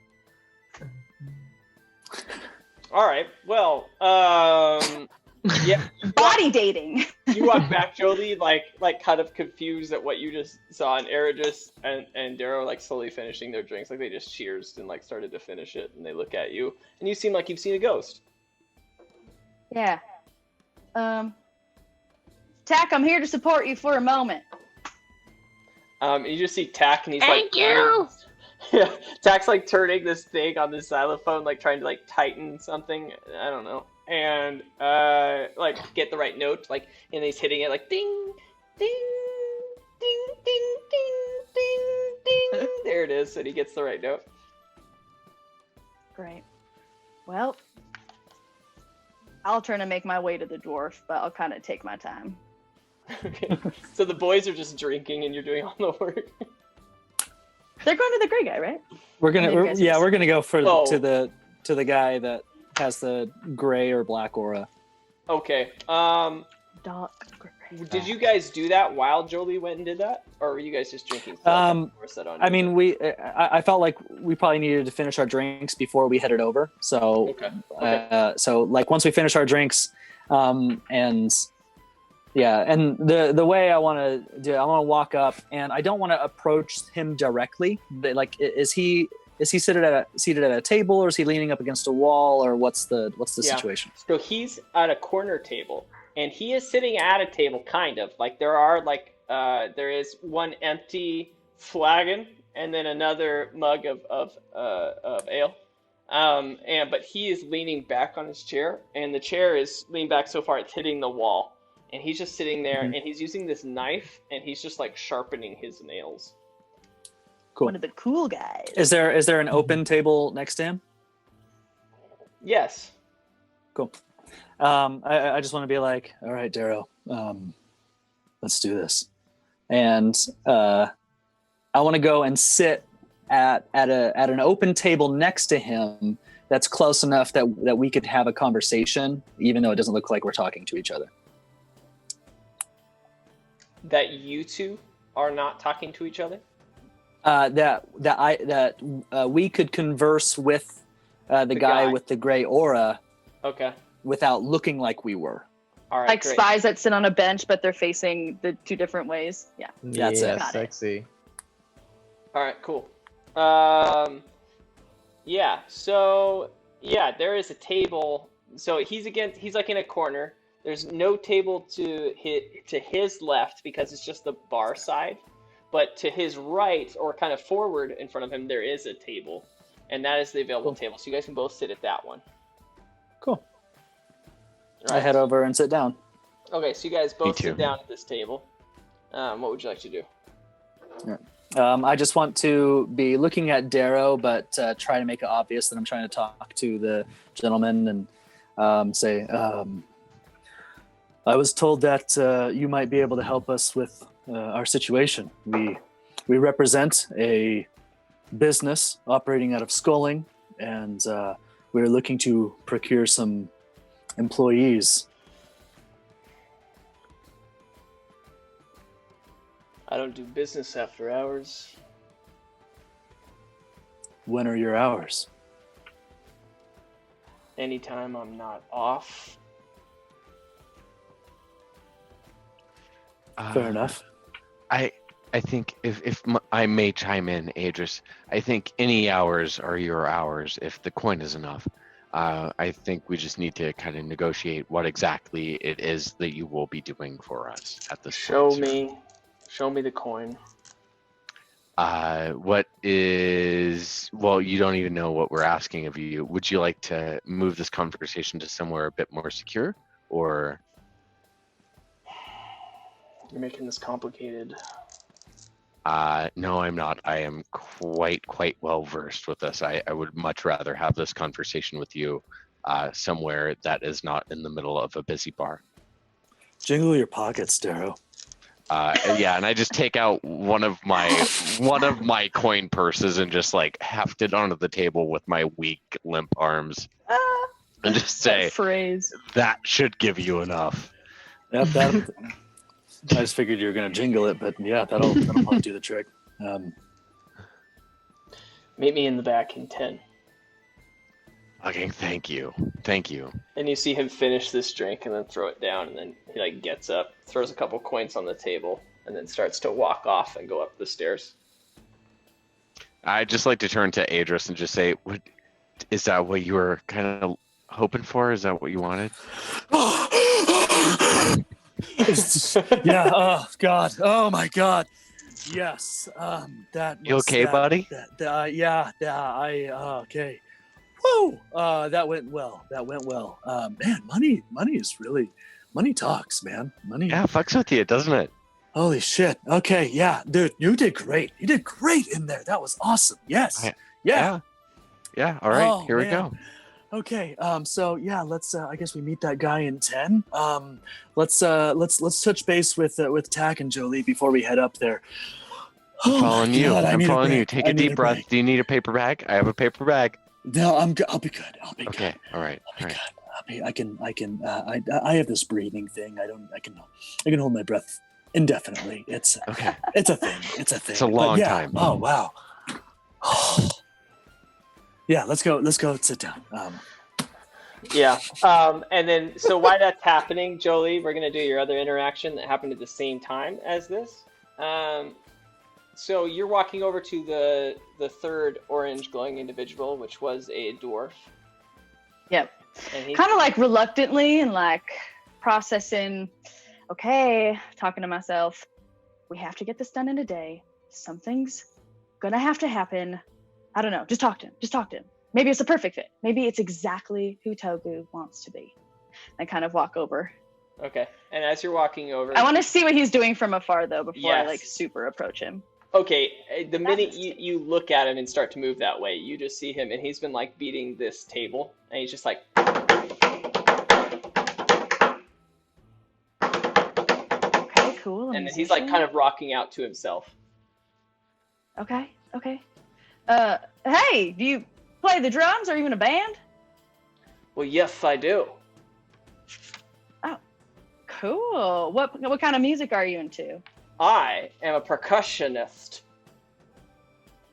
All right. Well, yeah. Body dating. You walk back, Jolie, like kind of confused at what you just saw, and Ergis and Darrow like slowly finishing their drinks, like they just cheersed and like started to finish it, and they look at you, and you seem like you've seen a ghost. Yeah. Tack, I'm here to support you for a moment. And you just see Tack, and he's Thank like, you. Yeah, Tack's like turning this thing on the xylophone, like trying to like tighten something. I don't know, and like get the right note, like, and he's hitting it like ding, ding, ding, ding, ding, ding, ding. There it is, and he gets the right note. Great. Well, I'll turn and make my way to the dwarf, but I'll kind of take my time. Okay, so the boys are just drinking, and you're doing all the work. They're going to the gray guy, right? We're gonna go for Oh. to the guy that has the gray or black aura. Okay. Dark gray. Did you guys do that while Jolie went and did that, or were you guys just drinking? I mean, I felt like we probably needed to finish our drinks before we headed over. So, Okay. So like once we finish our drinks, and the way I want to do it, I want to walk up, and I don't want to approach him directly. But like, is he seated at a table, or is he leaning up against a wall, or what's the situation? So he's at a corner table, and he is sitting at a table, kind of like there is one empty flagon and then another mug of ale. But he is leaning back on his chair, and the chair is leaning back so far it's hitting the wall. And he's just sitting there, and he's using this knife, and he's just like sharpening his nails. Cool. One of the cool guys. Is there an open table next to him? Yes. Cool. I just want to be like, all right, Darrow, let's do this. And I want to go and sit at an open table next to him that's close enough that we could have a conversation, even though it doesn't look like we're talking to each other. That you two are not talking to each other? That we could converse with the guy with the gray aura. Okay. Without looking like we were. All right. Like great. spies that sit on a bench, but they're facing the two different ways. Yeah. That's it. Got it. Sexy. All right. Cool. Yeah. So yeah, there is a table. So he's like in a corner. There's no table to his left because it's just the bar side. But to his right, or kind of forward in front of him, there is a table, and that is the available table. So you guys can both sit at that one. Cool. Right. I head over and sit down. Okay, so you guys both too. sit down at this table. What would you like to do? I just want to be looking at Darrow, but try to make it obvious that I'm trying to talk to the gentleman and say, I was told that you might be able to help us with our situation. We represent a business operating out of Sculling, and we're looking to procure some employees. I don't do business after hours. When are your hours? Anytime I'm not off. Fair enough. I think if I may chime in, Adris, I think any hours are your hours if the coin is enough. I think we just need to kind of negotiate what exactly it is that you will be doing for us at this point. Show me the coin. What is, well, you don't even know what we're asking of you. Would you like to move this conversation to somewhere a bit more secure, or? You're making this complicated. No, I'm not. I am quite well versed with this. I would much rather have this conversation with you somewhere that is not in the middle of a busy bar. Jingle your pockets, Darrow. Yeah, and I just take out one of my coin purses and just like heft it onto the table with my weak, limp arms, and just say, That phrase. "That should give you enough." Yep, that. I just figured you were going to jingle it, but yeah, that'll probably do the trick. Meet me in the back in 10. Okay, thank you. And you see him finish this drink and then throw it down, and then he like gets up, throws a couple coins on the table, and then starts to walk off and go up the stairs. I'd just like to turn to Adris and just say, is that what you were kind of hoping for? Is that what you wanted? Yeah, oh God, oh my God. Yes. That. You was okay, that, buddy? Yeah. Okay. Woo! That went well. Man, money is really, money talks, man. Money. Yeah, fucks with you, doesn't it? Holy shit. Okay, yeah, dude, you did great. You did great in there. That was awesome. Yes. Yeah. All right, Oh, here we man. go. Okay. So yeah, let's. I guess we meet that guy in 10. Let's touch base with Tack and Jolie before we head up there. I'm following you. God, I I'm need following you. break. Take I a need deep breath. break. Do you need a paper bag? I have a paper bag. No, I'm good. I'll be good. I'll be Okay. good. All right. I'll be good. I have this breathing thing. I can hold my breath indefinitely. It's Okay. it's a thing. It's a thing. It's a long time. Oh wow. Yeah, let's go sit down. Yeah. And then, so while that's happening, Jolie, we're going to do your other interaction that happened at the same time as this. So you're walking over to the third orange glowing individual, which was a dwarf. Yep. And he's Kind of like reluctantly and like processing, okay, talking to myself, we have to get this done in a day. Something's gonna have to happen. I don't know. Just talk to him. Maybe it's a perfect fit. Maybe it's exactly who Togu wants to be. I kind of walk over. Okay. And as you're walking over, I want to see what he's doing from afar though before I Yes. like super approach him. okay, the minute you look at him and start to move that way, you just see him, and he's been like beating this table, and he's just like, Okay, cool. and then he's like kind of rocking out to himself. Okay. Hey, do you play the drums? Are you in a band? Well, yes, I do. Cool. What kind of music are you into? I am a percussionist.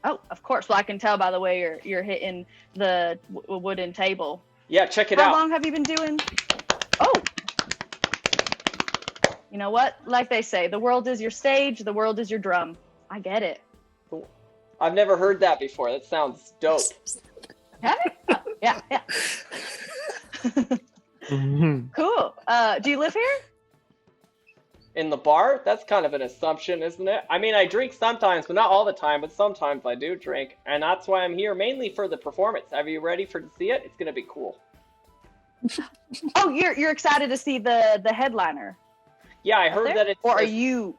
Oh, of course. Well, I can tell by the way you're hitting the wooden table. Yeah, check it How out. long have you been doing? Oh. You know what? Like they say, the world is your stage, the world is your drum. I get it. I've never heard that before. That sounds dope. Have you? Oh, yeah. Cool. Do you live here? In the bar? That's kind of an assumption, isn't it? I mean, I drink sometimes, but not all the time, but sometimes I do drink. And that's why I'm here, mainly for the performance. Are you ready to see it? It's going to be cool. Oh, you're excited to see the headliner. Yeah, I heard that it's... Or are you...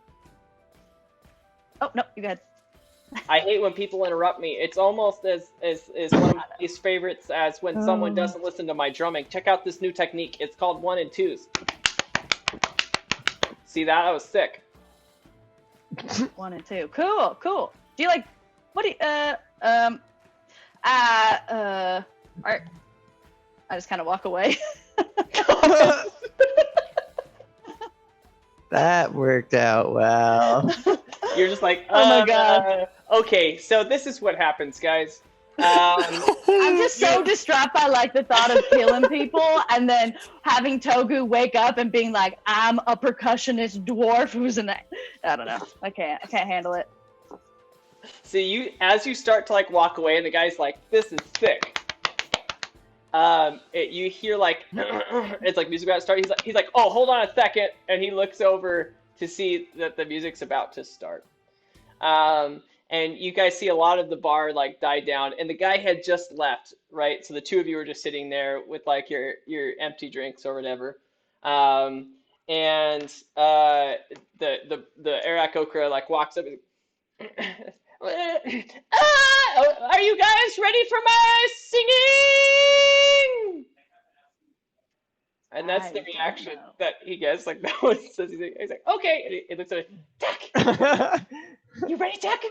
Oh, no, you go ahead. I hate when people interrupt me. It's almost as one of my least favorites as when someone doesn't listen to my drumming. Check out this new technique. It's called 1 and 2s. See that? That was sick. 1 and 2. Cool. Do you like... What do you... I just kind of walk away. That worked out well. You're just like, Oh my God. Okay, so this is what happens, guys. I'm just so distraught by like the thought of killing people and then having Togu wake up and being like, I'm a percussionist dwarf who's I don't know. I can't handle it. So as you start to like walk away, and the guy's like, "This is sick." You hear like it's like music about to start. He's like, "Oh, hold on a second," and he looks over to see that the music's about to start. And you guys see a lot of the bar like die down, and the guy had just left, right? So the two of you were just sitting there with like your empty drinks or whatever. And the Arak Okra like walks up and are you guys ready for my singing? And that's the reaction that he gets. Like no one says anything. He's like, okay. And he looks at me, Tack. You ready, Tack?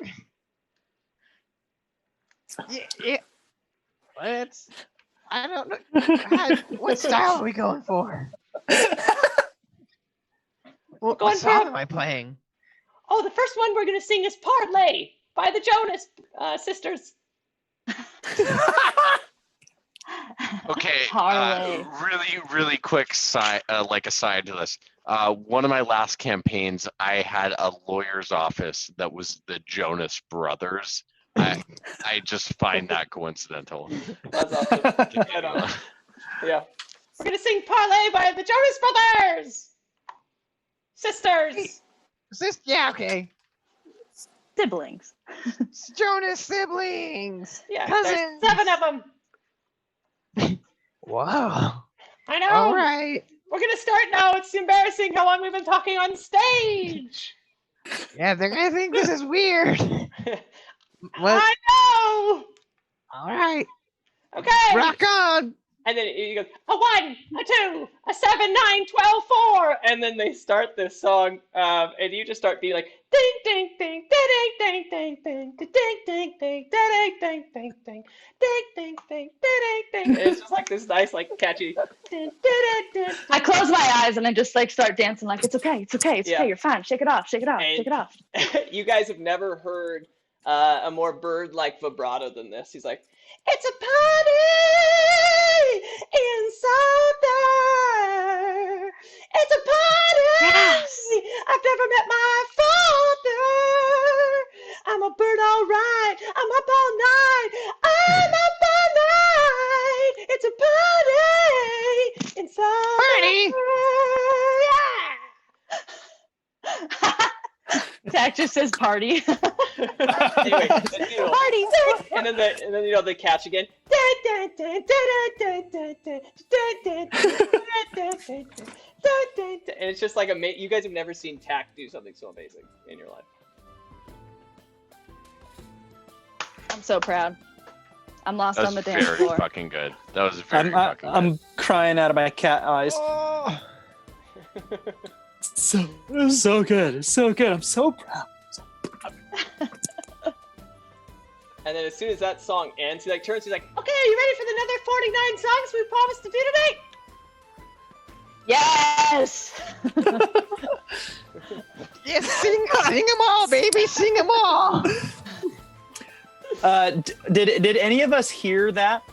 Yeah. I don't know. God, what style are we going for? What song am I playing? Oh, the first one we're gonna sing is "Parlay" by the Jonas Sisters. Okay, Parlay. really quick aside to this. One of my last campaigns, I had a lawyer's office that was the Jonas Brothers. I just find that coincidental. That's awesome. Yeah. We're gonna sing "Parlay" by the Jonas Brothers. Sisters. Yeah, okay. siblings. Jonas siblings. Yeah, Cousins. there's 7 of them. Wow. I know. All right. We're gonna start now. It's embarrassing how long we've been talking on stage. Yeah, they're gonna think this is weird. I know. All right. Okay. Rock on. And then you go, a 1, a 2, a 7, 9, 12, 4. And then they start this song, and you just start being like, ding, ding, ding, ding, ding, ding, ding, ding, ding, ding, ding, ding, ding, ding, ding, ding, ding, ding, ding. And it's just like this nice, like catchy. I close my eyes and I just like start dancing like it's okay, it's okay, it's Yeah. okay, you're fine. Shake it off, shake it off, And- shake it off. You guys have never heard a more bird-like vibrato than this. He's like, it's a party inside there. It's a party. Yes. I've never met my father. I'm a bird, all right. I'm up all night. I'm up all night. It's a party inside. Party. Yeah. Zach just says party. Anyway, Party. and then they catch again. And it's just like you guys have never seen Tack do something so amazing in your life. I'm so proud. I'm lost That on the was dance very floor. fucking good. That was very fucking good. I'm crying out of my cat eyes. Oh. So good. It's so good. I'm so proud. And then as soon as that song ends, he like turns. He's like, "Okay, are you ready for the another 49 songs we promised to do tonight?" Yes. Yeah, sing them all, baby, sing them all. Did any of us hear that?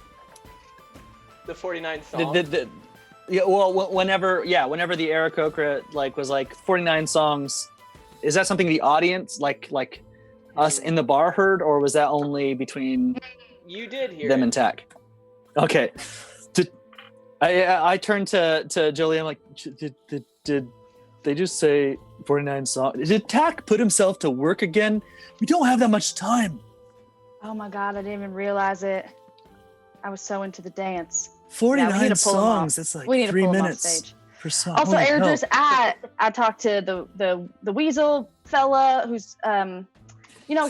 The 49 songs. Yeah. Well, whenever the Aarakocra was like 49 songs, is that something the audience like us in the bar heard, or was that only between You did hear them it. and Tack? Okay. I turned to Jolie. I'm like, did they just say 49 songs? Did Tack put himself to work again? We don't have that much time. Oh my god, I didn't even realize it. I was so into the dance. 49 Yeah, we need to pull him off. songs. That's like We need to 3 pull him off minutes stage. per song. Also, Holy hell. Aaron, I talked to the Weasel fella who's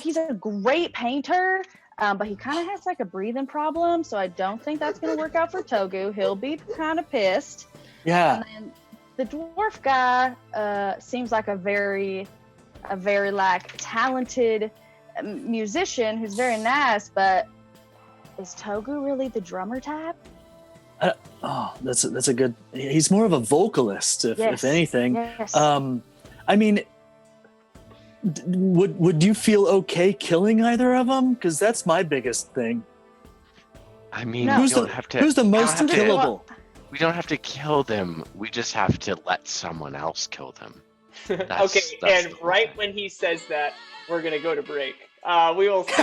he's a great painter, but he kind of has like a breathing problem, so I don't think that's gonna work out for Togu. He'll be kind of pissed. Yeah. And then the dwarf guy seems like a very like talented musician who's very nice, but is Togu really the drummer type? Oh, that's a good. He's more of a vocalist, if anything. Yes. I mean, would you feel okay killing either of them? Because that's my biggest thing. I mean, No. we don't have to. Who's the we don't most have to- killable? We don't have to kill them. We just have to let someone else kill them. Okay, that's and the right point. when he says that, we're gonna go to break. We will see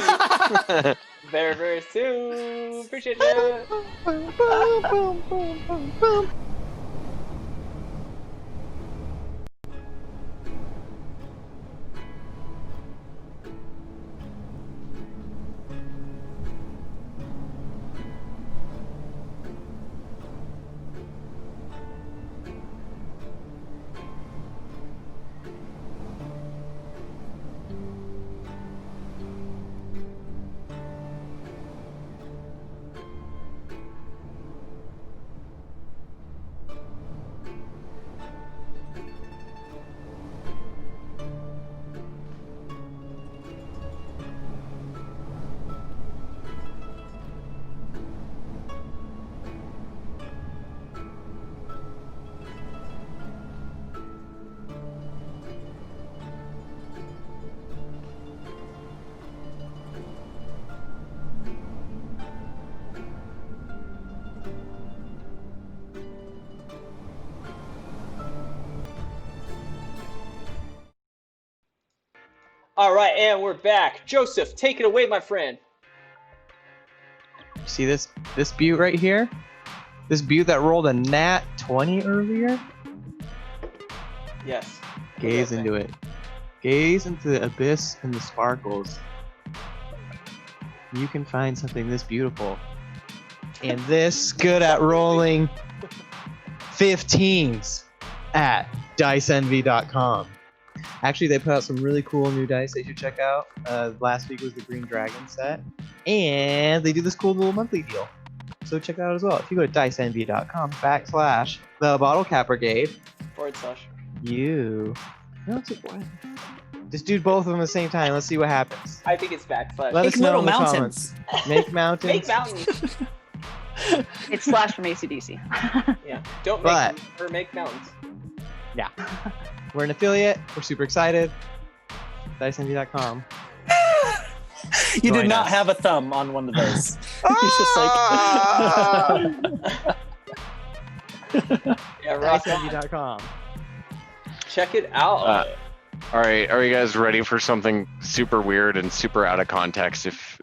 very, very soon. Appreciate you. Boom, boom, boom, boom, boom, boom. All right, and we're back. Joseph, take it away, my friend. See this butte right here? This butte that rolled a nat 20 earlier? Yes. Gaze into it. gaze into the abyss and the sparkles, you can find something this beautiful and this good at rolling 15s at diceenvy.com. Actually, they put out some really cool new dice that you should check out. Last week was the Green Dragon set, and they do this cool little monthly deal. So check that out as well. If you go to diceenvy.com/the Bottlecap Brigade, / you. No, it's what? Just do both of them at the same time. Let's see what happens. I think it's / Let Make us know little in the mountains. comments. Make mountains. Make mountains. It's Slash from AC/DC. Yeah. Don't But- make mountains. Yeah. We're an affiliate. We're super excited. diceenvy.com. You Join did not us. have a thumb on one of those. He's just like. Yeah, rock on. diceenvy.com. Check it out. All right, are you guys ready for something super weird and super out of context? If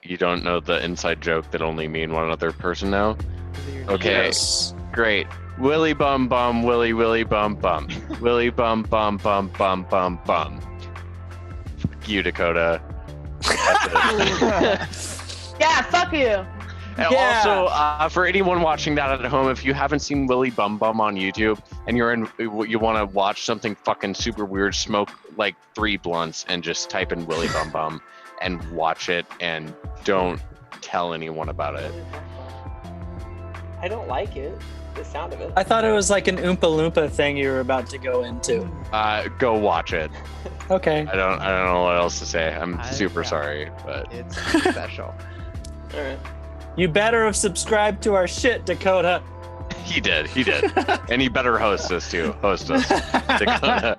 you don't know the inside joke that only me and one other person know. Okay, Yes. great. Willy bum bum, willy willy bum bum, willy bum bum bum bum bum bum. Fuck you, Dakota. That's it. Yeah, fuck you. And Yeah. also, for anyone watching that at home, if you haven't seen Willy Bum Bum on YouTube and you want to watch something fucking super weird, smoke like 3 blunts and just type in Willy Bum Bum and watch it and don't tell anyone about it. I don't like it. The sound of it. I thought it was like an Oompa Loompa thing you were about to go into. Go watch it. Okay. I don't know what else to say. I'm super Yeah. sorry, but It's special. All right. You better have subscribed to our shit, Dakota. he did. And he better host us too. Host us, Dakota.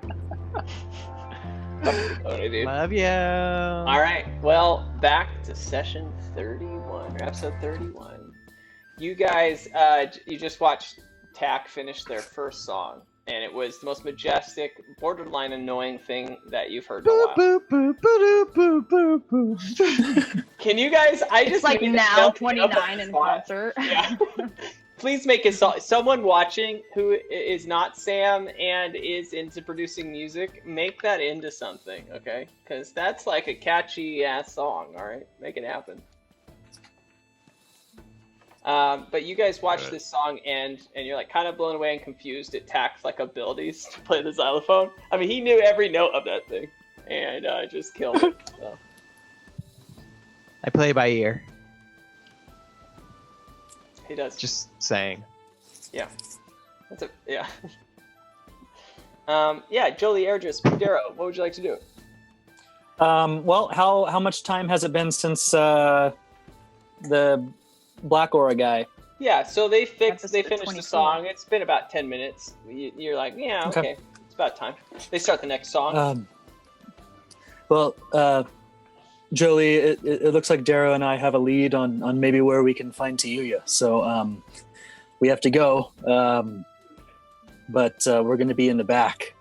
Dakota, dude. Love you. All right. Well, back to session 31 or episode 31. You guys, you just watched Tack finish their first song, and it was the most majestic, borderline annoying thing that you've heard in a while. Boop, boop, boop, boop, boop, boop. Can you guys? I It's just like need to now jump up 29 on in the spot. concert. Yeah. Please make a song. Someone watching who is not Sam and is into producing music, make that into something, okay? Because that's like a catchy ass song. All right, make it happen. But you guys watch this song and you're like kind of blown away and confused at Tack's like abilities to play the xylophone. I mean, he knew every note of that thing and just killed it. So. I play by ear. He does. Just saying. Yeah. That's a yeah. Yeah, Jolie Airdris, Darrow, what would you like to do? Well, how much time has it been since the Black Aura guy? Yeah, so they finished the 24. song. It's been about 10 minutes. You're like, yeah, okay. It's about time. They start the next song. Jolie, it looks like Darrow and I have a lead on maybe where we can find Tiyuya. So we have to go, but we're going to be in the back.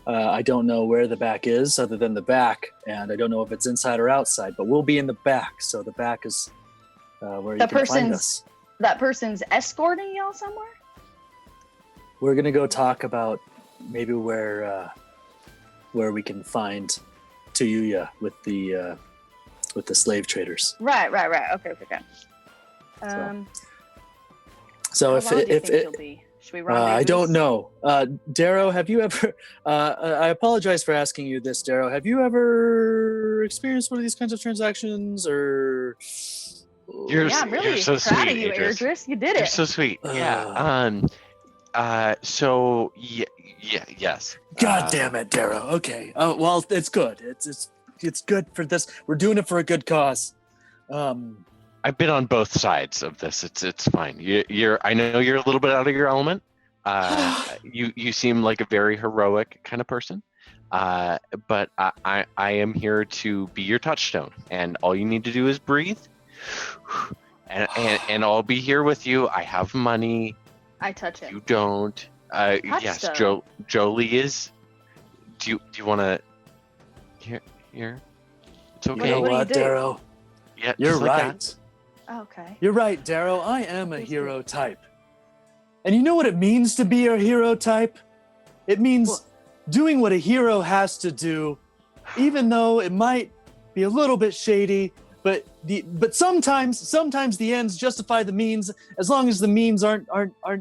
I don't know where the back is other than the back, and I don't know if it's inside or outside, but we'll be in the back. So the back is where you can find us. That person's escorting y'all somewhere? We're going to go talk about maybe where we can find Tiyuya with the slave traders. Right. Okay. So How long do you think she'll be? Should we run? I don't know. Darrow, have you ever? I apologize for asking you this, Darrow. Have you ever experienced one of these kinds of transactions, or? You're, Yeah, I'm really you're so proud sweet, of you, Idris. Idris. You did You're it. so sweet. Yeah. So yes. God damn it, Darrow. Okay. Oh well, it's good. It's good for this. We're doing it for a good cause. I've been on both sides of this. It's fine. You're. I know you're a little bit out of your element. You seem like a very heroic kind of person. But I am here to be your touchstone, and all you need to do is breathe. And I'll be here with you. I have money. I touch it. You don't. Yes, Touchstone. Jolie is. Do you want to? Here. It's okay. You know What do you what, do? Darrow? Yeah, You're just like right. that. Okay. You're right, Darrow. I am a Please hero type. And you know what it means to be a hero type? It means What? doing what a hero has to do even though it might be a little bit shady, but sometimes the ends justify the means, as long as the means aren't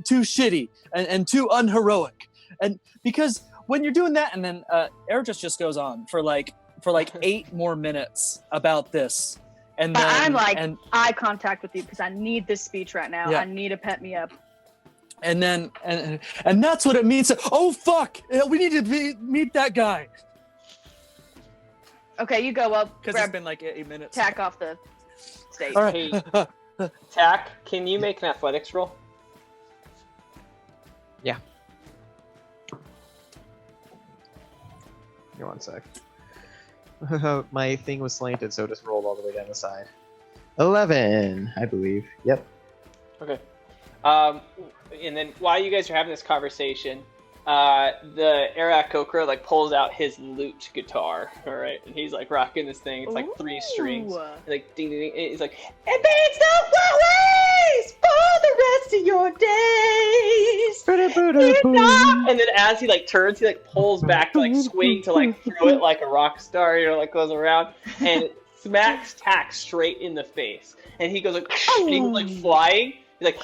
too shitty and too unheroic. And because when you're doing that, and then Eric just goes on for like 8 more minutes about this, and But then I'm like eye contact with you because I need this speech right now. Yeah. I need to pep me up. and then and that's what it means. Oh fuck! We need to meet that guy. Okay, you go up. Because it's been like 8 minutes. Tack off the stage. All right. Hey, Tack, can you make an athletics roll? Yeah. Here, one sec. My thing was slanted, so it just rolled all the way down the side. 11, I believe. Yep. Okay. And then while you guys are having this conversation, the Arak Kokra like pulls out his lute guitar, all right, and he's like rocking this thing. It's like 3 strings, and, like ding ding ding. And he's like, "It means no ways for the rest of your days." And then as he like turns, he like pulls back to like swing to like throw it like a rock star, like goes around and it smacks Tack straight in the face, and he goes like, and he goes like flying. He's like,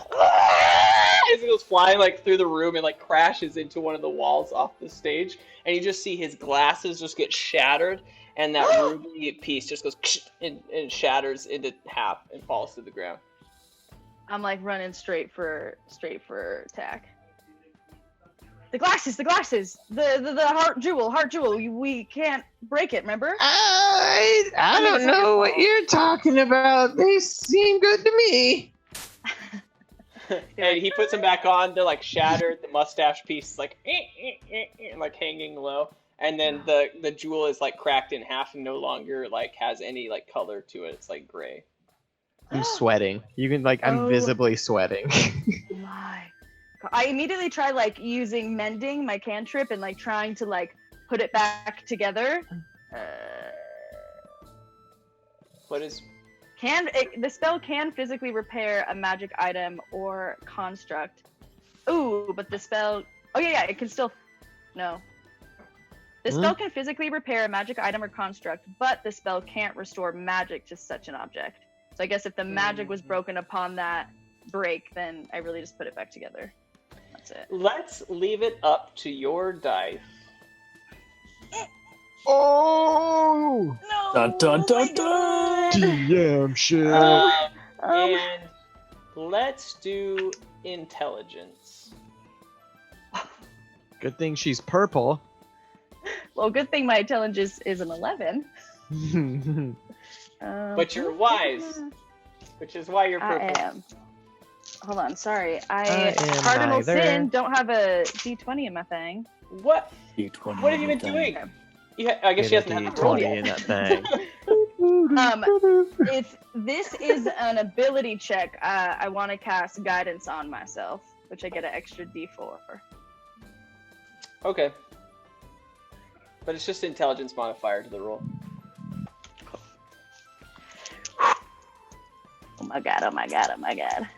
as he goes flying like through the room and like crashes into one of the walls off the stage, and you just see his glasses just get shattered, and that ruby piece just goes and shatters into half and falls to the ground. I'm like running straight for Tack. The glasses, the heart jewel. We can't break it. Remember? I don't know what you're talking about. They seem good to me. And he puts them back on. They're like shattered. The mustache piece is like like hanging low, and then the jewel is like cracked in half and no longer like has any like color to it. It's like gray. I'm sweating. You can I'm visibly sweating. My God. I immediately try like using mending, my cantrip, and like trying to like put it back together. What is? The spell can physically repair a magic item or construct. Ooh, but the spell... Oh, yeah, it can still... No. The spell can physically repair a magic item or construct, but the spell can't restore magic to such an object. So I guess if the magic was broken upon that break, then I really just put it back together. That's it. Let's leave it up to your dice. Oh! No! Dun dun dun dun! DM shit. And let's do intelligence. Good thing she's purple. Well, good thing my intelligence is an 11. But you're wise, which is why you're purple. I am. Hold on, sorry. I am Cardinal neither. Sin don't have a D20 in my thing. What? D20 What have you been doing? I guess she hasn't had the roll D20 in yet. that thing. If this is an ability check, I want to cast guidance on myself, which I get an extra D4. Okay. But it's just intelligence modifier to the roll. Oh my god, oh my god, oh my god.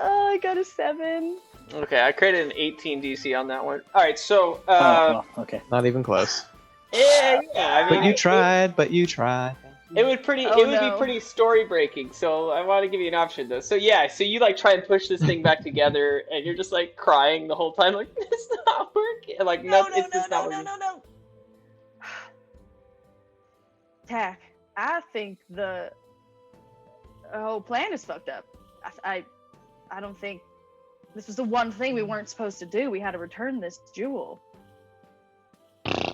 Oh, I got a 7. Okay, I created an 18 DC on that one. All right, so okay. Not even close. yeah, I mean, But you tried. it would be pretty story breaking. So I want to give you an option though. So yeah, so you like try and push this thing back together, and you're just like crying the whole time, like it's not working. Like No. Tack, I think the whole plan is fucked up. I don't think this was the one thing we weren't supposed to do. We had to return this jewel.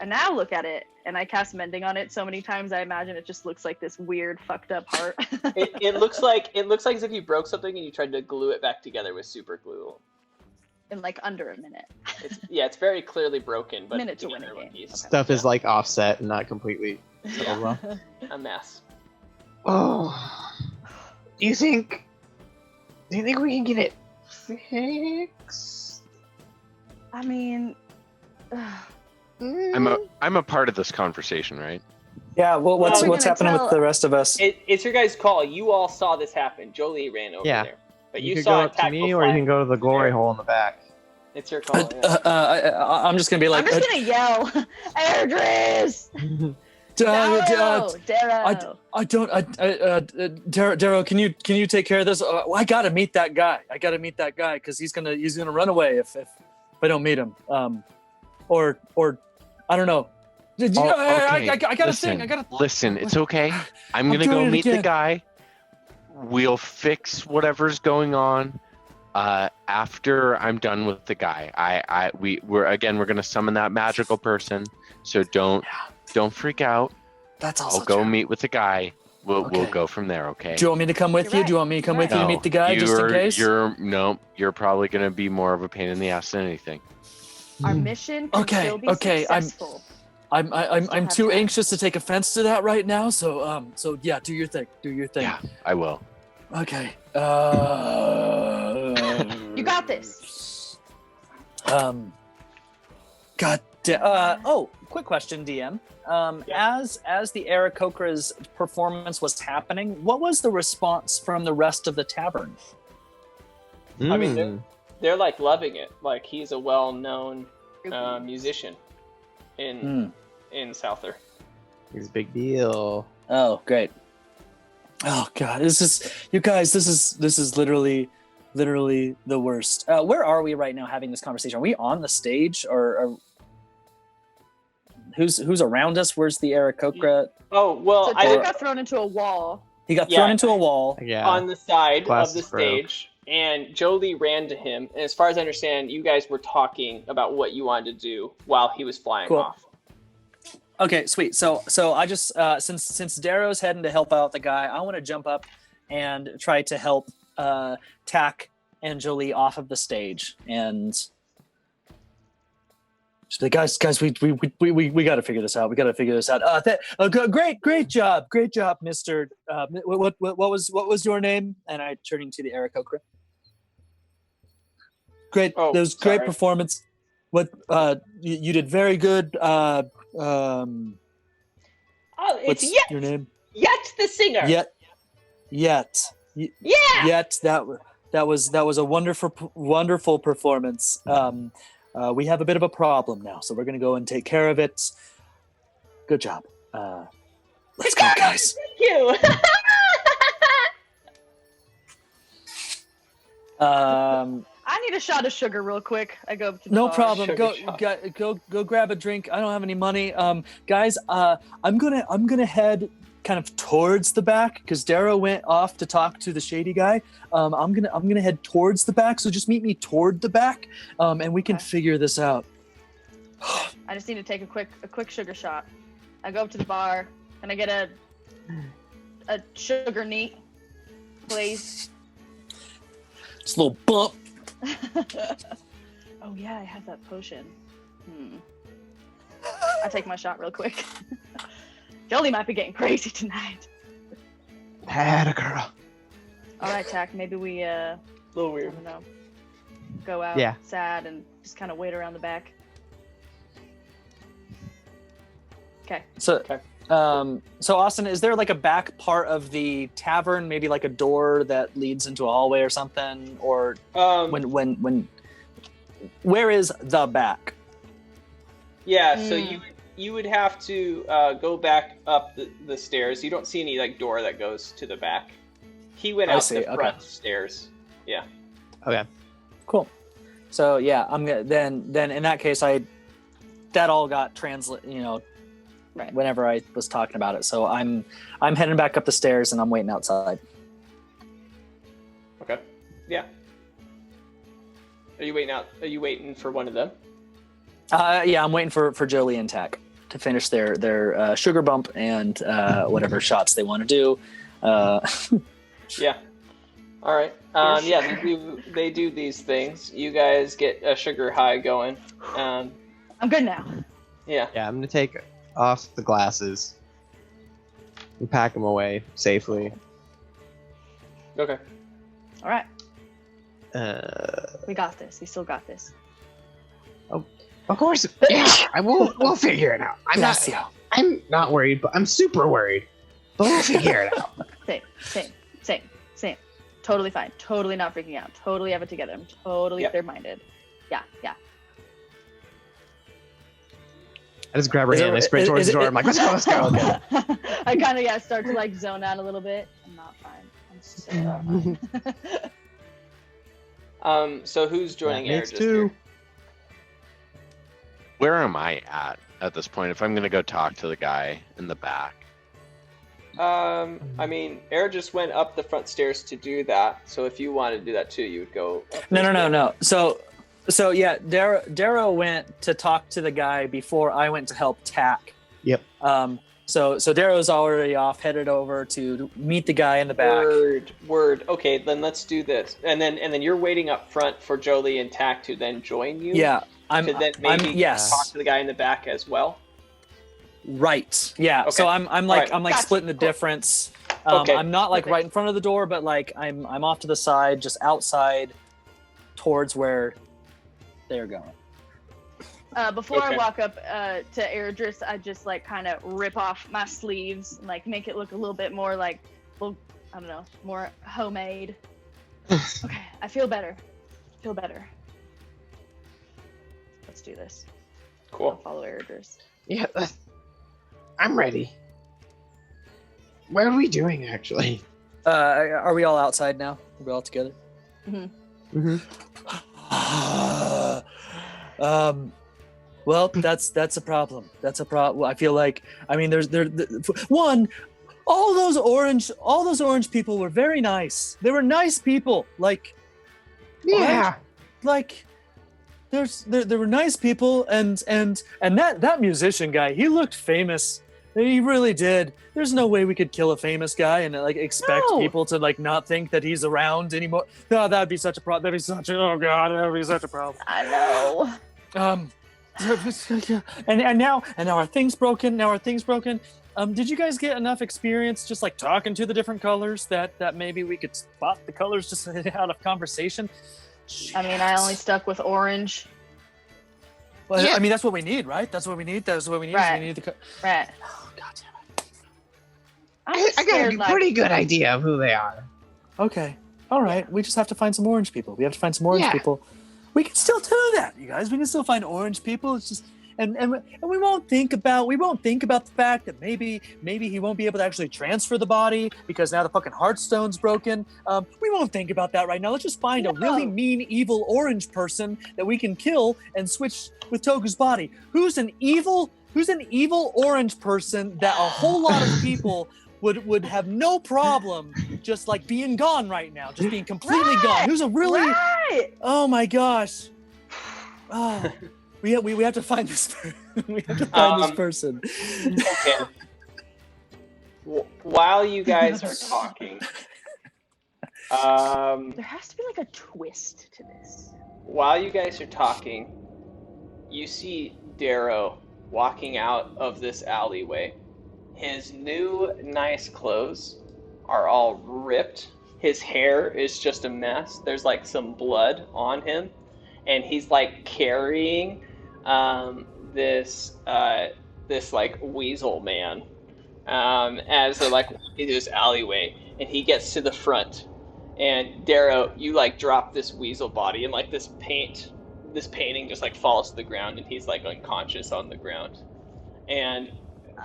And now look at it. And I cast mending on it so many times I imagine it just looks like this weird fucked up heart. It looks like as if you broke something and you tried to glue it back together with super glue. In like under a minute. It's very clearly broken, but Minute to win a together game. piece. Stuff is like offset and not completely. Yeah. A mess. Oh. Do you think we can get it fixed? I mean, I'm a part of this conversation, right? Yeah, well, what's Well, we're gonna happening tell- with the rest of us? It's your guys' call. You all saw this happen. Jolie ran over Yeah. there, but You you could saw go it up to me, or you can go to the glory hole in the back. It's your call. Yeah. I'm just gonna be like, I'm just gonna yell, Airdris! Darrow! Darrow, can you take care of this? I gotta meet that guy. Because he's gonna run away if I don't meet him. Or I don't know. Okay. I gotta think. Listen, it's okay. I'm gonna go meet the guy. We'll fix whatever's going on after I'm done with the guy. We're gonna summon that magical person. So don't freak out. That's also I'll go true. meet with the guy. We'll go from there, okay? Do you want me to come with you? Right. Do you want me to come with you to meet the guy just in case? You're probably gonna be more of a pain in the ass than anything. Our mission can still be successful. I'm too anxious to take offense to that right now. So yeah, do your thing. Yeah, I will. Okay. You got this. Quick question, DM. As the Aarakocra's performance was happening, what was the response from the rest of the tavern? I mean, they're like loving it. Like he's a well-known musician in Souther. He's a big deal. Oh, great. Oh God, this is literally the worst. Where are we right now having this conversation? Are we on the stage or who's around us? Where's the Aarakocra? Oh well, So Ted got thrown into a wall. He got thrown into a wall. Yeah. on the side Glass of the broke. stage, and Jolie ran to him. And as far as I understand, you guys were talking about what you wanted to do while he was flying Cool. off. Okay, sweet. So I just since Darrow's heading to help out the guy, I want to jump up and try to help Tack and Jolie off of the stage and just be like, guys, we got to figure this out. We got to figure this out. Great job, Mister. What was your name? And I turning to the Aarakocra. Great, Oh, that was great sorry. performance. What you did very good. Oh, What's it's your name? Yet the singer. Yet. Yeah. Yet that was a wonderful performance. We have a bit of a problem now, so we're gonna go and take care of it. Good job. Let's go, guys. Thank you. I need a shot of sugar real quick. I go up to the No bar. problem. Sugar Go grab a drink. I don't have any money. Guys, I'm gonna head kind of towards the back because Darrow went off to talk to the shady guy. I'm gonna head towards the back. So just meet me toward the back, and we can Okay. figure this out. I just need to take a quick sugar shot. I go up to the bar and I get a sugar neat, please. Just a little bump. Oh yeah, I have that potion. I take my shot real quick. Jolie might be getting crazy tonight. Had a girl. All right, Tack. Maybe we A little I weird. don't know, go out Yeah. sad and just kind of wait around the back. Okay. So, so Austin, is there like a back part of the tavern, maybe like a door that leads into a hallway or something, or when? Where is the back? Yeah, so you would have to go back up the stairs. You don't see any like door that goes to the back. He went I out see, the okay. front stairs. Yeah. Okay. Cool. So yeah, I'm gonna then in that case that all got Right. whenever I was talking about it. So I'm heading back up the stairs and I'm waiting outside. Okay. Yeah. Are you waiting for one of them? Yeah, I'm waiting for Jolie and Tack to finish their sugar bump and whatever shots they want to do. Yeah. All right. Yeah, they do these things. You guys get a sugar high going. I'm good now. Yeah. Yeah, I'm gonna take off the glasses and pack them away safely. Okay. All right. Uh, We got this. We still got this. Of course, yeah, we'll figure it out. I'm not worried, but I'm super worried. But we'll figure it out. Same. Totally fine. Totally not freaking out. Totally have it together. I'm totally Yep. clear-minded. Yeah. I just grab her hand and I sprint towards the door. I'm like, let's go, let's go. Okay. I kind of start to like zone out a little bit. I'm not fine. I'm so not fine. So who's joining That makes Air? two. Where am I at this point? If I'm gonna go talk to the guy in the back. I mean, Air just went up the front stairs to do that. So if you wanted to do that too, you would go. Up the No. stairs. So yeah, Darrow went to talk to the guy before I went to help Tack. Yep. So Darrow's already off, headed over to meet the guy in the back. Word. Okay, then let's do this. And then you're waiting up front for Jolie and Tack to then join you. Yeah, To then maybe yes. talk to the guy in the back as well. Right. Yeah. Okay. So I'm Alright. I'm like Gotcha. splitting the Cool. difference. Okay. I'm not like Okay. right in front of the door, but like I'm off to the side, just outside, towards where they're going. Before Okay. I walk up to Airdris, I just like kind of rip off my sleeves and like make it look a little bit more like, well, I don't know, more homemade. Okay, I feel better. Let's do this. I'll Cool. follow Airdris. Yeah, I'm ready. What are we doing, actually? Are we all outside now? Are we all together? Mm-hmm. Well, that's a problem. That's a problem. I feel like, I mean, one, all those orange people were very nice. They were nice people. Like Yeah. there were nice people, and that musician guy, he looked famous. He really did. There's no way we could kill a famous guy and like expect No. people to like not think that he's around anymore. No, that'd be such a problem. That'd be such a problem. I know. And now our thing's broken. Did you guys get enough experience just like talking to the different colors that maybe we could spot the colors just out of conversation? I mean, I only stuck with orange. Well, Yeah. I mean, that's what we need, right? That's what we need. Right. We need the Right. Oh, God damn it. I'm I got scared, a like, pretty good idea of who they are. Okay. All right. We just have to find some orange people. We Yeah. people. We can still do that, you guys. We can still find orange people. It's just and we won't think about the fact that maybe he won't be able to actually transfer the body because now the fucking Hearthstone's broken. We won't think about that right now. Let's just find a really mean, evil orange person that we can kill and switch with Toku's body. Who's an evil orange person that a whole lot of people would have no problem just like being gone right now, just being completely gone. Who's a really Right. oh my gosh. Oh, we have to find this. We have to find this person. Okay. While you guys are talking, There has to be like a twist to this. while you guys are talking, you see Darrow walking out of this alleyway. His new nice clothes are all ripped. His hair is just a mess. There's like some blood on him, and he's like carrying this like weasel man as they're like walking through this alleyway, and he gets to the front, and Darrow, you like drop this weasel body, and like this painting just like falls to the ground, and he's like unconscious on the ground, and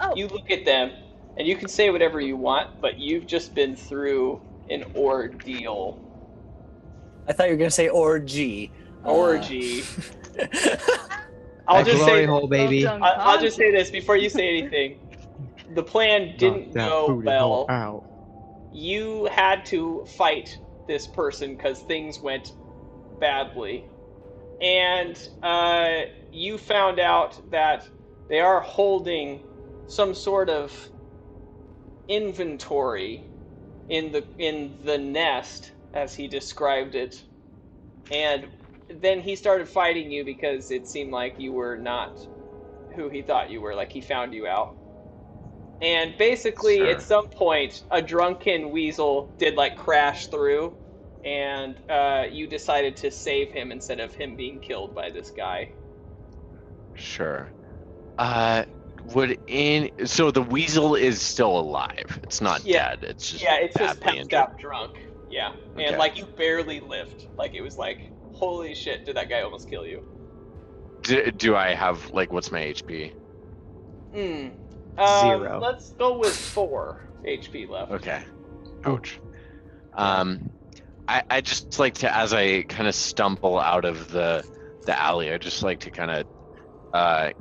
Oh, you look at them, and you can say whatever you want, but you've just been through an ordeal. I thought you were gonna say orgy. Orgy. I'll That just glory say hole, baby. I'll just say this before you say anything. The plan didn't Knock that go booty well. hole out. You had to fight this person because things went badly. And you found out that they are holding some sort of inventory in the nest, as he described it. And then he started fighting you because it seemed like you were not who he thought you were, like he found you out. And basically, Sure. at some point, a drunken weasel did like crash through, and you decided to save him instead of him being killed by this guy. Sure. So the weasel is still alive. It's not Yeah. dead. It's just Yeah, it's just badly passed injured. out drunk. Yeah, and Okay. like you barely lived. Like it was like Holy shit! Did that guy almost kill you? Do I have like what's my HP? 0. Let's go with 4 HP left. Okay. Ouch. I just like to, as I kind of stumble out of the alley, I just like to kind of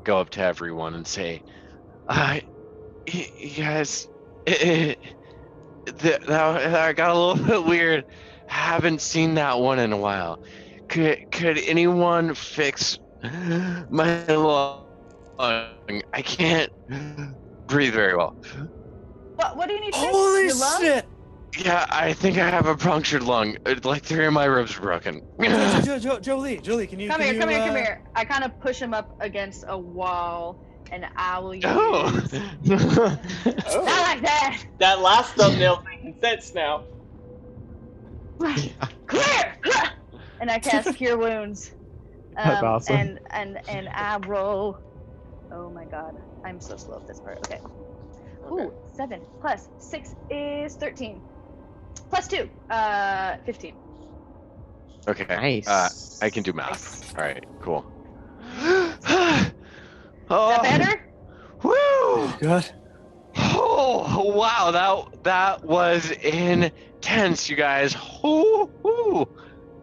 go up to everyone and say, you guys, that got a little bit weird. Haven't seen that one in a while. Could anyone fix my lung? I can't breathe very well. What do you need fixed? Holy Your lung? shit! Yeah, I think I have a punctured lung. Like 3 of my ribs are broken. Jolie, can you Come here. I kind of push him up against a wall, and I will use. Oh. Oh. Not like that. That last thumbnail making sense now. Clear. And I cast Cure Wounds. That's awesome. And I roll. Oh my god, I'm so slow at this part. Okay. Ooh, 7 plus 6 is 13. Plus 2, 15. Okay. Nice. I can do math. All right, cool. Is that better? Woo! Good. Oh wow, that was intense, you guys. Ooh, ooh.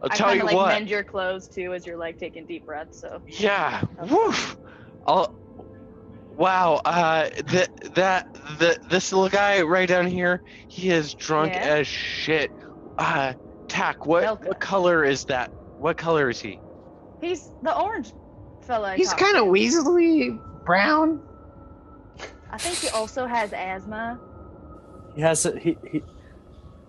I'll I tell kind you of like what. mend your clothes too as you're like taking deep breaths. So. Yeah. Okay. Woof. Wow. This little guy right down here, he is drunk Yeah? as shit. Tack, what Belka. color is that? What color is he? He's the orange fella. He's kind of weaselly brown. I think he also has asthma. He has he.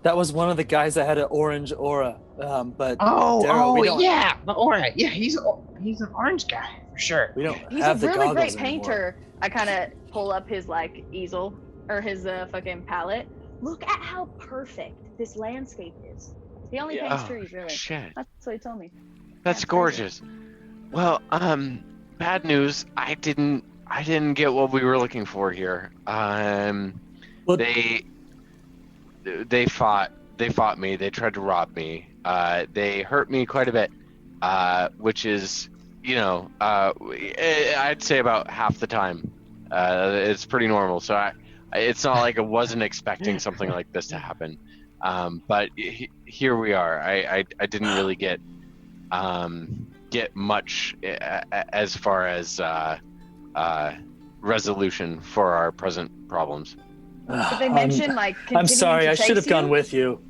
That was one of the guys that had an orange aura. But Daryl, we don't, yeah, the aura. Yeah, he's an orange guy for sure. we don't He's have a the really goggles great anymore. painter. I kind of pull up his like easel or his fucking palette. Look at how perfect this landscape is. He only Yeah. paints Oh, trees, really. shit. That's what he told me. That's That's crazy. gorgeous. Well, bad news. I didn't get what we were looking for here. Well, They fought me. They tried to rob me. They hurt me quite a bit, which is, I'd say about half the time. It's pretty normal. So it's not like I wasn't expecting something like this to happen. But here we are. I didn't really get much as far as resolution for our present problems. Did they mention like? I'm sorry, I continuing to should have chase gone you? with you.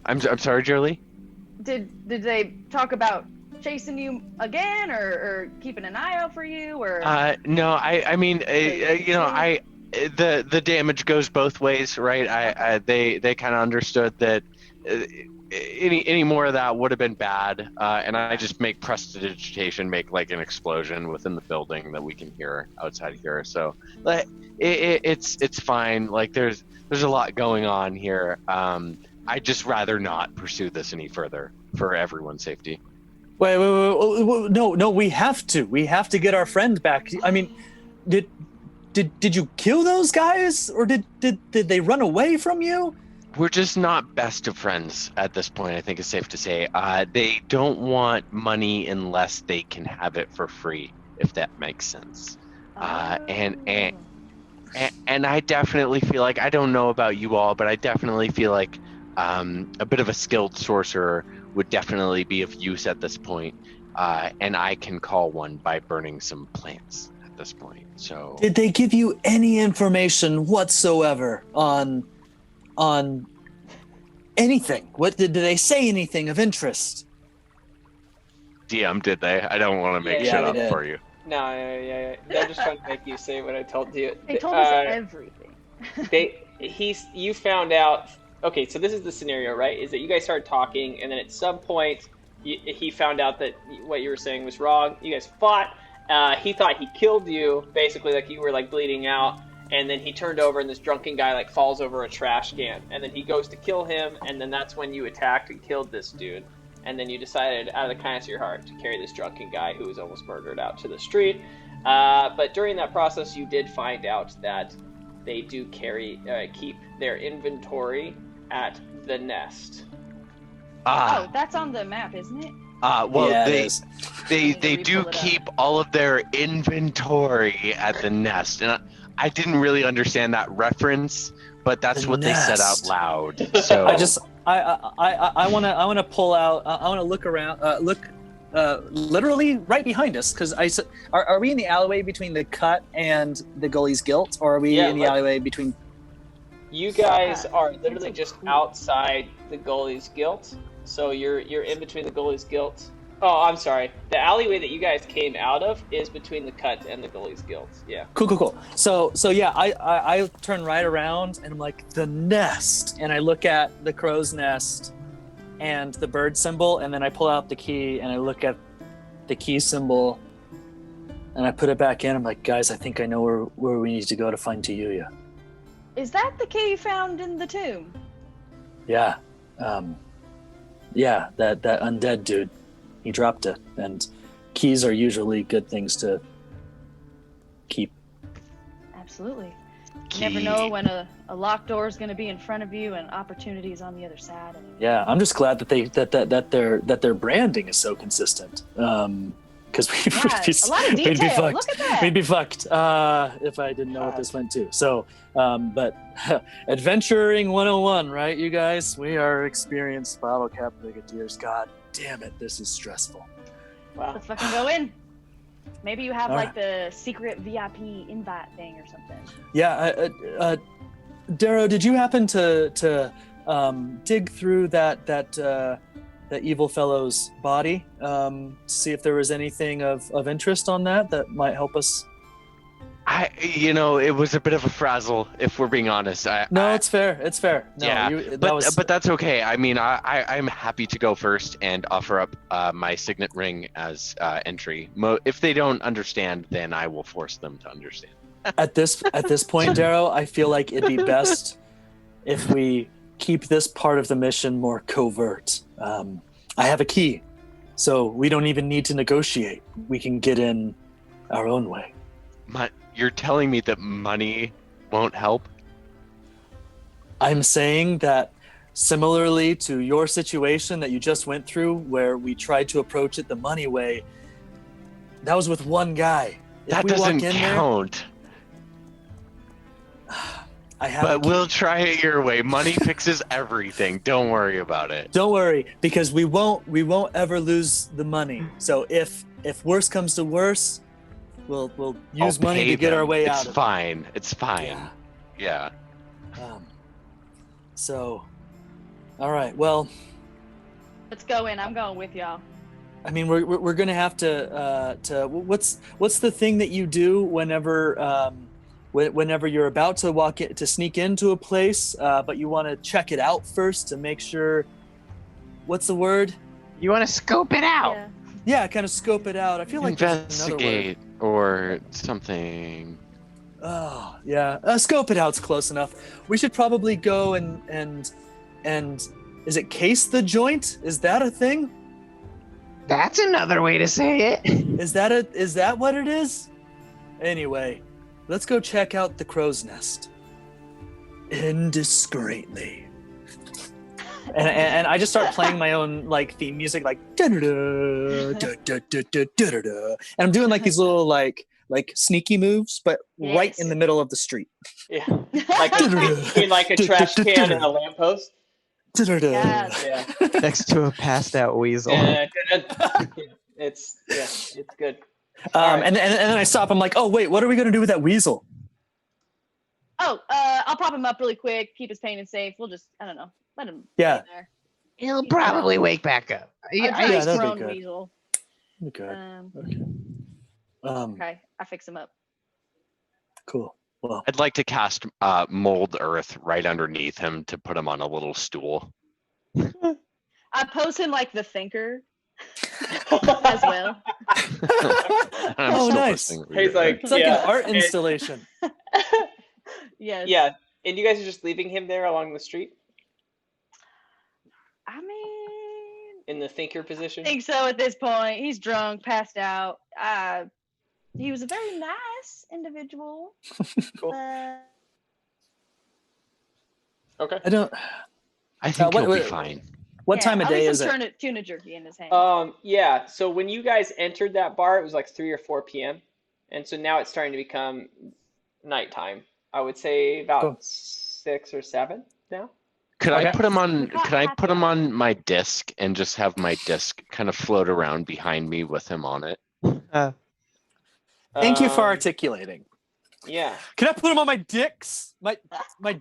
I'm sorry, Jolie. Did they talk about chasing you again, or keeping an eye out for you, or? No, I mean, the damage goes both ways, right? They kind of understood that any more of that would have been bad, and I just make prestidigitation, make like an explosion within the building that we can hear outside here. So, it's fine. Like there's a lot going on here. I'd just rather not pursue this any further for everyone's safety. Wait, no, we have to get our friend back. I mean, did you kill those guys, or did they run away from you? We're just not best of friends at this point, I think it's safe to say. They don't want money unless they can have it for free, if that makes sense. And I definitely feel like, I don't know about you all, but I definitely feel like a bit of a skilled sorcerer would definitely be of use at this point. And I can call one by burning some plants at this point. So Did they give you any information whatsoever on anything? What did they say anything of interest? DM, did they? I don't want to make Yeah, shit they up did. for you. No, yeah. They're just trying to make you say what I told you. They told us everything. You found out. Okay, so this is the scenario, right? Is that you guys started talking, and then at some point, he found out that what you were saying was wrong. You guys fought. He thought he killed you, basically, like you were like bleeding out. And then he turned over, and this drunken guy like falls over a trash can. And then he goes to kill him, and then that's when you attacked and killed this dude. And then you decided, out of the kindness of your heart, to carry this drunken guy who was almost murdered out to the street. But during that process, you did find out that they do keep their inventory at the nest. Oh, that's on the map, isn't it? Well, Yeah, it they is. they do keep all of their inventory at the nest, and I didn't really understand that reference, but that's The what they said out nest. loud. So I want to pull out. I want to look around. Look, literally right behind us, because are we in the alleyway between the cut and the Gully's Guilt, or are we Yeah, in the alleyway between? You guys are That's literally so just cool. outside the goalie's guilt, so you're in between the goalie's guilt. Oh, I'm sorry. The alleyway that you guys came out of is between the cut and the goalie's guilt. Yeah. Cool. So yeah, I turn right around and I'm like, the nest, and I look at the crow's nest and the bird symbol, and then I pull out the key and I look at the key symbol and I put it back in. I'm like, guys, I think I know where we need to go to find Tiyuya. Is that the key found in the tomb? Yeah. Yeah, that undead dude. He dropped it, and keys are usually good things to keep. Absolutely. You never know when a locked door is going to be in front of you and opportunities on the other side. Yeah, I'm just glad that their branding is so consistent. Because A lot of we'd be detail. fucked. Look at that. We'd be fucked if I didn't know what this went to. So, but adventuring 101, right, you guys? We are experienced Bottlecap Brigadiers. God damn it, this is stressful. Wow. Let's fucking go in. Maybe you have All like the secret VIP invite thing or something. Yeah, Darrow, did you happen to dig through that evil fellow's body to see if there was anything of interest on that might help us? it was a bit of a frazzle, if we're being honest. It's fair. No, yeah, but that's okay. I mean, I'm happy to go first and offer up my signet ring as entry. If they don't understand, then I will force them to understand. At this point, Darrow, I feel like it'd be best if we keep this part of the mission more covert. I have a key, so we don't even need to negotiate. We can get in our own way. You're telling me that money won't help? I'm saying that similarly to your situation that you just went through, where we tried to approach it the money way, that was with one guy. That doesn't count. But we'll try it your way. Money fixes everything. Don't worry about it. Don't worry, because we won't ever lose the money. So if worse comes to worse, we'll use money to get our way out of it. It's fine. Yeah. So, all right. Well, Let's go in. I'm going with y'all. I mean, we're gonna have to what's the thing that you do whenever you're about to sneak into a place, but you want to check it out first to make sure. What's the word? You want to scope it out. Yeah, kind of scope it out. I feel like investigate or something. Oh yeah, scope it out's close enough. We should probably go and is it case the joint? Is that a thing? That's another way to say it. Is that what it is? Anyway, let's go check out the crow's nest. Indiscreetly. And I just start playing my own like theme music, like da-da-da, da-da-da-da-da-da-da. And I'm doing like these little like sneaky moves, but right in the middle of the street. Yeah. Like between like a trash can and a lamppost. Yeah. Next to a passed out weasel. It's good. And then I stop. I'm like, oh wait, what are we gonna do with that weasel? Oh, I'll prop him up really quick, keep his pain and safe. We'll just, I don't know, let him Yeah. stay there. He'll probably wake back up. that'd be Prone good. weasel. Okay. Okay. Okay. Okay, I fix him up. Cool. Well, I'd like to cast mold earth right underneath him to put him on a little stool. I pose him like the thinker as well. Oh, nice. He's like, it's like an art installation. Yes. Yeah, and you guys are just leaving him there along the street I mean, in the thinker position. I think so at this point. He's drunk, passed out. He was a very nice individual. Cool. Okay. I don't. I think he'll be fine. What time of day is it? At least tuna jerky in his hand. Yeah. So when you guys entered that bar, it was like 3 or 4 p.m. And so now it's starting to become nighttime. I would say about Cool. 6 or 7 now. Could I Okay. put him on? Got Could I happy put him hour. on my disc and just have my disc kind of float around behind me with him on it? Thank you for Um, articulating. Yeah. Can I put them on my dicks? My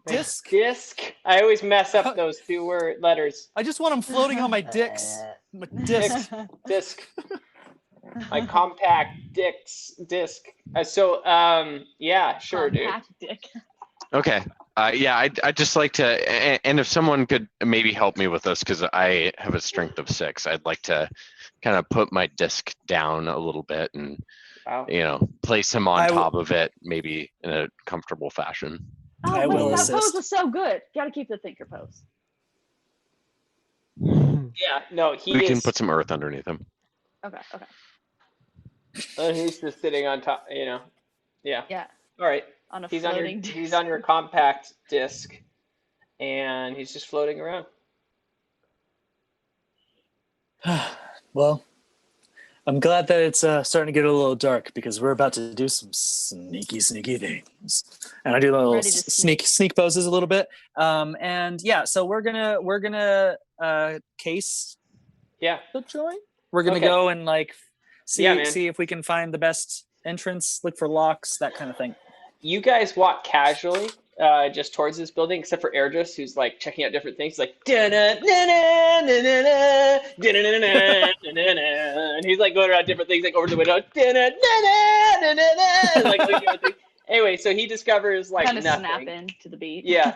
disc? Disc. I always mess up those 2 letters. I just want them floating on my dicks. My disc. Disc. My compact disc. Yeah, sure, dude. Compact dick. Okay. Yeah, I'd just like to, and if someone could maybe help me with this, because I have a strength of 6, I'd like to kind of put my disc down a little bit and, Wow. place him on top of it, maybe in a comfortable fashion. Oh, I wait, will that assist. pose was so good. Gotta keep the thinker pose. Yeah, no, We can put some earth underneath him. Okay. He's just sitting on top, Yeah. Yeah, All right. on a He's on floating disc. he's on your compact disc, and he's just floating around. Well, I'm glad that it's starting to get a little dark because we're about to do some sneaky things, and I do little Ready to sneak poses a little bit. And yeah, so we're gonna case Yeah. the joint. We're gonna Okay. go and like see Yeah, man. see if we can find the best entrance, look for locks, that kind of thing. You guys walk casually just towards this building, except for Airdris, who's like checking out different things, like and he's like going around different things, like over the window, like doing different things. Anyway, so he discovers like Kind of nothing. snap in to the beat. Yeah.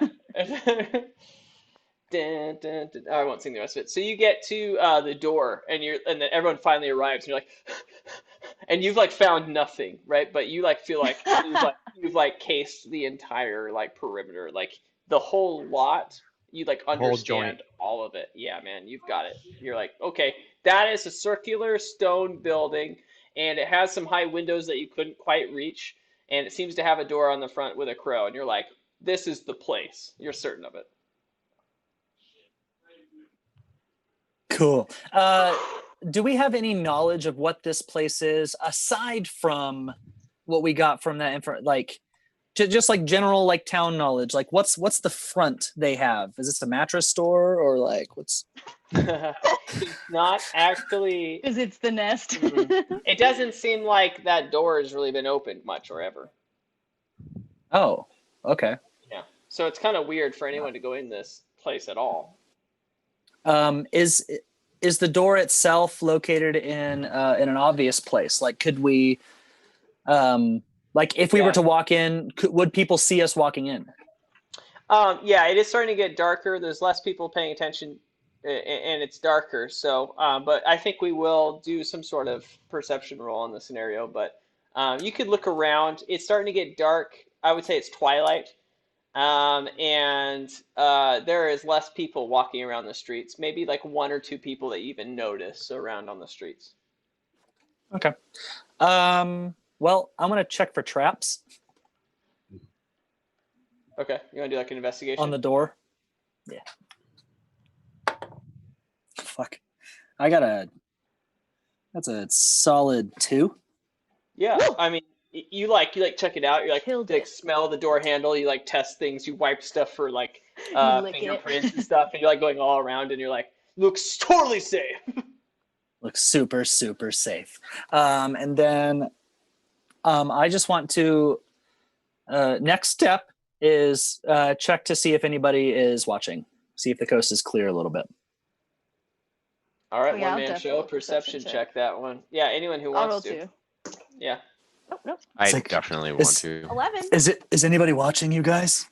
I won't sing the rest of it. So you get to the door, and then everyone finally arrives, and you're like, and you've like found nothing, right? But you like feel like you've like cased the entire like perimeter, like the whole lot. You like whole understand joint. all of it. Yeah, man, you've got it. You're like, okay, that is a circular stone building, and it has some high windows that you couldn't quite reach, and it seems to have a door on the front with a crow, and you're like, this is the place. You're certain of it. Cool. Do we have any knowledge of what this place is aside from what we got from that info? Like, just like general like town knowledge. Like, what's the front they have? Is this a mattress store or like what's? It's not actually. Because it's the nest. It doesn't seem like that door has really been opened much or ever. Oh, okay. Yeah. So it's kind of weird for anyone to go in this place at all. Is the door itself located in an obvious place? Like, could we, like, if we were to walk in, would people see us walking in? Yeah, it is starting to get darker. There's less people paying attention, and it's darker. So, but I think we will do some sort of perception roll in the scenario. But you could look around. It's starting to get dark. I would say it's twilight. And there is less people walking around the streets, maybe like 1 or 2 people that you even notice around on the streets. Okay. Well, I'm going to check for traps. Okay. You want to do like an investigation? On the door? Yeah. Fuck. That's a solid 2. Yeah. Woo! I mean, you check it out. You like smell the door handle. You like test things. You wipe stuff for like fingerprints and stuff, and you're like going all around, and you're like, looks totally safe. Looks super safe. And then I just want to next step is check to see if anybody is watching. See if the coast is clear a little bit. All right, yeah, one man show perception check that one. Yeah, anyone who I'll wants roll to. 2. Yeah. Nope. I like- definitely want to. 11. Is anybody watching you guys?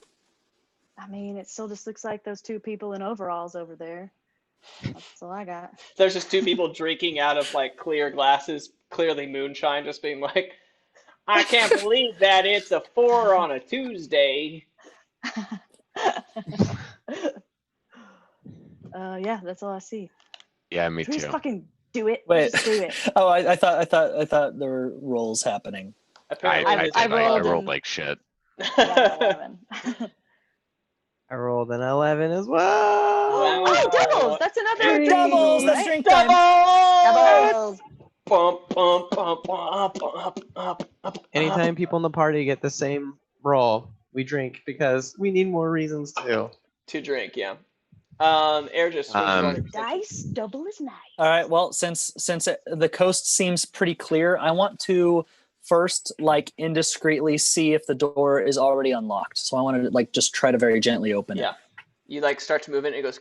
I mean, it still just looks like those 2 people in overalls over there. That's all I got. There's just 2 people drinking out of like clear glasses, clearly moonshine, just being like, I can't believe that it's a 4 on a Tuesday. Yeah, that's all I see. Yeah, me Please too. fucking do it. Wait. Just do it. Oh, I thought there were rolls happening. I Apparently, I rolled rolled like shit. Yeah, 11. I rolled an 11 as well. Oh, doubles! That's another Hey, Doubles! That's right? drink time. Doubles! Bump, bump, bump, bump, bump, bump. Anytime people in the party get the same roll, we drink because we need more reasons to. To drink, yeah. Air just Dice, double is nice. All right. Well, since the coast seems pretty clear, I want to first like indiscreetly see if the door is already unlocked. So I want to like just try to very gently open it. Yeah. You like start to move it and it goes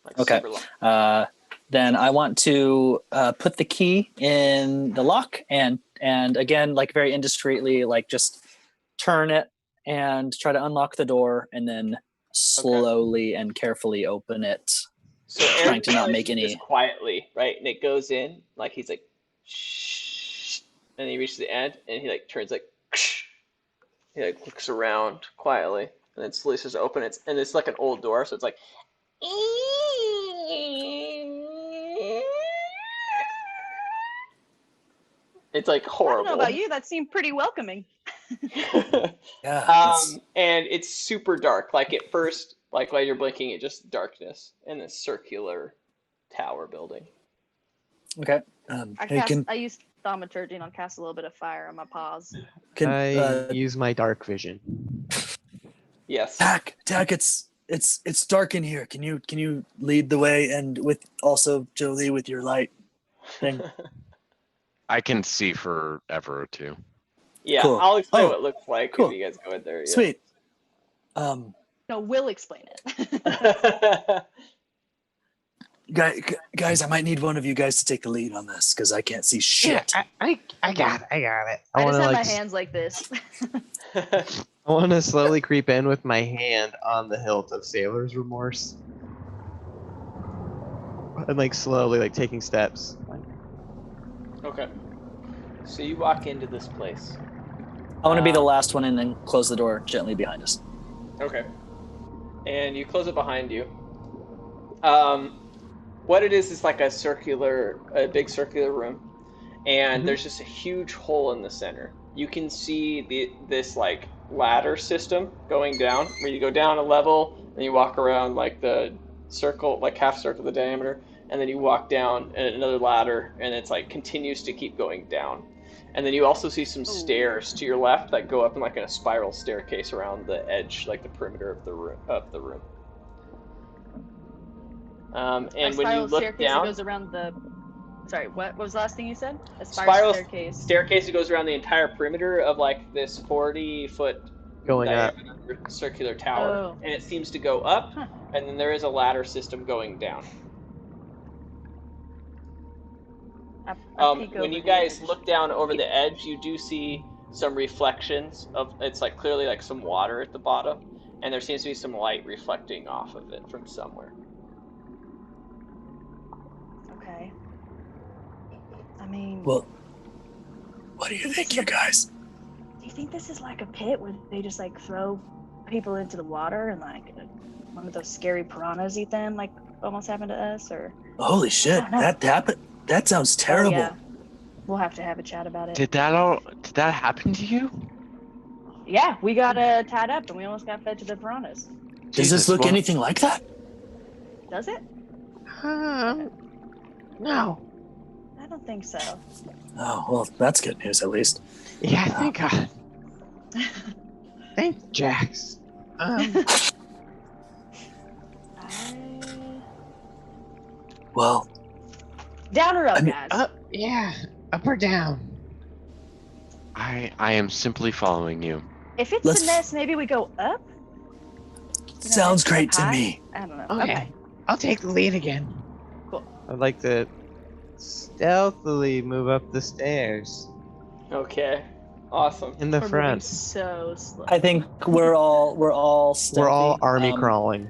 like Okay. super low. Then I want to put the key in the lock and again like very indiscreetly like just turn it and try to unlock the door and then slowly and carefully open it. So trying to not make any just quietly, right? And it goes in like he's like shh, and he reaches the end and he like turns like he like looks around quietly and then slowly starts to open it and it's like an old door, so it's like it's like horrible. I don't know about you, that seemed pretty welcoming. Yeah. And it's super dark. Like at first, like while you're blinking, it just darkness in this circular tower building. Okay. I used thaumaturgy and I'll cast a little bit of fire on my paws. I use my dark vision. Yes. Tack, it's dark in here. Can you lead the way and with also Jolie with your light thing? I can see forever or two. Yeah, Cool. I'll explain what it looks like cool. if you guys go in there. Yeah. Sweet. No, we'll explain it. Guys, I might need one of you guys to take the lead on this because I can't see shit. Yeah, I got it. I I just wanna, have like, my hands like this. I want to slowly creep in with my hand on the hilt of Sailor's Remorse. And like slowly, like taking steps. Okay. So you walk into this place. I want to be the last one and then close the door gently behind us. Okay. And you close it behind you. What it is like a big circular room, and there's just a huge hole in the center. You can see this like ladder system going down, where you go down a level, and you walk around like the circle, like half circle the diameter, and then you walk down another ladder, and it's like continues to keep going down. And then you also see some stairs to your left that go up in like a spiral staircase around the edge, like the perimeter of the room. And when you look down, goes around the. Sorry, what was the last thing you said? A spiral staircase. Staircase that goes around the entire perimeter of like this 40-foot Going up. circular tower, Oh. and it seems to go up, and then there is a ladder system going down. When you guys look down over the edge, you do see some reflections of it's like clearly like some water at the bottom, and there seems to be some light reflecting off of it from somewhere. Okay. I mean, Well, what do you think, you guys? do you think this is like a pit where they just like throw people into the water and like one of those scary piranhas eat them, like almost happened to us? Or Holy shit, I don't know. that happened. That sounds terrible. Oh, yeah. We'll have to have a chat about it. Did that happen to you? Yeah, we got tied up and we almost got fed to the piranhas. Does Jesus, this look well, anything like that? Does it? No. I don't think so. Oh, well, that's good news at least. Yeah, thank God. Thank Jax. Well, Down or up, I mean, guys? Up, yeah. Up or down? I am simply following you. If it's let's- a nest, maybe we go up? sounds up great to high? me. I don't know. Okay. I'll take the lead again. I'd like to stealthily move up the stairs Okay, awesome. in the We're moving front. so slow. I think we're all stealthy. We're all army Um, crawling.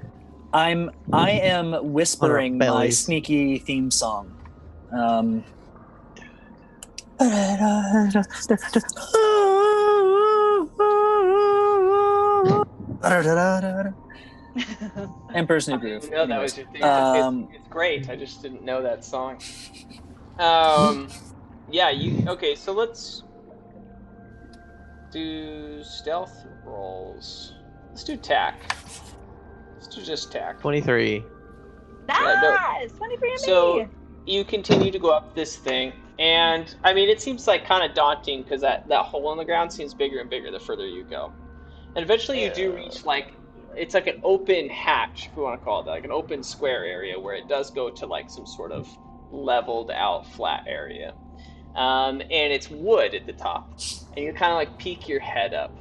I am whispering my bellies. sneaky theme song. Emperor's New Groove. No, that was your thing. It's great. I just didn't know that song. Yeah, okay, so let's do stealth rolls. Let's do tack. Let's do just tack. 23. Nice! 23 and So me! you continue to go up this thing, and I mean, it seems like kind of daunting because that hole in the ground seems bigger and bigger the further you go. And eventually you do reach like, it's like an open hatch, if we want to call it that, like an open square area where it does go to like some sort of leveled out flat area. And it's wood at the top. And you kind of like peek your head up.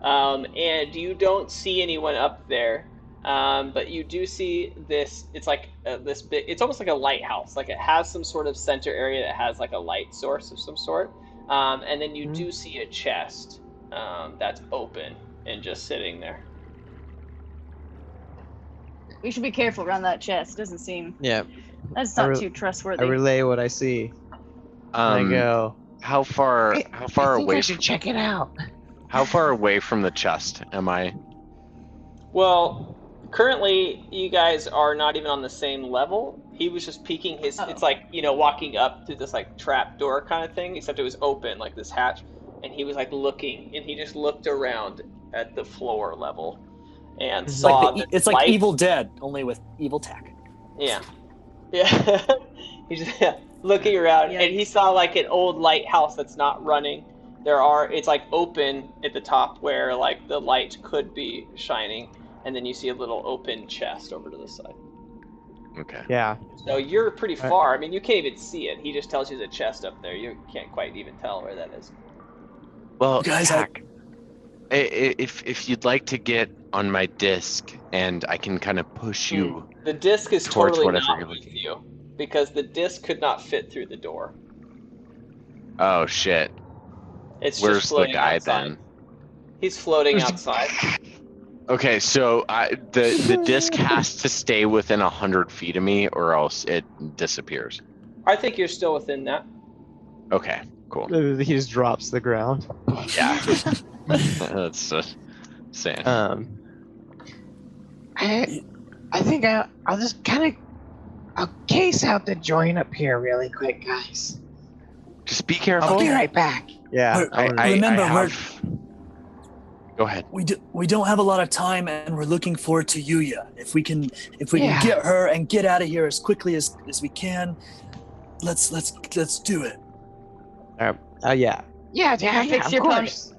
And you don't see anyone up there. But you do see this, it's like this big, it's almost like a lighthouse. Like it has some sort of center area that has like a light source of some sort. And then you do see a chest that's open and just sitting there. We should be careful around that chest. Doesn't seem. Yeah. That's not too trustworthy. I relay what I see. I go. How far I think away? I should check it out. How far away from the chest am I? Well, currently you guys are not even on the same level. He was just peeking his. It's like, you know, walking up through this like trap door kind of thing, except it was open, like this hatch, and he was like looking, and he just looked around at the floor level, and It's saw. it's like Evil Dead, only with evil tech. Yeah. He's just looking around, and he saw like an old lighthouse that's not running. It's like open at the top where like the light could be shining, and then you see a little open chest over to the side. Okay. Yeah. So you're pretty far. I mean, you can't even see it. He just tells you there's a chest up there. You can't quite even tell where that is. Well, Guys, Tack, if you'd like to get on my disc and I can kind of push you. The disc is towards totally whatever not you're with looking. you because the disc could not fit through the door. Oh shit. It's Where's just the floating guy outside. then? He's floating outside. Okay, so the disc has to stay within 100 feet of me, or else it disappears. I think you're still within that. Okay, cool. He just drops the ground. Yeah, that's saying. I think I'll just I'll case out the joint up here really quick, guys. Just be careful. I'll be right back. Yeah. Remember, Go ahead. we don't have a lot of time, and we're looking forward to Yuya. If we can Yeah. get her and get out of here as quickly as we can, let's do it. Yeah. Yeah, fix of your course.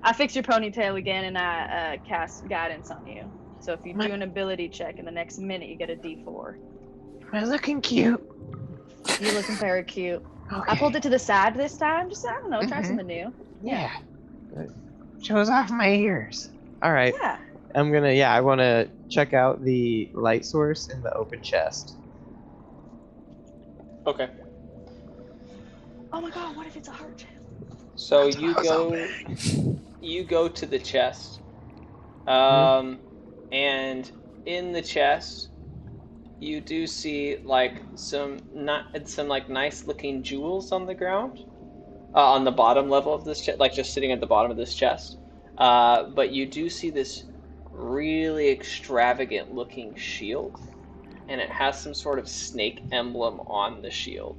I fix your ponytail again, and I cast guidance on you. So if you do an ability check in the next minute, you get a D4. Am I looking cute? You're looking very cute. Okay. I pulled it to the side this time. Just, I don't know, try something new. Yeah. Shows off my ears. All right. Yeah. I want to check out the light source in the open chest. Okay. Oh my god, what if it's a heart chest? So you go to the chest, and in the chest, you do see like some like nice looking jewels on the ground, on the bottom level of this chest, like just sitting at the bottom of this chest. But you do see this really extravagant looking shield, and it has some sort of snake emblem on the shield.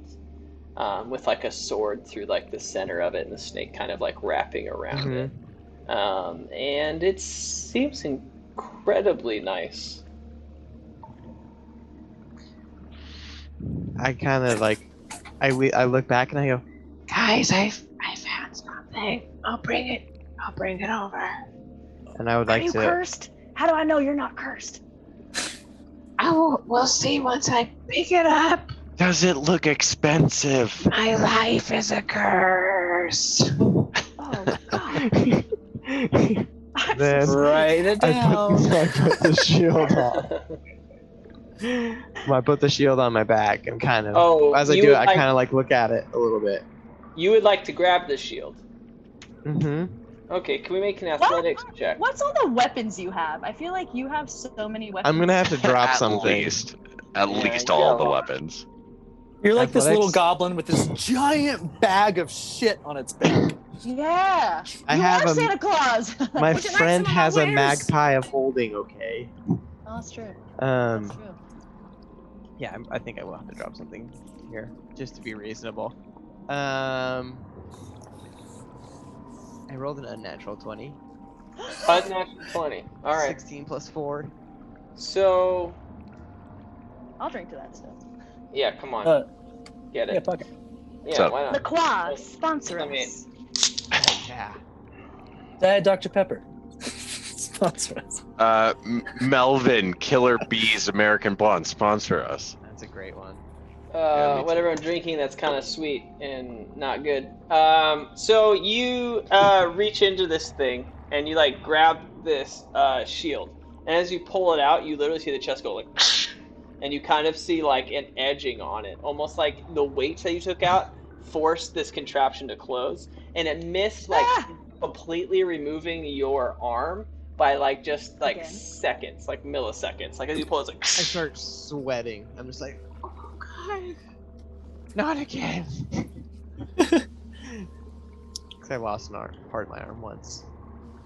With like a sword through like the center of it, and the snake kind of like wrapping around it. And it seems incredibly nice. I kind of like, I look back and I go, Guys, I found something. I'll bring it over. and I would Are like you to. cursed? How do I know you're not cursed? We'll see once I pick it up. Does it look expensive? My life is a curse. Oh god. Then Write it down. I put the shield on. I put the shield on my back and kind of, as I do it, I kind of like look at it a little bit. You would like to grab the shield. Mm-hmm. Okay, can we make an athletics check? What's all the weapons you have? I feel like you have so many weapons. I'm gonna have to drop At something. least Yeah, all you the got- weapons. You're like this little Athletics? goblin with this giant bag of shit on its back. Yeah. I you have are a- Santa Claus. My Would you like friend some of my has a wares? magpie of holding. Okay. Oh, that's true. That's true. Yeah, I think I will have to drop something here just to be reasonable. I rolled an unnatural 20. Unnatural 20. All right. 16 plus 4. So, I'll drink to that stuff. yeah, come on. Get it. Yeah, fuck it. Yeah, So- why not? LaCroix, sponsor Let me- us. Yeah. Diet Dr. Pepper. Sponsor us. Melvin, Killer Bees, American Blonde, sponsor us. That's a great one. Yeah, me too. Whatever I'm drinking that's kind of sweet and not good. So you reach into this thing and you like grab this shield, and as you pull it out, you literally see the chest go like, and you kind of see like an edging on it, almost like the weights that you took out forced this contraption to close, and it missed like completely removing your arm by like just like Again? seconds, like milliseconds. Like as you pull it, it's like I start sweating. I'm just like, oh god, not again. Because I lost an arm, part of my arm once.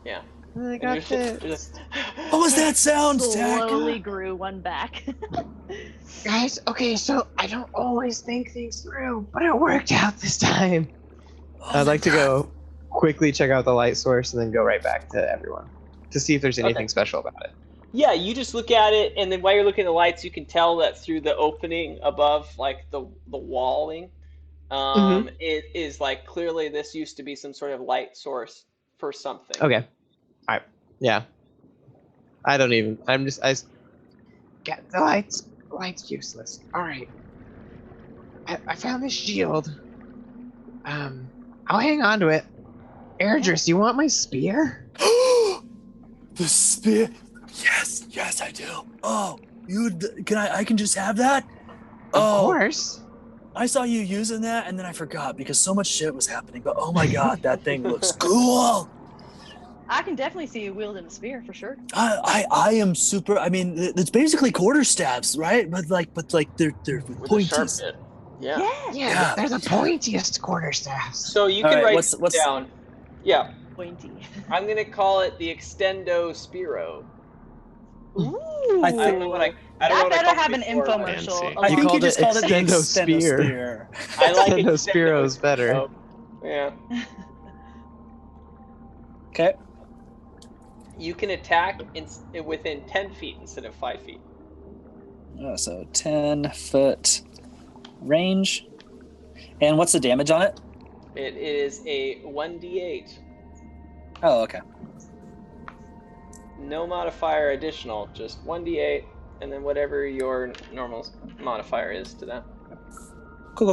yeah. And I And got you're this. just- What was that sound, Zach? Slowly grew one back. Guys, okay, so I don't always think things through, but it worked out this time. Oh I'd my like to God. go quickly check out the light source and then go right back to everyone to see if there's anything Okay. special about it. Yeah, you just look at it, and then while you're looking at the lights, you can tell that through the opening above, like the walling, it is like clearly this used to be some sort of light source for something. Okay. Alright. Yeah. I don't even. Get the lights. Light's useless. Alright. I found this shield. I'll hang on to it. Airdris, you want my spear? The spear. Yes, I do. Oh, I can just have that? Of Oh, course. I saw you using that and then I forgot because so much shit was happening. But oh my God, that thing looks cool. I can definitely see you wielding a spear for sure. I am super. I mean, it's basically quarterstaffs, right? But they're With a sharp pointies. bit. Yeah. Yeah, Yeah. they're the pointiest quarterstaffs. So you All can right, write what's- this what's- down. Yeah, Pointy. I'm gonna call it the Extendo Spiro. Ooh. I I don't know what I don't know That what I better called have it an before, but Fancy. infomercial. You I along think he called just it called it the Extendo Extendo Spear. Spear. I like Extendo Extendo Spiro is better. Spiro. Yeah. Okay. You can attack within 10 feet instead of 5 feet. So 10-foot range. And what's the damage on it? It is a 1d8. Oh, okay. No modifier additional, just 1d8, and then whatever your normal modifier is to that. Cool.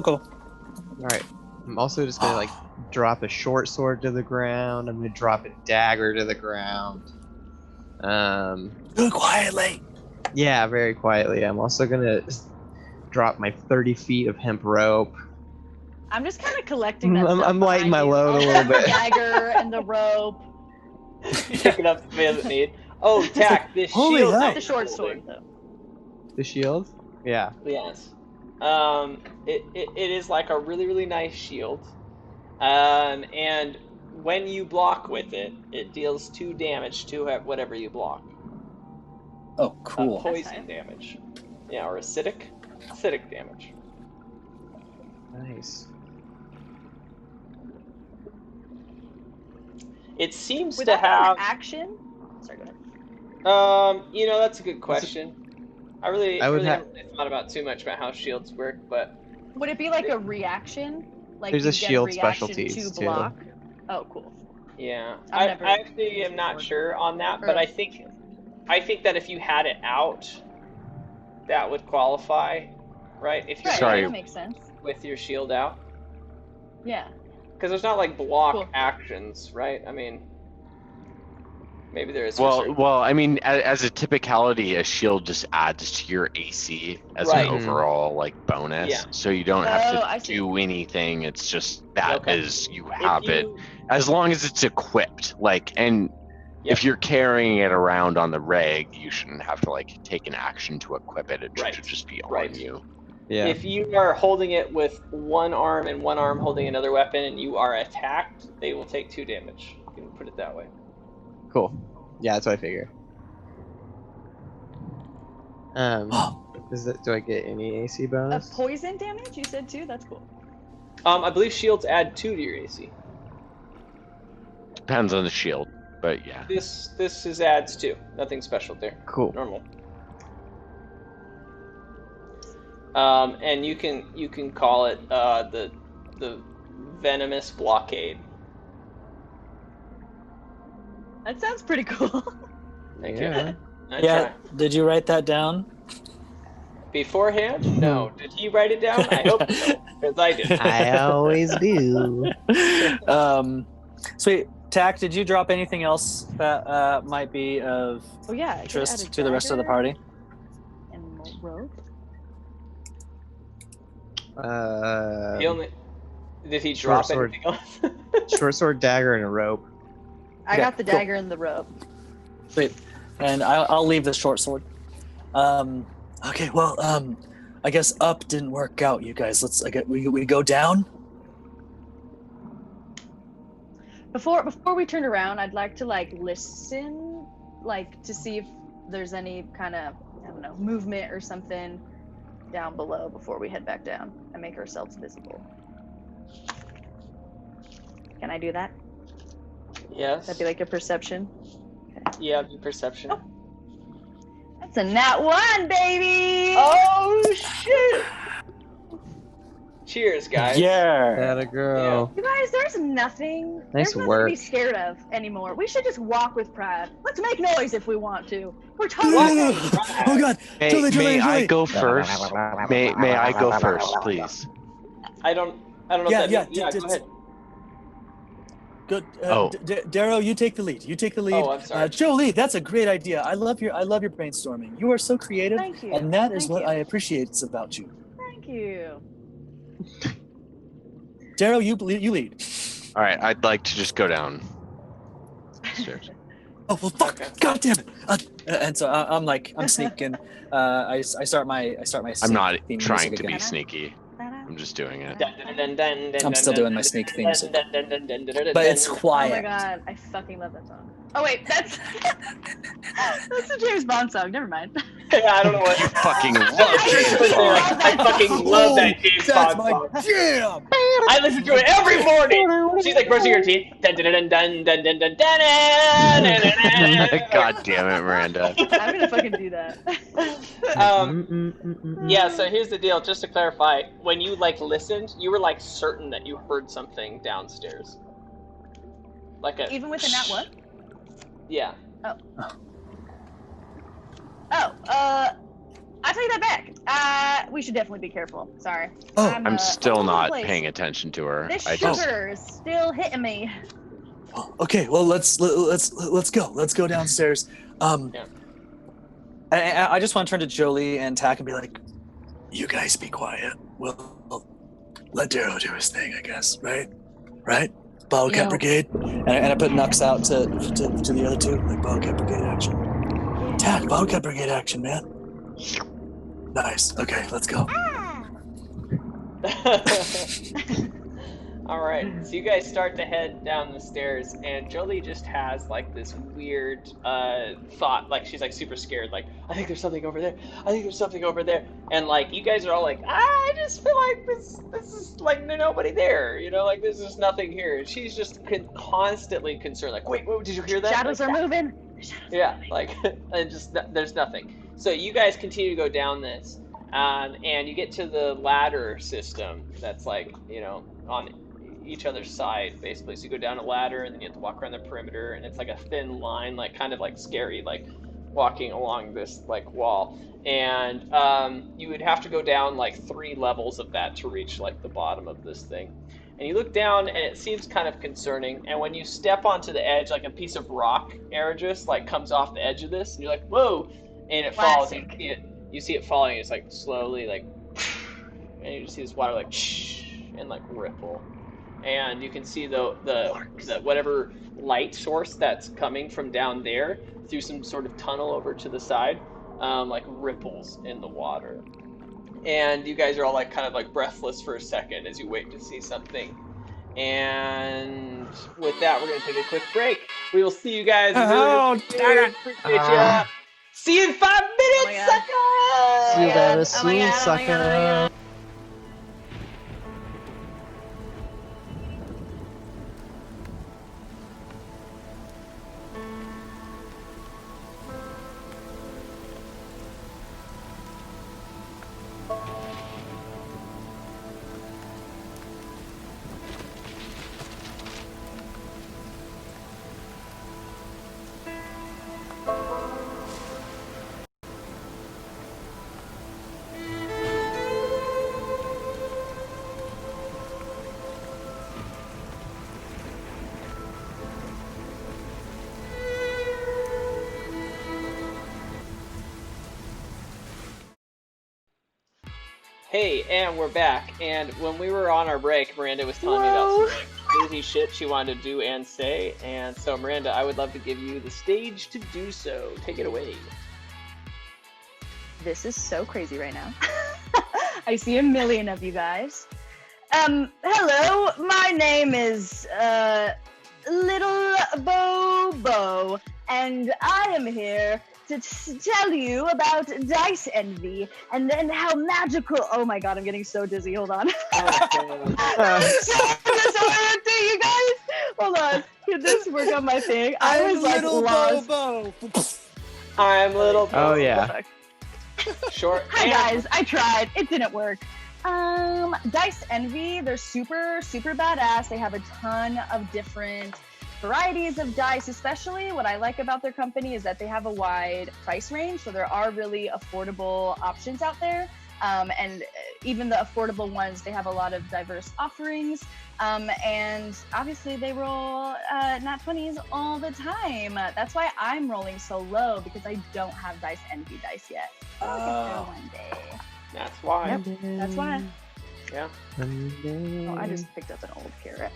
Alright. I'm also just gonna like drop a short sword to the ground. I'm gonna drop a dagger to the ground. Do it quietly. Yeah, very quietly. I'm also gonna drop my 30 feet of hemp rope. I'm just kind of collecting that I'm stuff lighting behind my you. load a I'll little grab bit. The dagger and the rope. Pick it up if it doesn't need. Oh, Tack, this Holy shield. hell. Not the short sword though. The shield? Yeah. Yes. It is like a really, really nice shield. And when you block with it, it deals 2 damage to whatever you block. Oh, cool. Poison damage. Yeah, or acidic damage. Nice. It seems Would to that be have. an action? Sorry, go ahead. That's a good question. I really would haven't thought about too much about how shields work, but Would it be like a reaction? Like There's you a get shield reaction specialties, to too. block? Oh, cool. yeah, I've I never actually am used not it sure on that. Or- But I think that if you had it out, that would qualify, right? If you're Right, Sorry. that makes sense. with your shield out, Yeah. because there's not like block Cool. actions, right? I mean, maybe there is. for certain- Well, I mean, as a typicality, a shield just adds to your AC as Right. an overall like bonus, Yeah. so you don't Oh, have I to see. do anything. It's just that is Okay. you If have it you- as long as it's equipped. Like, and Yep. if you're carrying it around on the reg, you shouldn't have to like take an action to equip it. It Right. should just be Right. on you. Yeah. If you are holding it with one arm and one arm holding another weapon, and you are attacked, they will take 2 damage. You can put it that way. Cool. Yeah, that's what I figure. Do I get any AC A bonus? poison damage, you said too? That's cool. I believe shields add 2 to your AC. Depends on the shield. But yeah. This is ads too. Nothing special there. Cool. Normal. And you can call it the venomous blockade. That sounds pretty cool. Thank Yeah. you. Nice Yeah. try. Did you write that down? Beforehand? No. Did he write it down? I hope so, because I did. I always do. Sweet. Tack, did you drop anything else that might be of Oh yeah. I could add a interest to the rest of the dagger party? And more rope. Did he drop sword. anything else? Short sword, dagger, and a rope. I Okay, got the cool. dagger and the rope. Sweet. And I'll leave the short sword. Okay. Well, I guess up didn't work out, you guys. We go down. Before we turn around, I'd like to listen, to see if there's any kind of, I don't know, movement or something down below before we head back down and make ourselves visible. Can I do that? Yes. That'd be like a perception. Yeah, the perception. That's a nat 1, baby! Oh shit! Cheers, guys. Yeah. That a girl. You guys, there's nothing. Nice there's nothing work. to be scared of anymore. We should just walk with pride. Let's make noise if we want to. We're No, no, totally. no, no. Oh God. May I Julie. go first? May I go first, please? I don't know Yeah, if that yeah. means, go ahead. Good. Oh. Darrow, you take the lead. Oh, I'm sorry. Jolie, that's a great idea. I love your brainstorming. You are so creative, Thank you. and that is Thank what you. I appreciate about you. Thank you. Darrow, you lead. All right, I'd like to just go down. Stairs. Oh well, fuck! Okay. God damn it! And so I'm sneaking. I start my. I'm not theme trying music to be again. sneaky. I'm just doing it. I'm still doing my sneak theme music. But it's Oh my quiet. god, I fucking love that song. Oh wait, that's that's a James Bond song. Never mind. Yeah, I don't know what. You fucking love I James really Bond. love that I fucking song. love that James That's Bond my song. jam. I listen to it every morning. She's like brushing her teeth. God damn it, Miranda. I'm gonna fucking do that. Yeah, so here's the deal, just to clarify, when you listened, you were certain that you heard something downstairs. Even with a nat 1? Yeah. I take that back. We should definitely be careful. Sorry. Oh. I'm still all over the not place. paying attention to her. This I just sugar is still hitting me. Okay, well let's go. Let's go downstairs. Yeah. I just want to turn to Jolie and Tack and be like, "You guys be quiet. We'll let Darrow do his thing, I guess. Right? Bottlecap Yeah. Brigade." And I put Nux out to the other two, like Bottlecap Brigade action. Tack, Bottlecap Brigade action, man. Nice. Okay, let's go. All right, so you guys start to head down the stairs, and Jolie just has this weird thought, she's super scared, I think there's something over there. And you guys are all I just feel like this is there's nobody there, there's just nothing here. And she's just constantly concerned, wait, did you hear that? Shadows are moving. Yeah, and just there's nothing. So you guys continue to go down this, and you get to the ladder system that's on each other's side, basically. So you go down a ladder, and then you have to walk around the perimeter, and it's a thin line, kind of scary, walking along this wall. And you would have to go down 3 levels of that to reach the bottom of this thing. And you look down, and it seems kind of concerning. And when you step onto the edge, a piece of rock, Aragus, comes off the edge of this, and you're like, whoa! And it falls. And you see it falling. And it's slowly and you just see this water and ripple. And you can see the whatever light source that's coming from down there through some sort of tunnel over to the side, ripples in the water. And you guys are all kind of breathless for a second as you wait to see something. And with that, we're gonna take a quick break. We will see you guys. Appreciate ya. See you in 5 minutes, sucker! See you later, Oh soon, my God, sucker. Hey, and we're back. And when we were on our break, Miranda was telling me about some like, crazy shit she wanted to do and say. And so, Miranda, I would love to give you the stage to do so. Take it away. This is so crazy right now. I see a million of you guys. Hello, my name is Little Bobo, and I am here to tell you about Dice Envy, and then how magical. Oh my god, I'm getting so dizzy. Hold on. I'm so disoriented, you guys. Hold on. Can this work on my thing? I was like lost. Bobo. I'm Little Bobo. Oh yeah. Short. Hi guys, I tried. It didn't work. Dice Envy, they're super badass. They have a ton of different varieties of dice. Especially what I like about their company is that they have a wide price range, so there are really affordable options out there. And even the affordable ones, they have a lot of diverse offerings. And obviously they roll nat 20s all the time. That's why I'm rolling so low, because I don't have Dice Envy dice yet. I'll get there one day. That's why. Yep, that's why. Yeah. Oh, I just picked up an old carrot.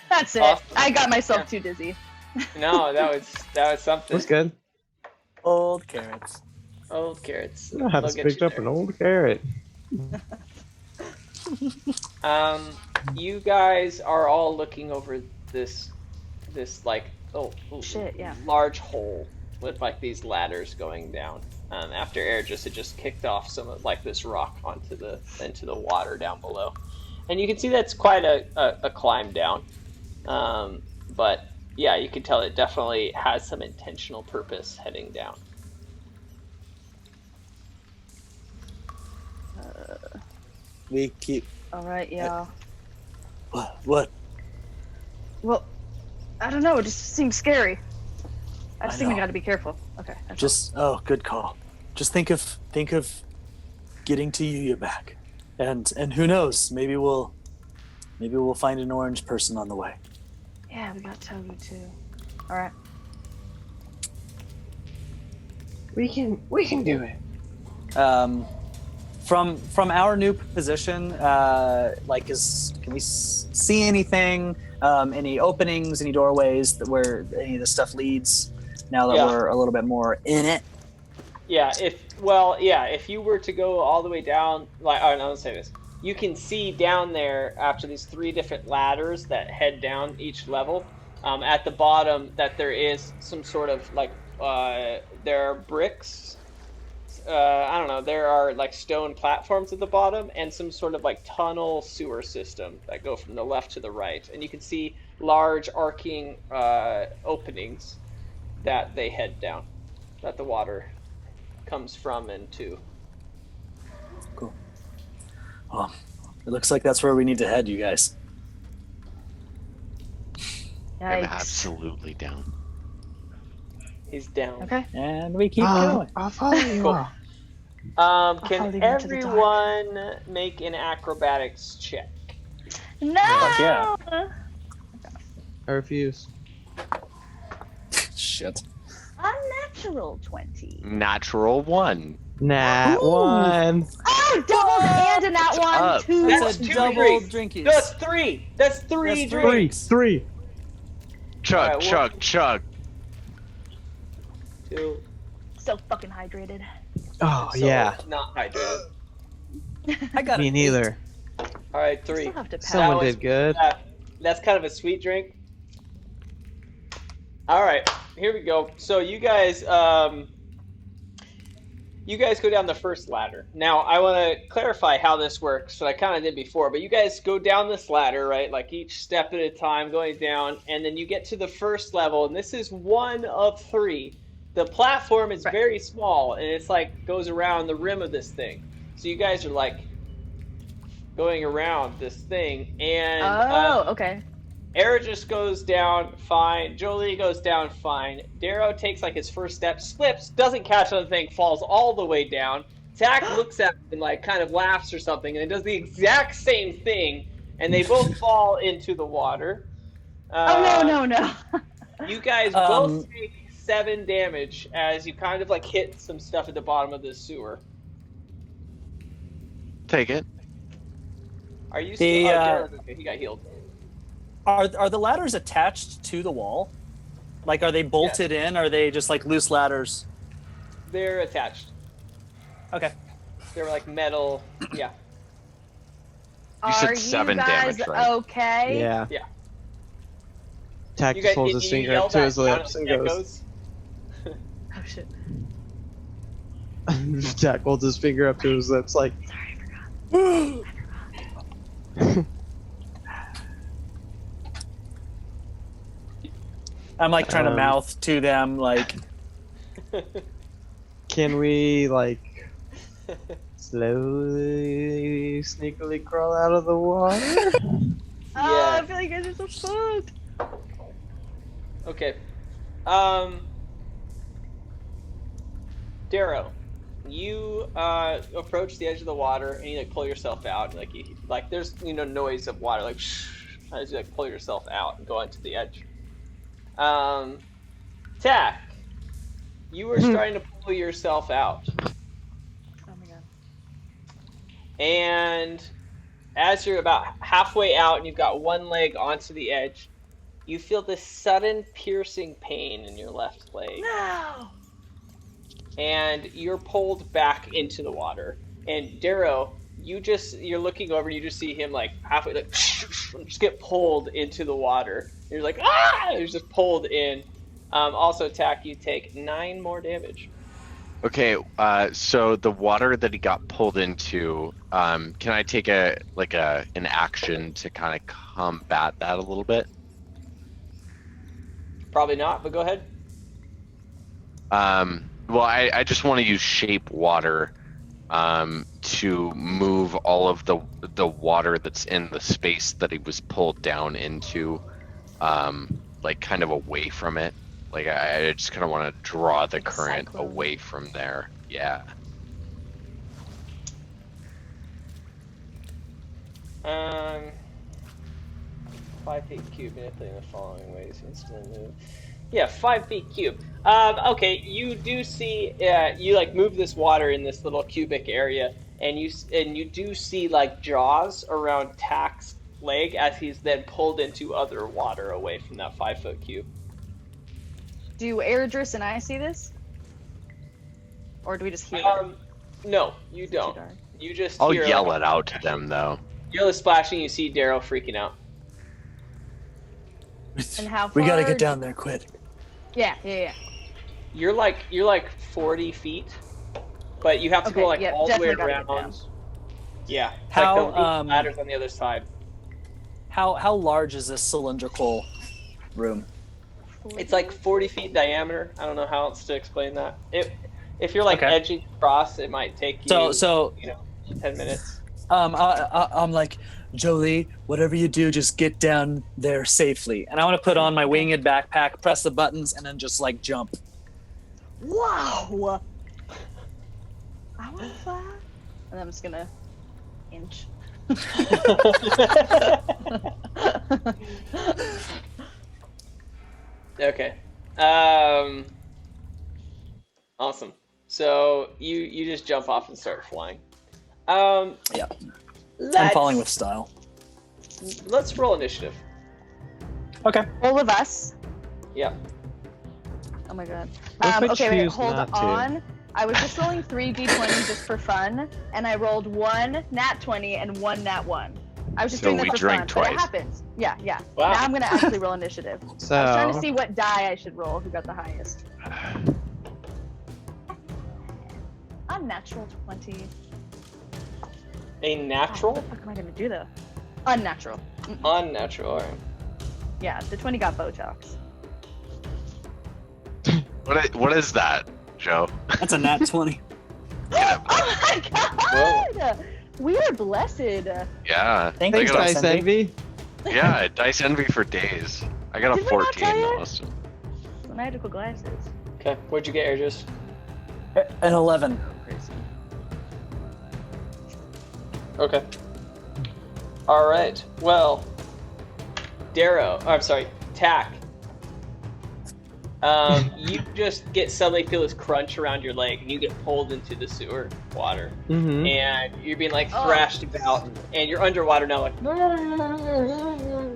That's it. Awesome. I got myself too dizzy. No, that was something. That's good. Old carrots. Old carrots. I just picked up an old carrot. You guys are all looking over this like Shit, yeah. large hole with like these ladders going down. After Airgis had just kicked off some of like this rock into the water down below, and you can see that's quite a climb down. But yeah, you can tell it definitely has some intentional purpose heading down. We keep. All right, yeah. What? Well, I don't know. It just seems scary. I just think we know. got to be careful. Okay. that's Good call. Just think of getting to Yuya back, and who knows? Maybe we'll find an orange person on the way. all. Yeah, we got Togu too. All right. We can do it. From our new position, can we see anything? Any openings? Any doorways where any of the stuff leads? Now that we're a little bit more in it. Yeah, if you were to go all the way down, let's say this. You can see down there after these 3 different ladders that head down each level. At the bottom, that there is some sort of like there are bricks. There are like stone platforms at the bottom and some sort of like tunnel sewer system that go from the left to the right. And you can see large arcing openings that they head down, that the water comes from and to. Cool. Well, it looks like that's where we need to head, you guys. I'm Yikes. absolutely down. He's down. Okay. And we keep going. I'll follow you. Cool. all. Can follow you into the dark. everyone make an acrobatics check? No. Fuck yeah. I refuse. Shit. Unnatural 20. Natural 1. Nat Ooh. 1. Oh, double and a nat one. up? 2. That's That's a 2 double drinks. drinkies. That's 3. That's 3 That's drinks. 3. Chug, Alright, well- chug. 2. So fucking hydrated. Oh So, yeah. Not hydrated. I got Me it. neither. All right, I 3. still have to pass. Someone was- did good. That's kind of a sweet drink. All right, here we go. So you guys go down the first ladder. Now I want to clarify how this works. So I kind of did before, but you guys go down this ladder, right? Like each step at a time, going down, and then you get to the first level, and this is 1 of 3. The platform is very small, and it's like goes around the rim of this thing. So you guys are like going around this thing, and Okay. Airgis goes down fine. Jolie goes down fine. Darrow takes like his first step, slips, doesn't catch on the thing, falls all the way down. Tack looks at him and like kind of laughs or something, and does the exact same thing, and they both fall into the water. No. You guys both take 7 damage as you kind of like hit some stuff at the bottom of this sewer. Take it. Are you The, still? Daryl's okay. He got healed. Are the ladders attached to the wall? Like, are they bolted in? Or are they just like loose ladders? They're attached. Okay. They're like metal. Yeah. You said Are 7 you guys damage, right? okay? Yeah. Yeah. Tack You just guys, holds his finger yell up to that his down lips at and the goes. echoes. Oh shit. Tack holds his finger up to his lips like. Sorry, I forgot. I'm like trying to mouth to them like. Can we like slowly, sneakily crawl out of the water? Oh, I feel like you guys are so fucked. Okay. Darrow, you approach the edge of the water and you like pull yourself out. And, like there's noise of water like as you like pull yourself out and go onto the edge. Tack, you were starting to pull yourself out. Oh my god. And as you're about halfway out and you've got one leg onto the edge, you feel this sudden piercing pain in your left leg. No. And you're pulled back into the water. And Darrow, you're looking over and you just see him like halfway like just get pulled into the water. And you're like, ah! You're just pulled in. Also, Tack, you take 9 more damage. Okay, so the water that he got pulled into, can I take an action to kind of combat that a little bit? Probably not, but go ahead. Well, I just want to use shape water to move all of the water that's in the space that he was pulled down into, like kind of away from it. Like I just kind of want to draw the current cyclone. away from there. Yeah. 5 feet cubed, manipulating the following ways. Instantly move. Yeah, 5 feet cubed. Okay, you do see, you like move this water in this little cubic area, and you do see like jaws around Tack's leg as he's then pulled into other water away from that 5 foot cube. Do Airdris and I see this? Or do we just hear it? No, you Is it too don't. dark? You just I'll hear, yell like, it out to them though. you hear the splashing. You see Darrow freaking out. And how We gotta far get down there quick. Yeah. You're like 40 feet, but you have to Okay, go like yep, all the way definitely gotta get around. down. Yeah, How, like the ladders on the other side. How large is this cylindrical room? It's like 40 feet diameter. I don't know how else to explain that. If you're like Okay. edging across, it might take you, So 10 minutes. I'm like, Jolie, whatever you do, just get down there safely. And I want to put on my winged backpack, press the buttons, and then just like jump. Wow! I want to fly. And I'm just gonna inch. Okay. Awesome. So you just jump off and start flying. Yeah. I'm falling with style. Let's roll initiative. Okay. All of us. Yeah. Oh my god. What if I Okay, wait, choose hold not to? on. I was just rolling 3d20 just for fun, and I rolled 1 nat 20 and 1 nat 1. I was just So doing that we for drank fun, twice. but it happens. Yeah. Wow. Now I'm gonna actually roll initiative. I was trying to see what die I should roll, who got the highest. Unnatural 20. A natural? What the fuck am I gonna do though? Unnatural. Mm-mm. Unnatural. All right. Yeah, the 20 got Botox. What is that, Joe? That's a nat 20. Oh my god! We are blessed. Yeah. Thank I you, Thanks, got a- Dice Dice Envy. Envy. Yeah, Dice Envy for days. I got a Did we not 14 tell you? also. The magical glasses. Okay. What'd you get, Airjus? An 11. Crazy. Okay. All right. Well, Darrow. I'm sorry, Tack. You just suddenly feel this crunch around your leg, and you get pulled into the sewer water, Mm-hmm. and you're being like thrashed about, and you're underwater now, like.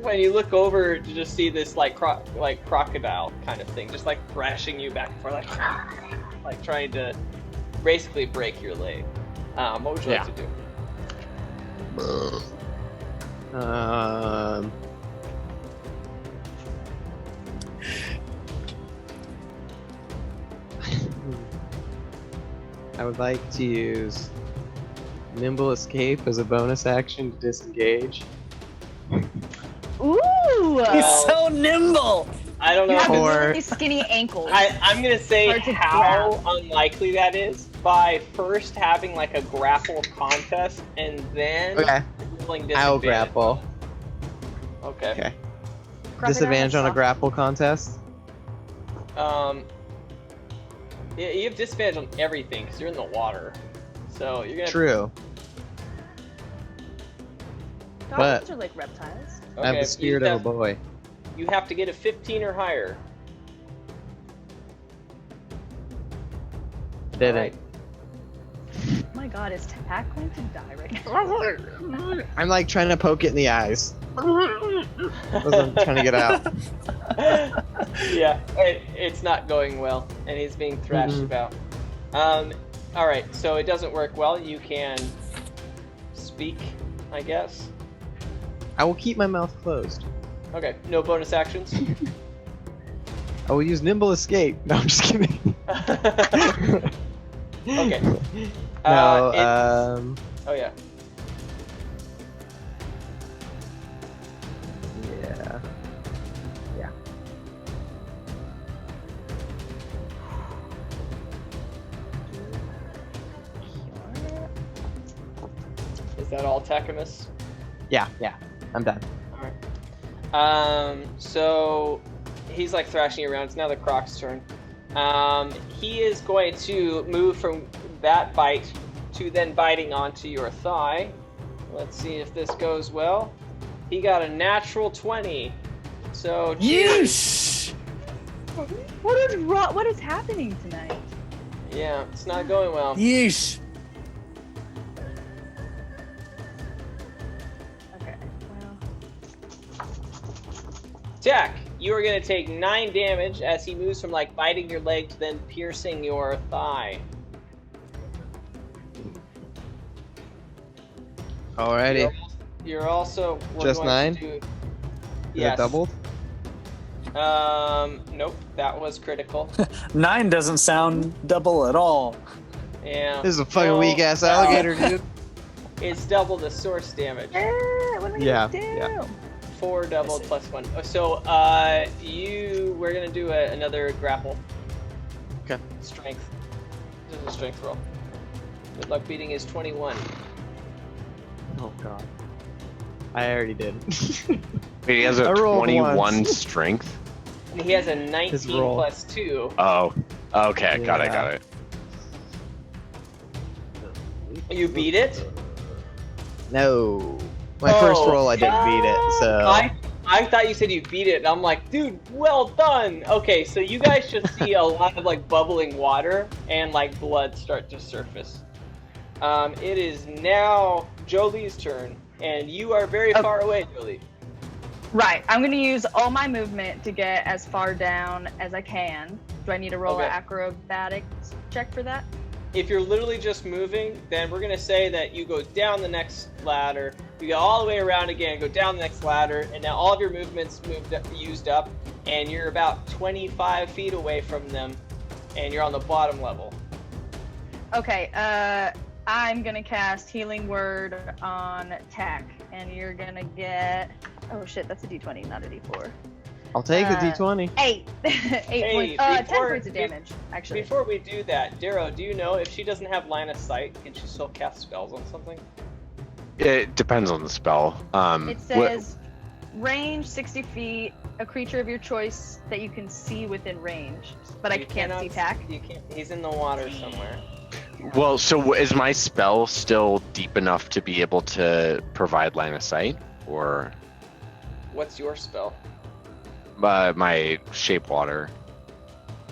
When you look over to just see this like crocodile kind of thing, just like thrashing you back and forth, like trying to basically break your leg. What would you like to do? I would like to use Nimble Escape as a bonus action to disengage. Ooh! He's so nimble. I don't know. You have Or- really skinny ankles. I'm gonna say Hard to how grab. unlikely that is by first having like a grapple contest and then Okay, rolling I'll disadvantage. grapple. Okay. Okay. Crocodile Disadvantage on a soft- grapple contest? Yeah, you have disadvantage on everything because you're in the water, so you're gonna. True. Dolphins but- are like reptiles. I have Okay, the spirit of a boy. You have to get a 15 or higher. Did Alright. it? Oh my god, is Tack going to die right now? I'm like trying to poke it in the eyes. Wasn't trying to get out. Yeah, it's not going well, and he's being thrashed Mhm. about. Alright, so it doesn't work well. You can speak, I guess. I will keep my mouth closed. Okay, no bonus actions. I will use Nimble Escape. No, I'm just kidding. Okay. No, Oh yeah. yeah. Yeah. Is that all, Takamus? Yeah, I'm done. So he's like thrashing around. It's now the Croc's turn. He is going to move from that bite to then biting onto your thigh. Let's see if this goes well. He got a natural 20. So Yeesh. What is happening tonight? yeah, it's not going well. Yeesh. Okay, well. Jack, you are going to take 9 damage as he moves from like biting your leg to then piercing your thigh. Alrighty. You're also we're Just going 9? To do, Is yes. it doubled? Nope, that was critical. 9 doesn't sound double at all. Yeah. This is a fucking No, weak ass alligator, dude. It's double the source damage. What am I Yeah, gonna do? 4 doubled plus 1. So, we're gonna do another grapple. Okay. Strength. This is a strength roll. Good luck beating his 21. Oh god. I already did. Wait, he has a I rolled 21 once. strength. And he has a His 19 roll. plus 2. Oh, okay, got Yeah. it. You beat it? No. My first Oh, roll I didn't beat it, so I thought you said you beat it, and I'm like, dude, well done. Okay, so you guys should see a lot of like bubbling water and like blood start to surface. It is now Jolie's turn, and you are very Okay. far away, Jolie. Right, I'm gonna use all my movement to get as far down as I can. Do I need to roll Okay. an acrobatics check for that? If you're literally just moving, then we're gonna say that you go down the next ladder, you go all the way around again, go down the next ladder, and now all of your movements used up, and you're about 25 feet away from them, and you're on the bottom level. Okay, I'm gonna cast Healing Word on Tack, and you're gonna get. Oh shit, that's a D20, not a D4. I'll take the Uh, D20. 8. 8 Hey, points. 10 before- points of damage, actually. Before we do that, Darrow, do you know if she doesn't have line of sight, can she still cast spells on something? It depends on the spell. It says range 60 feet, a creature of your choice that you can see within range. But I You can't cannot see Tack. You can't. He's in the water somewhere. well, so is my spell still deep enough to be able to provide line of sight, or What's your spell? my shape water?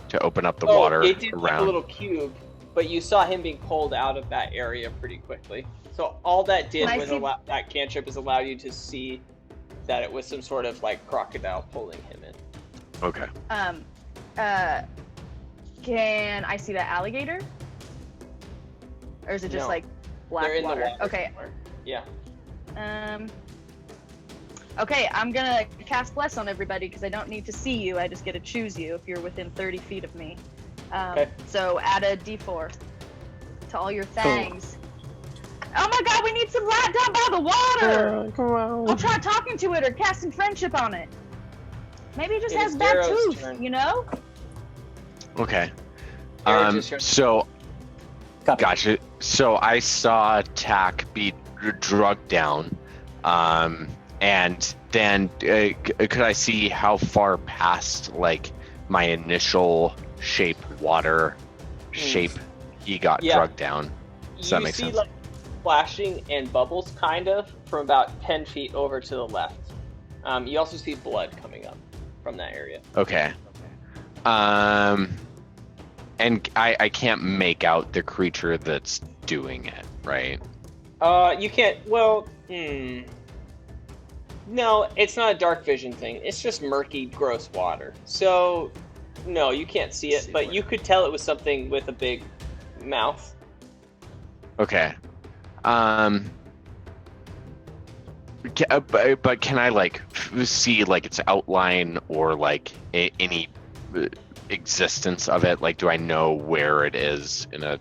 to open up the water it did like a around? little cube, but you saw him being pulled out of that area pretty quickly. So all that did Can I was see- that cantrip is allow you to see that it was some sort of like crocodile pulling him in. Okay. Can I see that alligator? Or is it just No. like black They're in water? the water. Okay. somewhere. Yeah. Okay, I'm gonna cast Bless on everybody because I don't need to see you. I just get to choose you if you're within 30 feet of me. Okay. So add a D4 to all your fangs. Oh my god, we need some light down by the water! Come on. I'll try talking to it or casting friendship on it. Maybe it just It has is bad Darrow's tooth, turn. you know? Okay. Eric, just your- So Copy. gotcha. So I saw Tack be drugged down, and then could I see how far past like my initial shape water shape he got Yeah. drugged down? Does that You make see sense? like flashing and bubbles kind of from about 10 feet over to the left. You also see blood coming up from that area. Okay. And I can't make out the creature that's doing it, right? You can't. Well, no, it's not a dark vision thing. It's just murky, gross water. So, no, you can't see it, but you could tell it was something with a big mouth. Okay. But can I like see like its outline or like any existence of it? Like, do I know where it is in a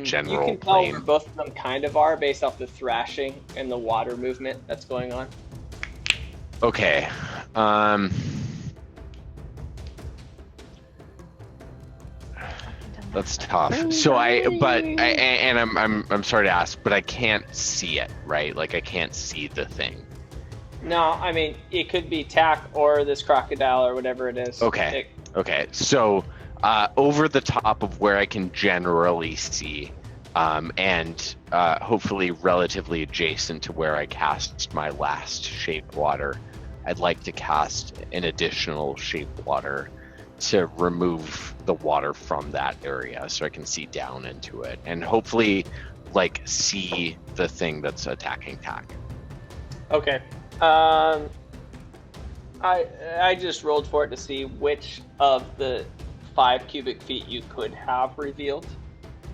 general You can tell plane? where both of them kind of are based off the thrashing and the water movement that's going on. Okay. That's tough. So I'm sorry to ask, but I can't see it, right? Like I can't see the thing. No, I mean, it could be Tack or this crocodile or whatever it is. Okay. Okay. So over the top of where I can generally see, and hopefully relatively adjacent to where I cast my last shape water, I'd like to cast an additional shape water to remove the water from that area so I can see down into it and hopefully like see the thing that's attacking Tack. Okay. I just rolled for it to see which of the 5 cubic feet you could have revealed.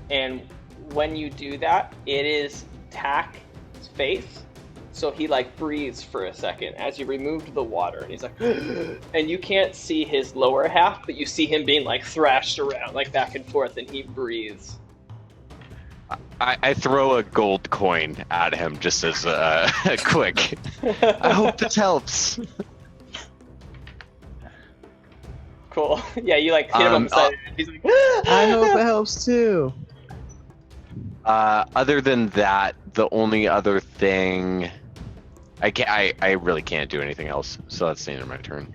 And when you do that, it is Tack's face. So he like breathes for a second as you removed the water, and he's like, and you can't see his lower half, but you see him being like thrashed around, like back and forth, and he breathes. I throw a gold coin at him just as a quick. I hope this helps. Cool. Yeah, you like hit him upside. He's like, I hope it helps too. Other than that, the only other thing I really can't do anything else, so that's the end of my turn.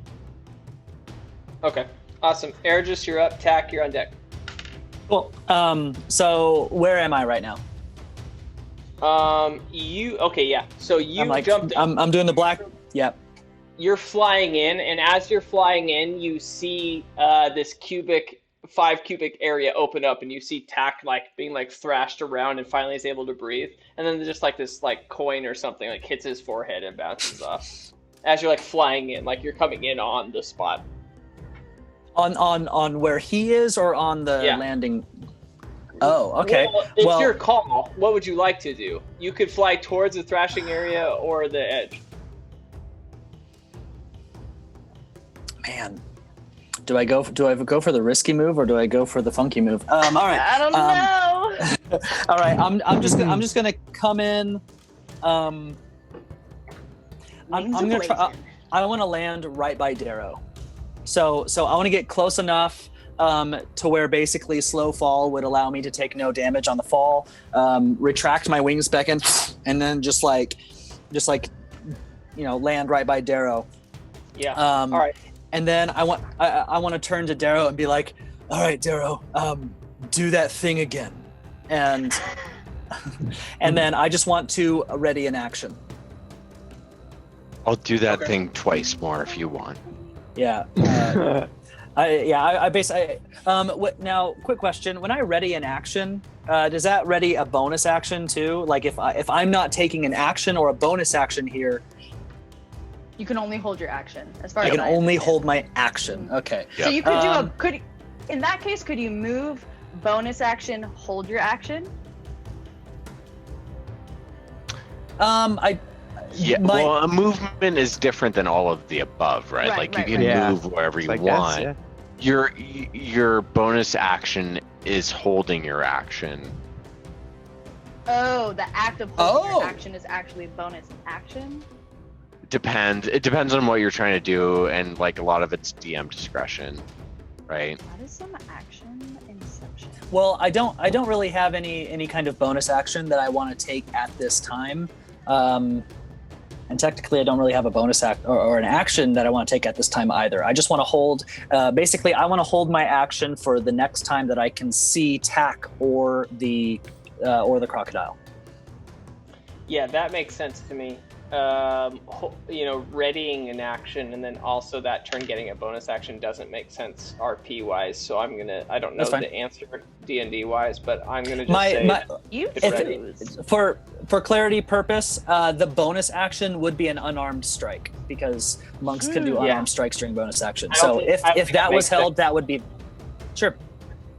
Okay, awesome. Ergis, you're up. Tack, you're on deck. Cool. So where am I right now? Okay, yeah. So you I'm like, jumped. I'm doing the black. Yep. You're flying in, and as you're flying in, you see this 5 cubic area open up, and you see Tack like being like thrashed around, and finally is able to breathe. And then just like this like coin or something like hits his forehead and bounces off. As you're like flying in, like you're coming in on the spot. On where he is, or on the Yeah. landing? Oh, okay. Well, it's Well- your call. What would you like to do? You could fly towards the thrashing area or the edge. Man, do I go for the risky move, or do I go for the funky move? All right. I don't know. All right. I'm just gonna come in. I'm gonna try. I want to land right by Darrow. So I want to get close enough to where basically slow fall would allow me to take no damage on the fall. Retract my wings back in, and then just like land right by Darrow. Yeah. All right. And then I want to turn to Darrow and be like, "All right, Darrow, do that thing again," and and then I just want to ready an action. I'll do that Okay. thing twice more if you want. Yeah. Now, quick question: when I ready an action, does that ready a bonus action too? Like if I'm not taking an action or a bonus action here, You can only hold your action. As far I as can only understand. hold my action. Okay. So you could Um, in that case, could you move, bonus action, hold your action? Yeah, My- well, a movement is different than all of the above, right? Right, like right, you can right. Yeah. move wherever you I guess, want. yeah. Your bonus action is holding your action. Oh, the act of holding Oh. your action is actually bonus action? It depends on what you're trying to do, and like a lot of it's DM discretion, right? That is some action inception. Well, I don't really have any kind of bonus action that I want to take at this time. And technically, I don't really have a bonus act or an action that I want to take at this time either. I just want to hold. Basically, I want to hold my action for the next time that I can see Tack or the crocodile. Yeah, that makes sense to me. Readying an action and then also that turn getting a bonus action doesn't make sense RP wise. So I don't know That's fine. the answer D&D wise, but I'm gonna just say You It's ready. choose. For clarity purpose, the bonus action would be an unarmed strike because monks can do Yeah. unarmed strikes during bonus action. I don't So think- if I don't if think that that was makes held, that would be sure.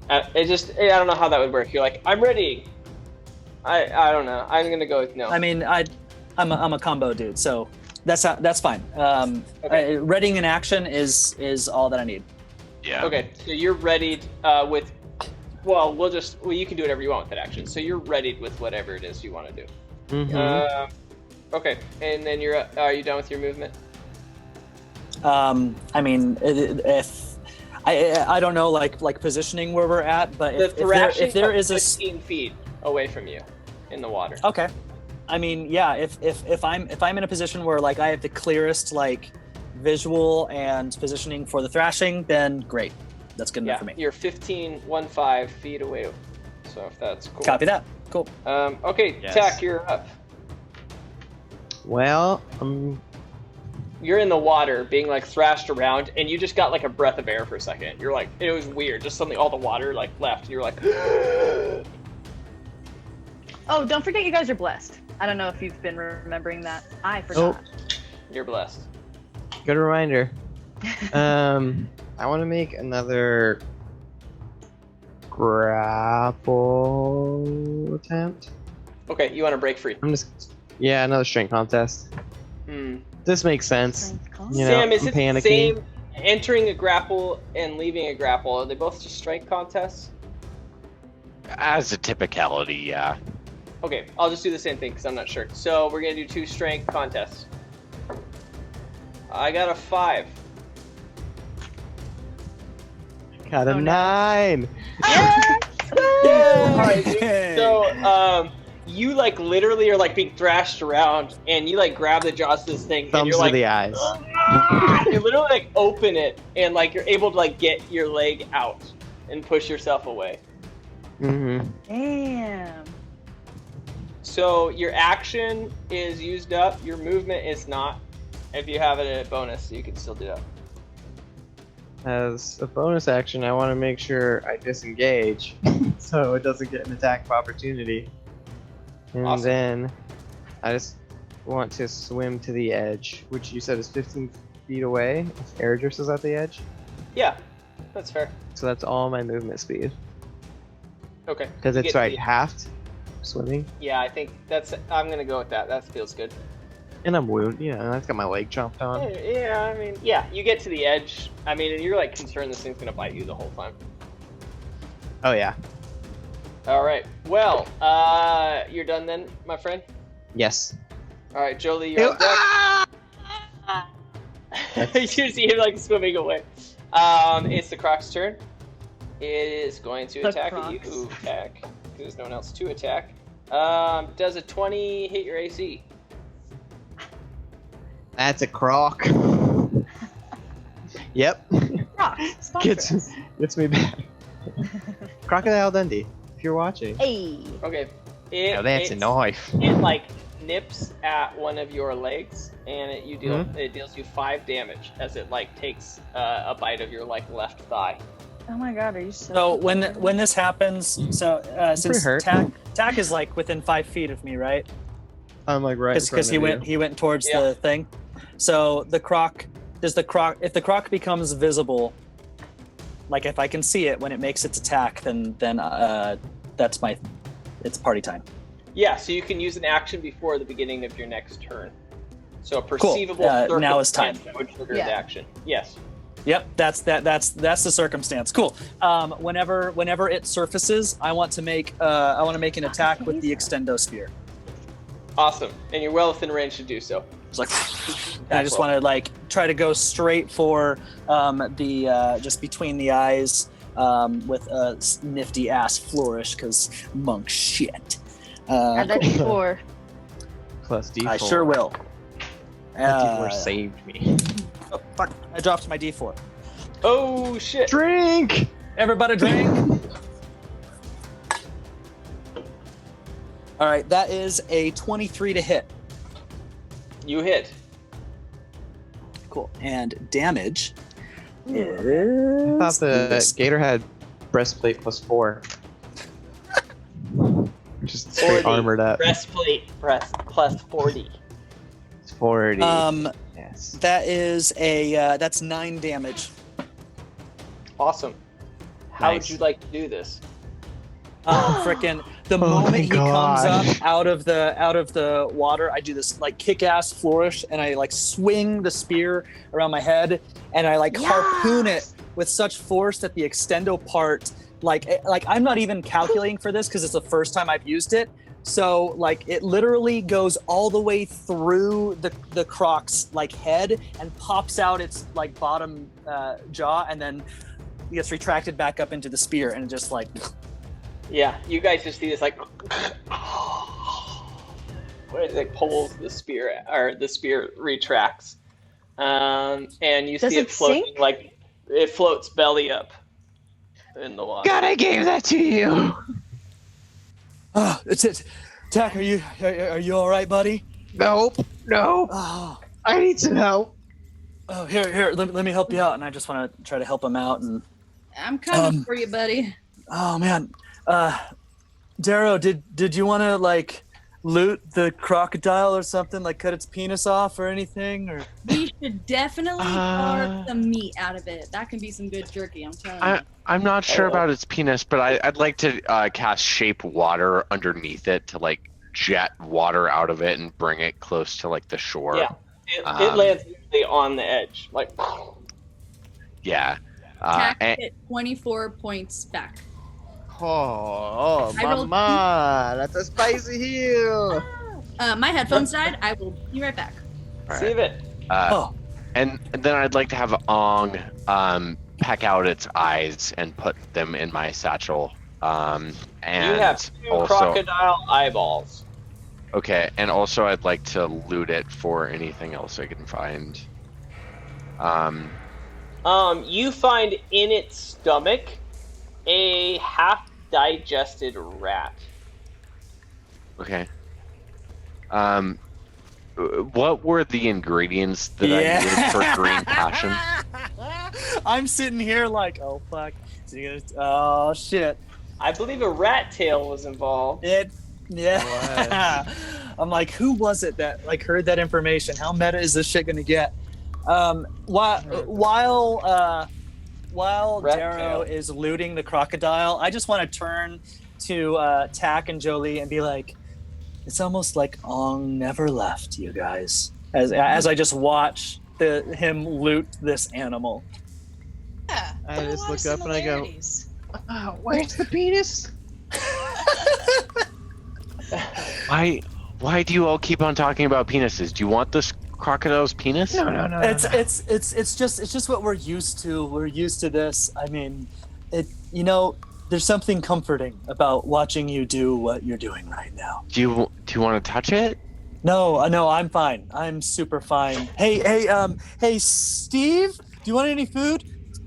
I don't know how that would work. You're like, I'm ready. I don't know. I'm gonna go with no. I mean, I'm a combo dude, so that's fine. Okay. Readying an action is all that I need. Yeah. Okay, so you're readied with. Well, you can do whatever you want with that action. So you're readied with whatever it is you want to do. Mhm. Okay, and then are you done with your movement? I mean, if I don't know like positioning where we're at, but The if thrashing there is is a 15 feet away from you in the water. okay, I mean yeah, if I'm in a position where like I have the clearest like visual and positioning for the thrashing, then great, that's good enough Yeah, for me. you're 15 feet away. So if that's cool. Copy that. Cool. Okay, Yes. Tack, you're up. Well, You're in the water being like thrashed around and you just got like a breath of air for a second. You're like, it was weird. Just suddenly all the water like left. You're like, Oh, don't forget you guys are blessed. I don't know if you've been remembering that. I forgot. you're blessed. good reminder. I want to make another grapple attempt. Okay, you want to break free. Another strength contest. This makes sense. You know, Sam, is I'm it the panicking. same entering a grapple and leaving a grapple? Are they both just strength contests? As a typicality, yeah. Okay, I'll just do the same thing because I'm not sure. So we're going to do 2 strength contests. I got a 5. Got a Oh, no. 9. Alright, dude. So, you like literally are like being thrashed around and you like grab the jaws of this thing and Thumbs you're to like, the eyes. you literally like open it and like you're able to like get your leg out and push yourself away. Mm-hmm. Damn. So your action is used up, your movement is not. If you have it a bonus, you can still do that. As a bonus action, I want to make sure I disengage so it doesn't get an attack of opportunity. And Awesome. then I just want to swim to the edge, which you said is 15 feet away. If Airdrift is at the edge. Yeah, that's fair. So that's all my movement speed. Okay. Because You it's get right, the- halved swimming. Yeah, I think I'm gonna go with that. That feels good. And I'm wounded, you know, I've got my leg chomped on. Yeah, I mean, yeah, you get to the edge. I mean, and you're like concerned this thing's gonna bite you the whole time. Oh, yeah. All right. Well, you're done then, my friend. Yes. All right, Jolie, you're on deck. You see him like swimming away. It's the Croc's turn. It is going to The attack Crocs. you, Tack, because there's no one else to attack. Does a 20 hit your AC? That's a croc. Yep. Rock, sponsor us. Gets me back. Crocodile Dundee, if you're watching. Hey. Okay. Now that's a knife. It like nips at one of your legs, and it deals you 5 damage as it like takes a bite of your like left thigh. Oh my god, are you So when this happens, since hurt. Tack is like within 5 feet of me, right? I'm like right in front Because of he went towards Yeah. the thing. So if the croc becomes visible, like if I can see it when it makes its attack, then it's party time. Yeah, so you can use an action before the beginning of your next turn. So a perceivable Now is time. circumstance that would trigger Yeah. the action. Yes. Yep, that's the circumstance. Cool. Whenever it surfaces, I want to make an attack with the extendo sphere. Awesome. And you're well within range to do so. It's like, and I just want to like try to go straight for the just between the eyes with a nifty ass flourish because monk shit. Add that D4. Plus D4. I sure will. That D4 saved me. Oh, fuck! I dropped my D4. Oh shit. Drink! Everybody drink. All right, that is a 23 to hit. You hit. Cool. And damage I is... thought the gator had breastplate plus 4. Just straight 40. armored up. Breastplate plus 40. It's 40. Yes. That is that's 9 damage. Awesome. How Nice. would you like to do this? Frickin' the Oh moment my he comes God. up out of the water, I do this like kick-ass flourish, and I like swing the spear around my head, and I like harpoon it with such force that the extendo part, like I'm not even calculating for this because it's the first time I've used it. So like it literally goes all the way through the croc's like head and pops out its like bottom jaw, and then gets retracted back up into the spear, and just like. Yeah, you guys just see this like where it like pulls the spear, or the spear retracts, and you Does see it it floating sink? like it floats belly up in the water. God, I gave that to you. Oh, it's it. Tack, are you all right, buddy? Nope. No. Oh, I need some help. here. Let me help you out. And I just want to try to help him out. And I'm coming for you, buddy. oh man, Darrow, did you want to like loot the crocodile or something? Like cut its penis off or anything? Or We should definitely carve the meat out of it. That can be some good jerky, I'm telling you. I'm not sure about its penis, but I'd like to cast shape water underneath it to like jet water out of it and bring it close to like the shore. Yeah, it lands usually on the edge, like. Yeah. Tack And, hit 24 points back. Oh, I rolled mama, that's a spicy heel. My headphones died. I will be right back. Save it. and then I'd like to have Ong peck out its eyes and put them in my satchel. And You have 2 also, crocodile eyeballs. okay, and also I'd like to loot it for anything else I can find. You find in its stomach a half-digested rat. Okay. What were the ingredients that I needed for green passion? I'm sitting here like, oh fuck, oh shit. I believe a rat tail was involved. Yeah. I'm like, who was it that like heard that information? How meta is this shit gonna get? While Rat Darrow tail. is looting the crocodile, I just want to turn to Tack and Jolie and be like, it's almost like Ong never left, you guys. As I just watch him loot this animal. Yeah. I there are a just lot of look up and I go, similarities. Where's the penis? Why do you all keep on talking about penises? Do you want this crocodile's penis? No. It's just what we're used to. We're used to this. I mean, there's something comforting about watching you do what you're doing right now. Do you want to touch it? No, I'm fine. I'm super fine. Hey, Steve, do you want any food?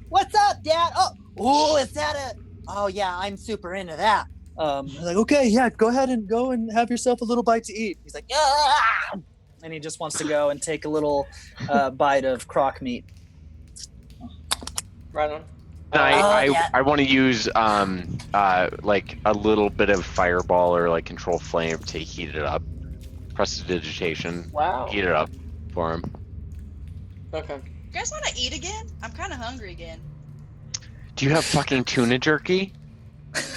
What's up, Dad? Oh, is that a... Oh, yeah, I'm super into that. Like, okay, yeah, go ahead and go and have yourself a little bite to eat. He's like, ah! And he just wants to go and take a little bite of croc meat. Right on. I want to use like a little bit of fireball or like control flame to heat it up. Prestidigitation. Wow. Heat it up for him. Okay. You guys want to eat again? I'm kind of hungry again. Do you have fucking tuna jerky?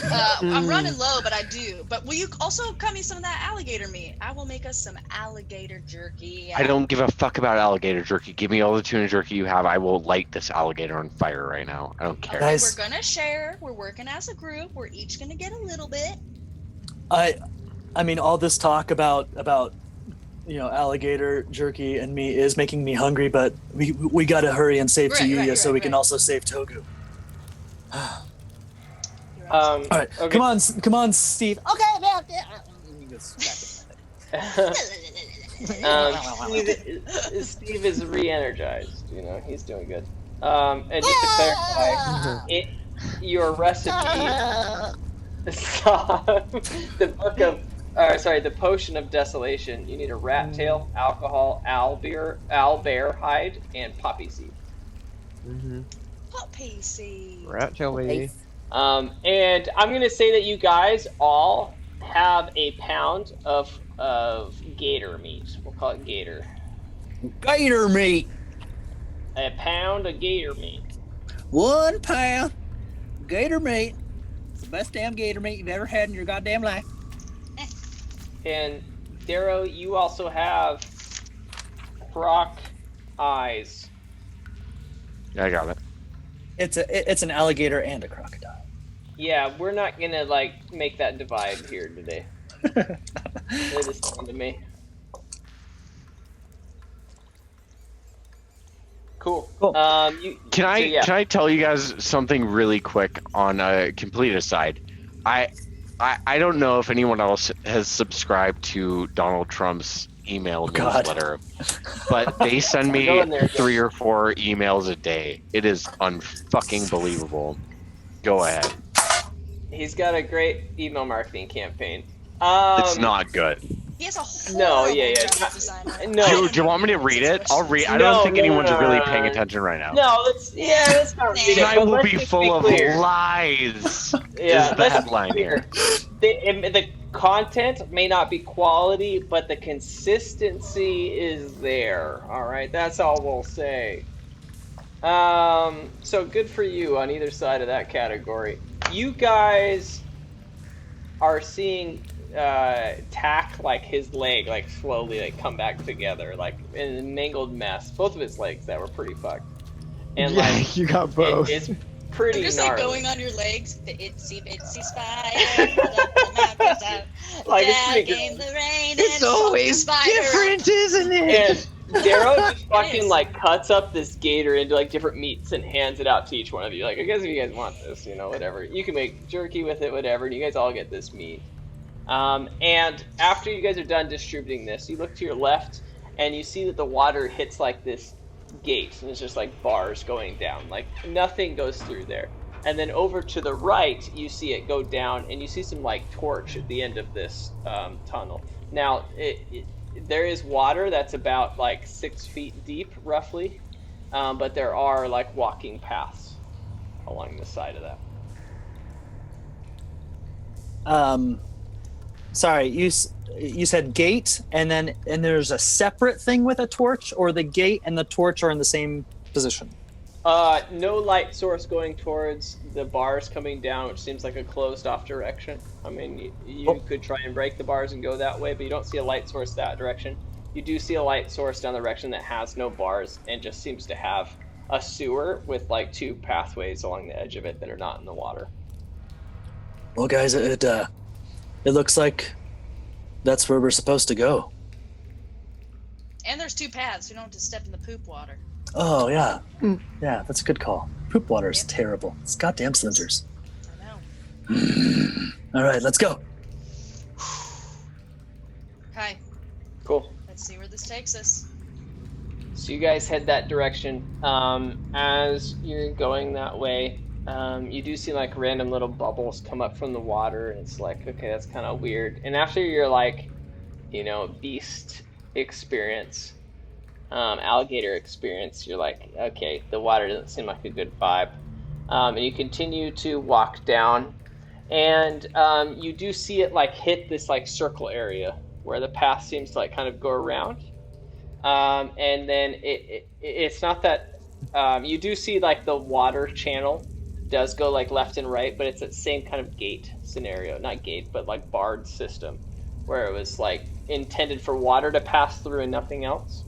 I'm running low, but I do. But will you also cut me some of that alligator meat? I will make us some alligator jerky. I don't give a fuck about alligator jerky. Give me all the tuna jerky you have. I will light this alligator on fire right now. I don't care. Guys. We're gonna share. We're working as a group. We're each gonna get a little bit. I mean, all this talk about alligator jerky and meat is making me hungry, but we gotta hurry and save Tayuya so we can also save Togu. All right, okay. come on, Steve. Okay, man. Steve is re-energized. He's doing good. And just to clarify, your recipe, the potion of desolation. You need a rat tail, alcohol, owlbear hide, and poppy seed. Poppy seed. Rat tail, baby. And I'm gonna say that you guys all have a pound of gator meat. We'll call it gator. Gator meat. A pound of gator meat. 1 pound gator meat. It's the best damn gator meat you've ever had in your goddamn life. And Darrow, you also have croc eyes. Yeah, I got it. It's an alligator and a crocodile. Yeah, we're not gonna make that divide here today. They're the same to me. Cool. Can I tell you guys something really quick on a complete aside? I don't know if anyone else has subscribed to Donald Trump's email newsletter, but they send me 3 or 4 emails a day. It is unfucking believable. Go ahead. He's got a great email marketing campaign. It's not good. He has a horrible graphic designer. No. Do you want me to read it? I'll read. I don't think anyone's really paying attention right now. No, let's not read it. Tonight will let's be just full of clear. lies. Yeah, is the let's headline be clear. here. The content may not be quality, but the consistency is there. All right, that's all we'll say. So good for you on either side of that category. You guys are seeing Tack, his leg slowly come back together, in a mangled mess. Both of his legs that were pretty fucked. And you got both. It's pretty Just gnarly. going on your legs, the itsy bitsy spider. It's always different, isn't it? And Darrow just fucking cuts up this gator into different meats and hands it out to each one of you. I guess if you guys want this, whatever. You can make jerky with it, whatever, and you guys all get this meat. And after you guys are done distributing this, you look to your left and you see that the water hits this gate, and it's just bars going down. Nothing goes through there. And then over to the right, you see it go down, and you see some torch at the end of this tunnel. Now, there is water that's about 6 feet deep, roughly, but there are walking paths along the side of that. Sorry, you said gate, and there's a separate thing with a torch, or the gate and the torch are in the same position? No light source going towards the bars coming down, which seems like a closed-off direction. I mean, you could try and break the bars and go that way, but you don't see a light source that direction. You do see a light source down the direction that has no bars and just seems to have a sewer with 2 pathways along the edge of it that are not in the water. Well, guys, it looks like that's where we're supposed to go. And there's 2 paths. You don't have to step in the poop water. Oh, yeah. Yeah, that's a good call. Poop water is terrible. It's goddamn splinters. I know. All right, let's go. Okay. Cool. Let's see where this takes us. So you guys head that direction. As you're going that way, You do see like random little bubbles come up from the water, and it's like, okay, that's kind of weird. And after your like, beast experience, alligator experience, you're like, okay, the water doesn't seem like a good vibe. And you continue to walk down, and you do see it like hit this like circle area where the path seems to like kind of go around. And then it's not that you do see like the water channel does go like left and right, but it's that same kind of gate scenario, not gate, but like barred system, where it was like intended for water to pass through and nothing else.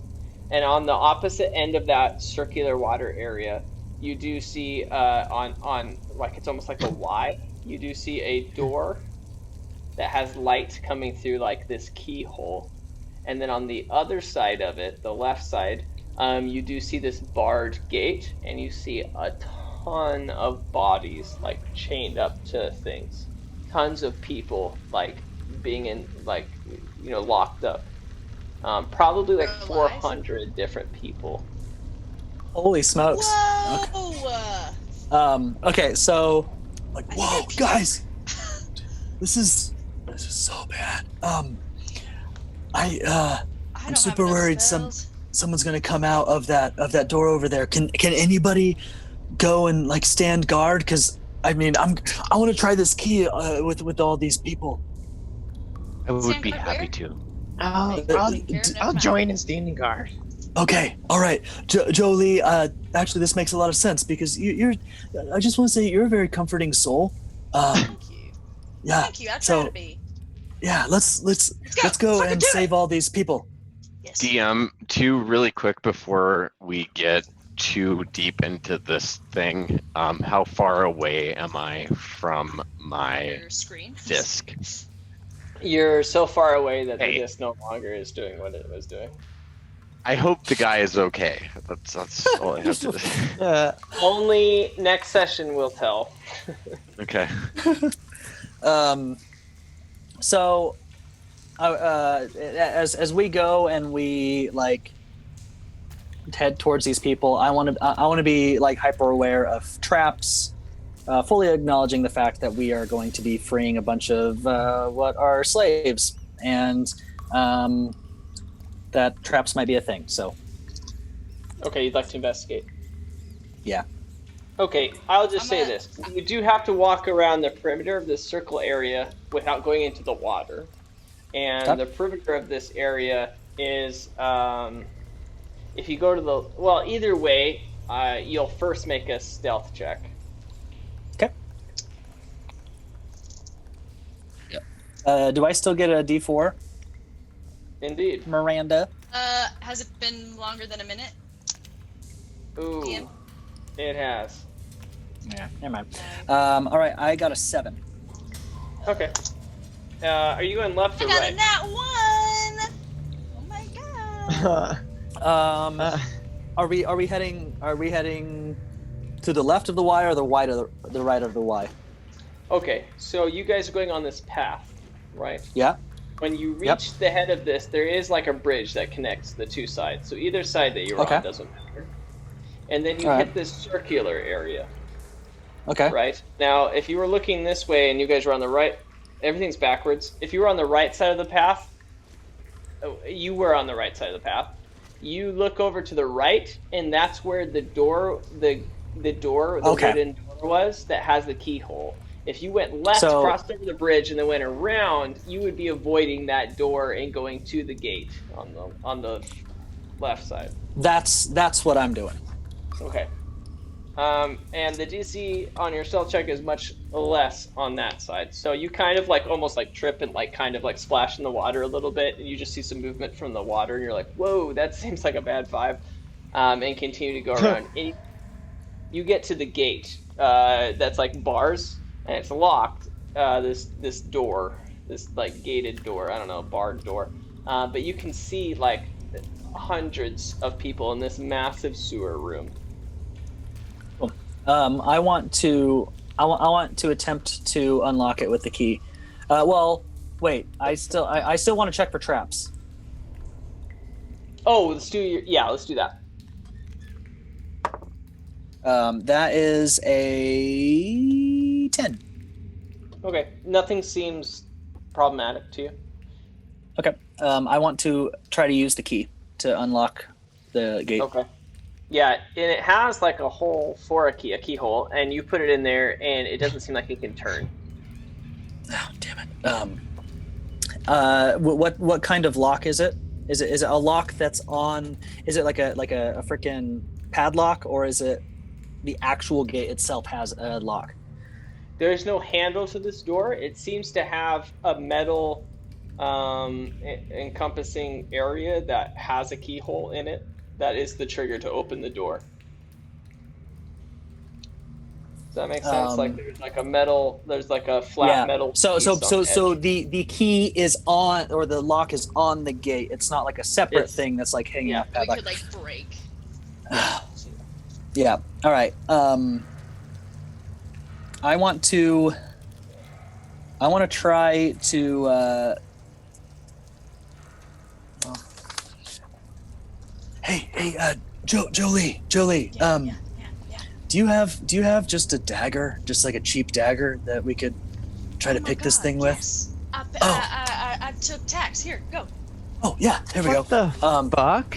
And on the opposite end of that circular water area, you do see on like it's almost like a Y, you do see a door that has light coming through like this keyhole. And then on the other side of it, the left side, you do see this barred gate, and you see a ton of bodies like chained up to things. Tons of people like being in like locked up. Probably like 400 different people. Holy smokes. Whoa! Okay, so like, whoa, guys, this is so bad. I'm super worried someone's gonna come out of that door over there. Can anybody go and like stand guard? Because I want to try this key with all these people. I would be happy to. I'll join in standing guard. Okay, all right, Jolie. Actually, this makes a lot of sense because you're. I just want to say you're a very comforting soul. Thank you. Yeah. Thank you. I try to be. Yeah, let's go and save all these people. Yes. DM, too, really quick before we get too deep into this thing. How far away am I from my Your screen disc? You're so far away that the disc no longer is doing what it was doing. I hope the guy is okay. That's all I have to say. Only next session will tell. Okay. So, as we go and we like head towards these people, I want to be like hyper aware of traps, fully acknowledging the fact that we are going to be freeing a bunch of what are slaves, and that traps might be a thing. So, okay, you'd like to investigate. Yeah. Okay, I'll just say this. You do have to walk around the perimeter of this circle area without going into the water. And the perimeter of this area is, if you go to either way, you'll first make a stealth check. Okay. Yep. Do I still get a D4? Indeed. Miranda? Has it been longer than a minute? Ooh, DM? It has. Yeah, never mind. All right, I got a 7. Okay. Are you going left or right? I got a nat 1! Oh my god. Are we heading to the left of the Y or the right of the Y? Okay, so you guys are going on this path, right? Yeah. When you reach the head of this, there is like a bridge that connects the two sides. So either side that you're on doesn't matter. And then you hit this circular area. Okay. Right? Now, if you were looking this way and you guys were on the right, everything's backwards. If you were on the right side of the path, you were on the right side of the path. You look over to the right, and that's where the door, the wooden door was that has the keyhole. If you went left, crossed over the bridge, and then went around, you would be avoiding that door and going to the gate on the left side. That's what I'm doing. Okay. And the DC on your stealth check is much less on that side. So you kind of like almost like trip and like kind of like splash in the water a little bit, and you just see some movement from the water, and you're like, whoa, that seems like a bad vibe, and continue to go around. And you get to the gate that's like bars, and it's locked. This door, this like gated door, I don't know, barred door, but you can see like hundreds of people in this massive sewer room. I want to attempt to unlock it with the key. Well, wait. I still want to check for traps. Oh, let's do that. That is a 10. Okay, nothing seems problematic to you. Okay. I want to try to use the key to unlock the gate. Okay. Yeah, and it has like a hole for a keyhole, and you put it in there, and it doesn't seem like it can turn. Oh, damn it. What kind of lock is it? Is it a lock that's on? Is it like a freaking padlock, or is it the actual gate itself has a lock? There's no handle to this door. It seems to have a metal encompassing area that has a keyhole in it. That is the trigger to open the door. Does that make sense? Like there's like a metal, there's like a flat metal. So the key is on, or the lock is on the gate. It's not like a separate thing that's like hanging off We padlock. could like break. Yeah. All right. I want to try to. Hey, Jolie. Yeah. Do you have just a dagger, just like a cheap dagger that we could try to pick this thing with? Yes. I took tax. Here, go. Oh yeah, there we go. What the fuck?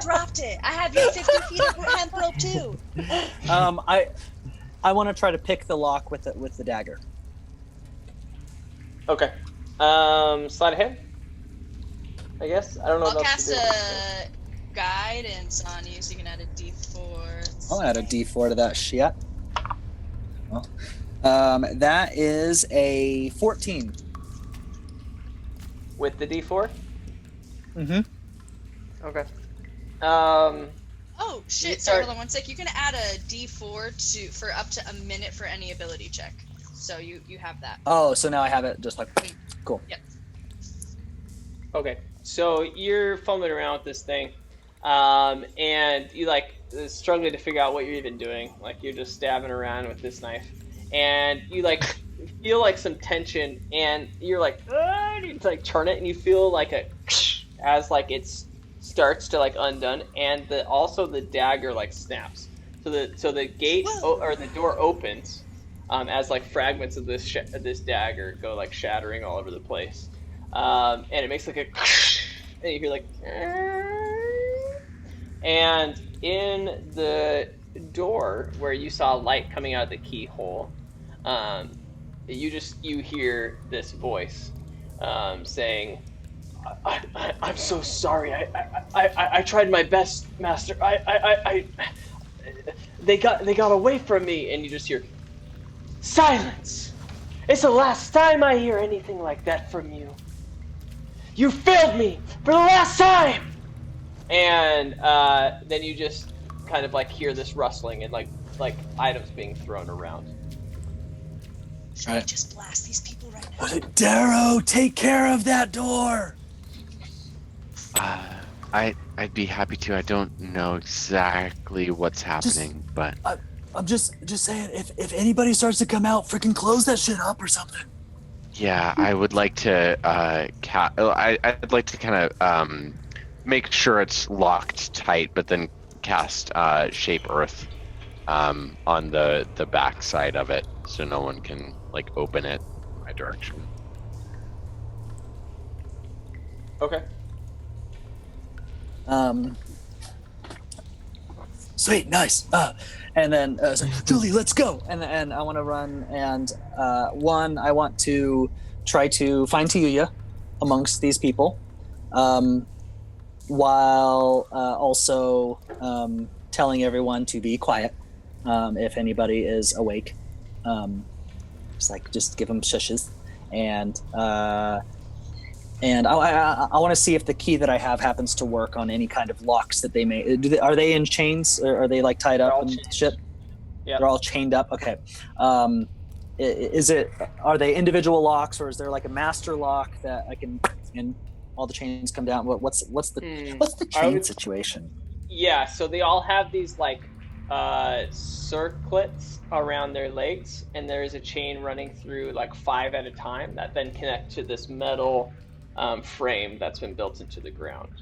Dropped it. I have your 50 feet of hemp rope too. I want to try to pick the lock with the dagger. Okay. Slide ahead. I guess I don't know. I'll cast a guidance on you, so you can add a D4. I'll add a D4 to that shit. Well, that is a 14. With the D4. Mm-hmm. Okay. Oh shit! Sorry, hold on 1 sec. You can add a D4 for up to a minute for any ability check. So you have that. Oh, so now I have it just like cool. Yep. Okay. So you're fumbling around with this thing, and you like struggling to figure out what you're even doing. Like you're just stabbing around with this knife, and you like feel like some tension, and you're like, you like turn it, and you feel like as like it starts to like undone, and also the dagger like snaps. So the gate or the door opens, as like fragments of this dagger go like shattering all over the place. And it makes like a and you hear like, and in the door where you saw light coming out of the keyhole, you hear this voice saying, I'm so sorry. I tried my best, Master. They got away from me. And you just hear, silence. It's the last time I hear anything like that from you. You failed me for the last time! And then you just kind of like hear this rustling and like items being thrown around. Should I just blast these people right now? Darrow, take care of that door! I'd be happy to. I don't know exactly what's happening, but I'm just saying, if anybody starts to come out, freaking close that shit up or something. yeah, I would like to I'd like to kind of make sure it's locked tight, but then cast Shape Earth on the back side of it, so no one can like open it in my direction. Okay. Sweet, nice. And then Julie, let's go. And I want to run. And one, I want to try to find Tiyuya amongst these people, while also telling everyone to be quiet if anybody is awake. Just give them shushes. And I want to see if the key that I have happens to work on any kind of locks that they may. Are they in chains? Or are they like tied up and shit? Yeah, they're all chained up. Okay. Are they individual locks, or is there like a master lock that I can and all the chains come down? What's the chain situation? Yeah, so they all have these like circlets around their legs, and there is a chain running through like 5 at a time that then connect to this metal frame that's been built into the ground.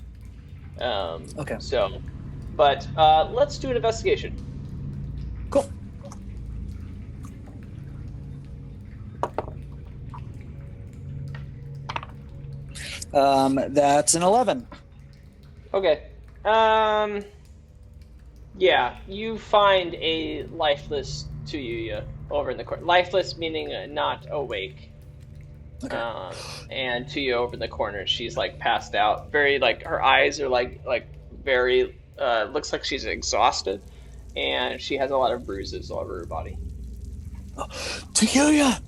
Okay. So But let's do an investigation. Cool. That's an 11. Okay. Yeah, you find a lifeless Tuyuya over in the corner. Lifeless meaning not awake. Okay. And Tuyuya over in the corner. She's like passed out. Very like her eyes are like very looks like she's exhausted, and she has a lot of bruises all over her body. Tequila!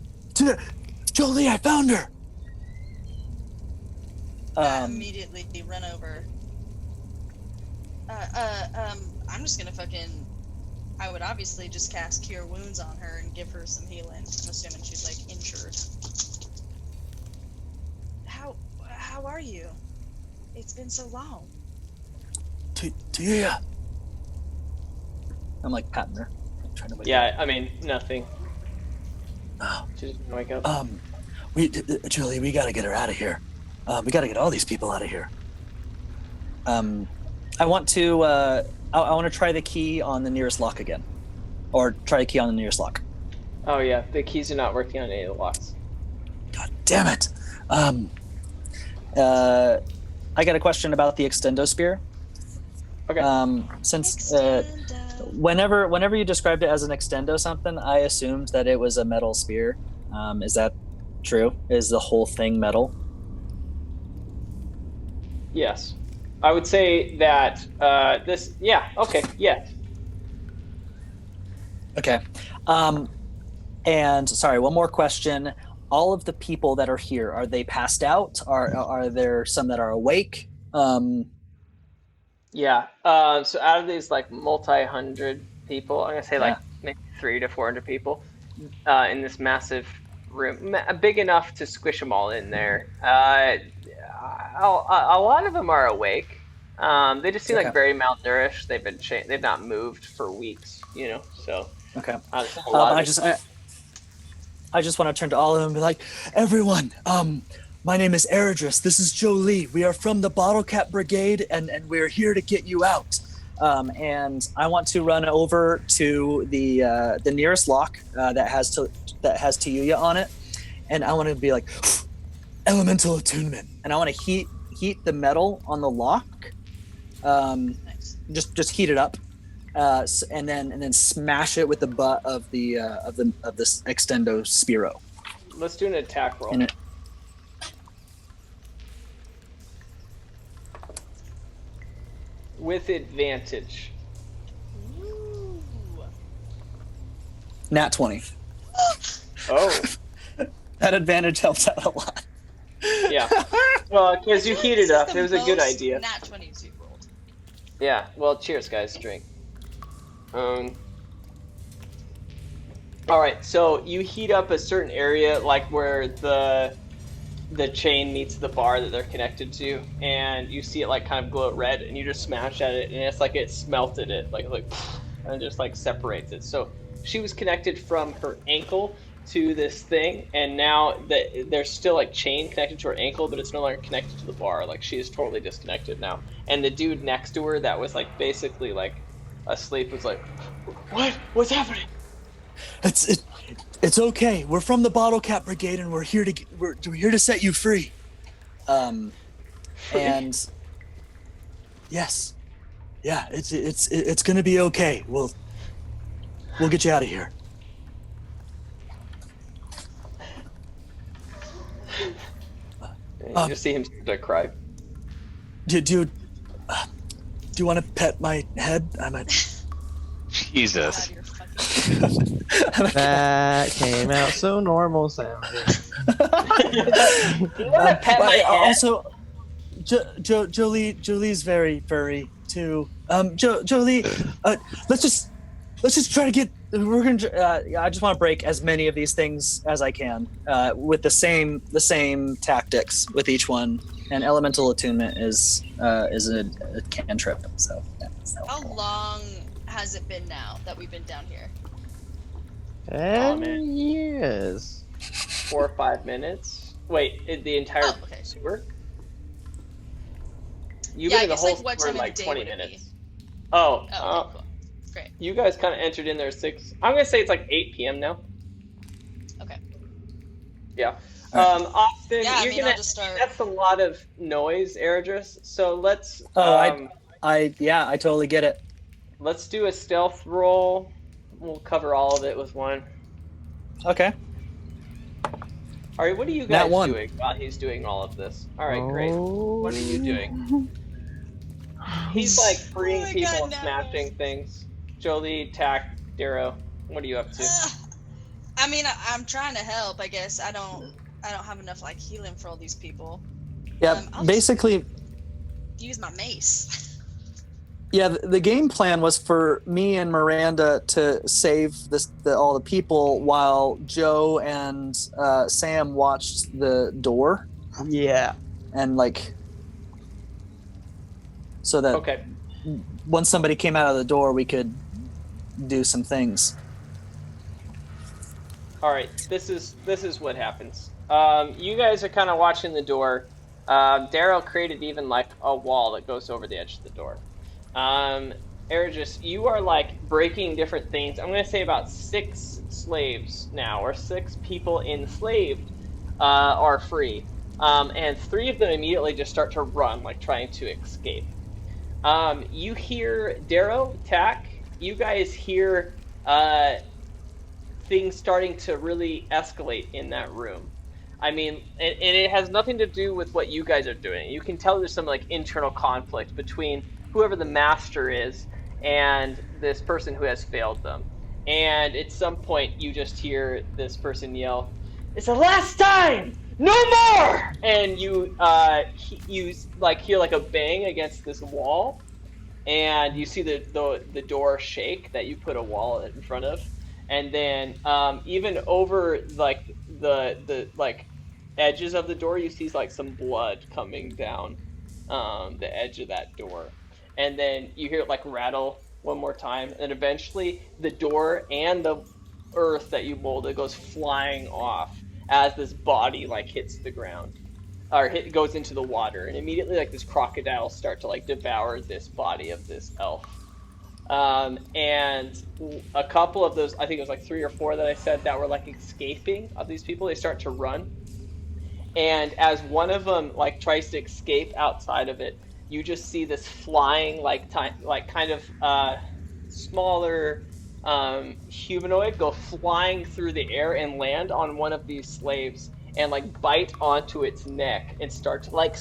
Jolie, I found her! Immediately run over. I'm just gonna fucking... I would obviously just cast Cure Wounds on her and give her some healing. I'm assuming she's, like, injured. How are you? It's been so long. Tequila! I'm, like, patting her. I'm trying to wake up. Yeah, I mean, nothing. Oh. She doesn't wake up. Julie, we gotta get her out of here. We gotta get all these people out of here. I want to I want to try the key on the nearest lock again, or try the key on the nearest lock. Oh yeah, the keys are not working on any of the locks. God damn it! I got a question about the extendo spear. Okay. Since whenever you described it as an extendo something, I assumed that it was a metal spear. Is that true? Is the whole thing metal? Yes. I would say that this... Yeah, okay, yes. Okay. And sorry, one more question. All of the people that are here, are they passed out? Are there some that are awake? Yeah. So out of these like multi-hundred people, I'm gonna say like maybe 300 to 400 people in this massive room, big enough to squish them all in there. A lot of them are awake. They just seem like very malnourished. They've not moved for weeks, you know. So okay. I just want to turn to all of them and be like, everyone, my name is Eridris. This is Jolie. We are from the Bottlecap Brigade, and we're here to get you out. And I want to run over to the nearest lock that has Tuyuya on it, and I want to be like, elemental attunement, and I want to heat the metal on the lock. Just heat it up. And then smash it with the butt of this extendo Spiro. Let's do an attack roll. With advantage. Ooh. Nat 20. Oh. That advantage helps out a lot. Yeah. Well, because you heated up, it was a good idea. Nat 20s you've rolled. Yeah. Well, cheers, guys. Drink. All right, so you heat up a certain area, like where the chain meets the bar that they're connected to, and you see it like kind of glow red, and you just smash at it, and it's like it smelted it, like and just like separates it. So she was connected from her ankle to this thing, and now there's still like chain connected to her ankle, but it's no longer connected to the bar. Like she is totally disconnected now. And the dude next to her that was like basically like asleep was like, what's happening? It's okay. We're from the Bottlecap Brigade, and we're here to set you free. And yes, yeah, it's gonna be okay. We'll get you out of here. You just see him start to cry. Do you want to pet my head? Jesus. That came out so normal sounding. You want to pet my head? Also, Jolie's very furry too. Jolie, let's just try to get. I just want to break as many of these things as I can with the same tactics with each one. And elemental attunement is a cantrip. So. Yeah, How long has it been now that we've been down here? 10 years. 4 or 5 minutes. Wait, the entire sewer? You've been in the whole like what sewer time like of day 20 would it be? minutes. Oh, Oh, okay, cool. Great. you guys kind of entered in there 6. I'm gonna say it's like 8 p.m. now. Okay. Yeah. All Austin, Yeah, I you're mean, gonna. I'll just start. That's a lot of noise, Eridris. So let's. Oh, I totally get it. Let's do a stealth roll. We'll cover all of it with one. Okay. All right, what are you Nat guys 1. doing while he's doing all of this? All right, great. What are you doing? He's like freeing Oh my people God, and Nat smashing things. Jolie, Tack, Darrow, what are you up to? I mean, I'm trying to help. I guess I don't have enough like healing for all these people. Yeah, I'll basically, just use my mace. yeah. The game plan was for me and Miranda to save all the people while Joe and Sam watched the door, Yeah. and like, so that Okay. once somebody came out of the door, we could do some things. All right, this is what happens. You guys are kind of watching the door. Darrow created even like a wall that goes over the edge of the door. Eridris, you are like breaking different things. I'm going to say about 6 slaves now, or 6 people enslaved are free. And 3 of them immediately just start to run, like trying to escape. You hear Darrow, Tack, you guys hear things starting to really escalate in that room. I mean, and it has nothing to do with what you guys are doing. You can tell there's some like internal conflict between whoever the master is and this person who has failed them. And at some point, you just hear this person yell, "It's the last time! No more!" And you like hear like a bang against this wall, and you see the door shake that you put a wall in front of. And then even over like the like edges of the door, you see like some blood coming down the edge of that door. And then you hear it like rattle one more time, and eventually the door and the earth that you molded goes flying off as this body like hits the ground, or goes into the water, and immediately like this crocodile start to like devour this body of this elf. And a couple of those, I think it was like 3 or 4 that I said that were like escaping of these people, they start to run. And as one of them like tries to escape outside of it, you just see this flying like kind of smaller humanoid go flying through the air and land on one of these slaves and like bite onto its neck and start to like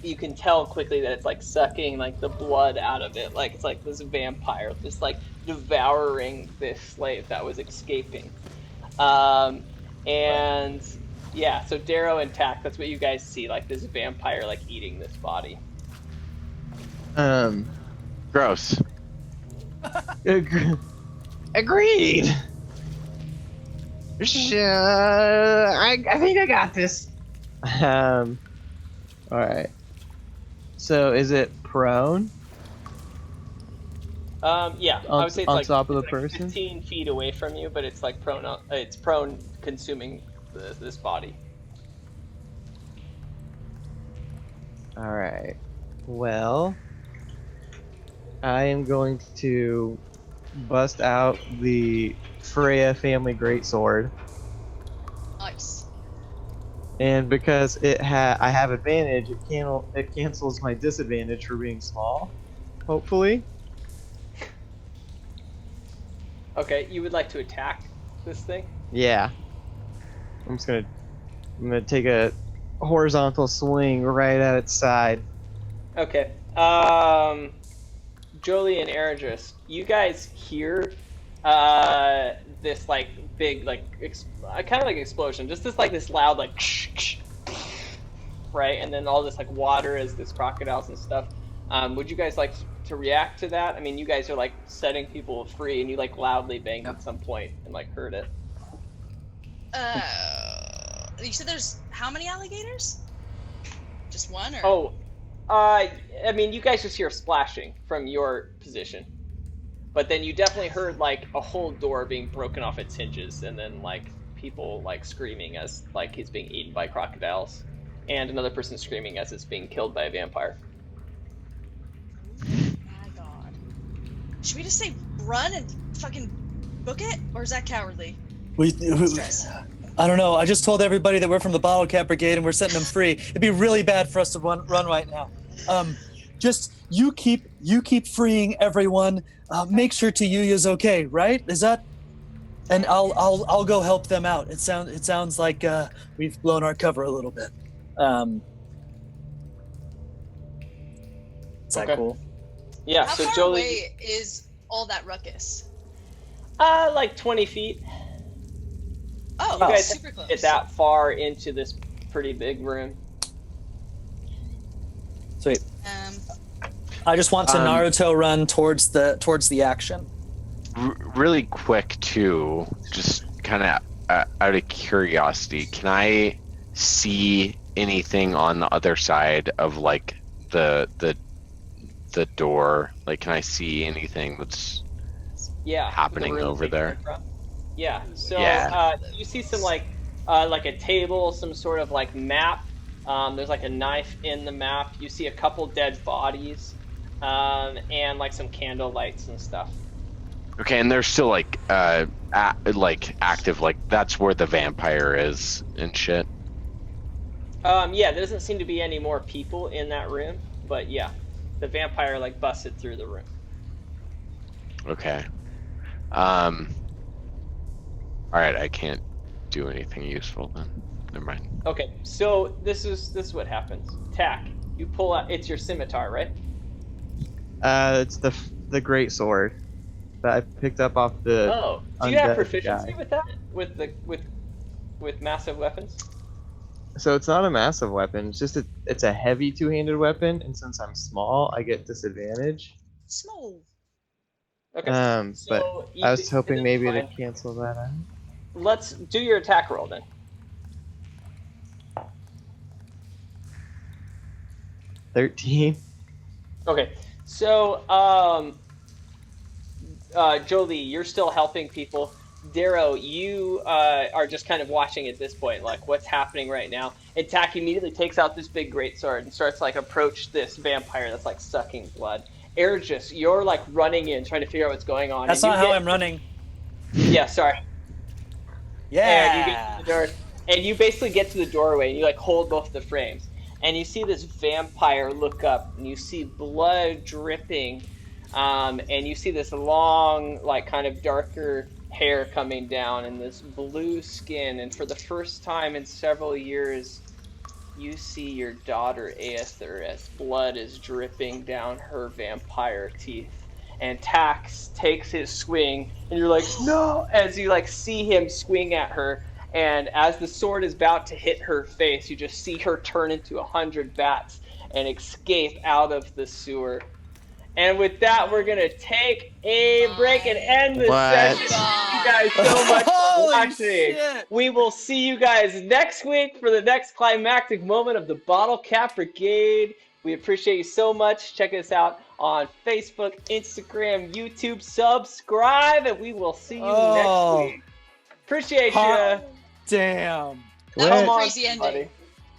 you can tell quickly that it's like sucking like the blood out of it, like it's like this vampire just like devouring this slave that was escaping. And yeah, so Darrow and Tack, that's what you guys see, like this vampire like eating this body. Gross. Agreed. I think I got this. All right. So is it prone? Yeah, I On, would say it's on like, top of the it's like person? 15 feet away from you, but it's like prone consuming this body. All right. Well, I am going to bust out the Freya family greatsword, Nice. and because I have advantage, it cancels my disadvantage for being small. Hopefully. Okay, you would like to attack this thing? Yeah. I'm gonna take a horizontal swing right at its side. Okay. Jolie and Eridris, you guys hear this like big like kind of like explosion, just this loud like right, and then all this like water as this crocodiles and stuff. Would you guys like to react to that? I mean, you guys are like setting people free, and you like loudly banged at some point and like heard it. You said there's how many alligators? Just one, or? Oh, I mean, you guys just hear splashing from your position, but then you definitely heard like a whole door being broken off its hinges, and then like people like screaming as like he's being eaten by crocodiles, and another person screaming as it's being killed by a vampire. My God. Should we just say run and fucking book it, or is that cowardly? Stress. I don't know. I just told everybody that we're from the Bottlecap Brigade and we're setting them free. It'd be really bad for us to run right now. Just you keep freeing everyone. Make sure Tayuya's okay, right? Is that? And I'll go help them out. It sounds like we've blown our cover a little bit. Is that cool? Yeah. How So far Jolie, away is all that ruckus? like 20 feet. Oh, You guys super close. get that far into this pretty big room. Sweet. Um, I just want to Naruto run towards the action. Really quick too, just kind of out of curiosity, can I see anything on the other side of like the door? Like, can I see anything that's happening the room over there? Yeah. So Yeah. you see some like a table, some sort of like map. There's like a knife in the map. You see a couple dead bodies, and like some candle lights and stuff. Okay, and they're still like active. Like that's where the vampire is and shit. Yeah, there doesn't seem to be any more people in that room, but yeah, the vampire like busted through the room. Okay. All right, I can't do anything useful then. Never mind. Okay, so this is what happens. Tack, you pull out. It's your scimitar, right? It's the great sword that I picked up off the. Oh, do you have undead proficiency guy. with that? With massive weapons? So it's not a massive weapon. It's just it's a heavy two-handed weapon, and since I'm small, I get disadvantage. small. Okay. But so I was hoping it's maybe to fine. cancel that out. Let's do your attack roll then. 13. Okay, so Jolie, you're still helping people. Darrow, you are just kind of watching at this point, like what's happening right now. And Tack immediately takes out this big greatsword and starts like approach this vampire that's like sucking blood. Ergis, you're like running in, trying to figure out what's going on. That's not how I'm running. Yeah, sorry. Yeah. And you get to the door, and you basically get to the doorway, and you like hold both the frames, and you see this vampire look up, and you see blood dripping, and you see this long, like kind of darker hair coming down, and this blue skin, and for the first time in several years, you see your daughter Aether as blood is dripping down her vampire teeth. And Tax takes his swing, and you're like, no, as you like see him swing at her, and as the sword is about to hit her face, you just see her turn into 100 bats and escape out of the sewer. And with that, we're gonna take a break and end this session. Thank you guys so much for watching. Shit. We will see you guys next week for the next climactic moment of the Bottlecap Brigade. We appreciate you so much. Check us out on Facebook, Instagram, YouTube. Subscribe, and we will see you next week. Appreciate you. Damn. That was Come a on, crazy ending. buddy.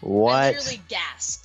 What? I literally gasped.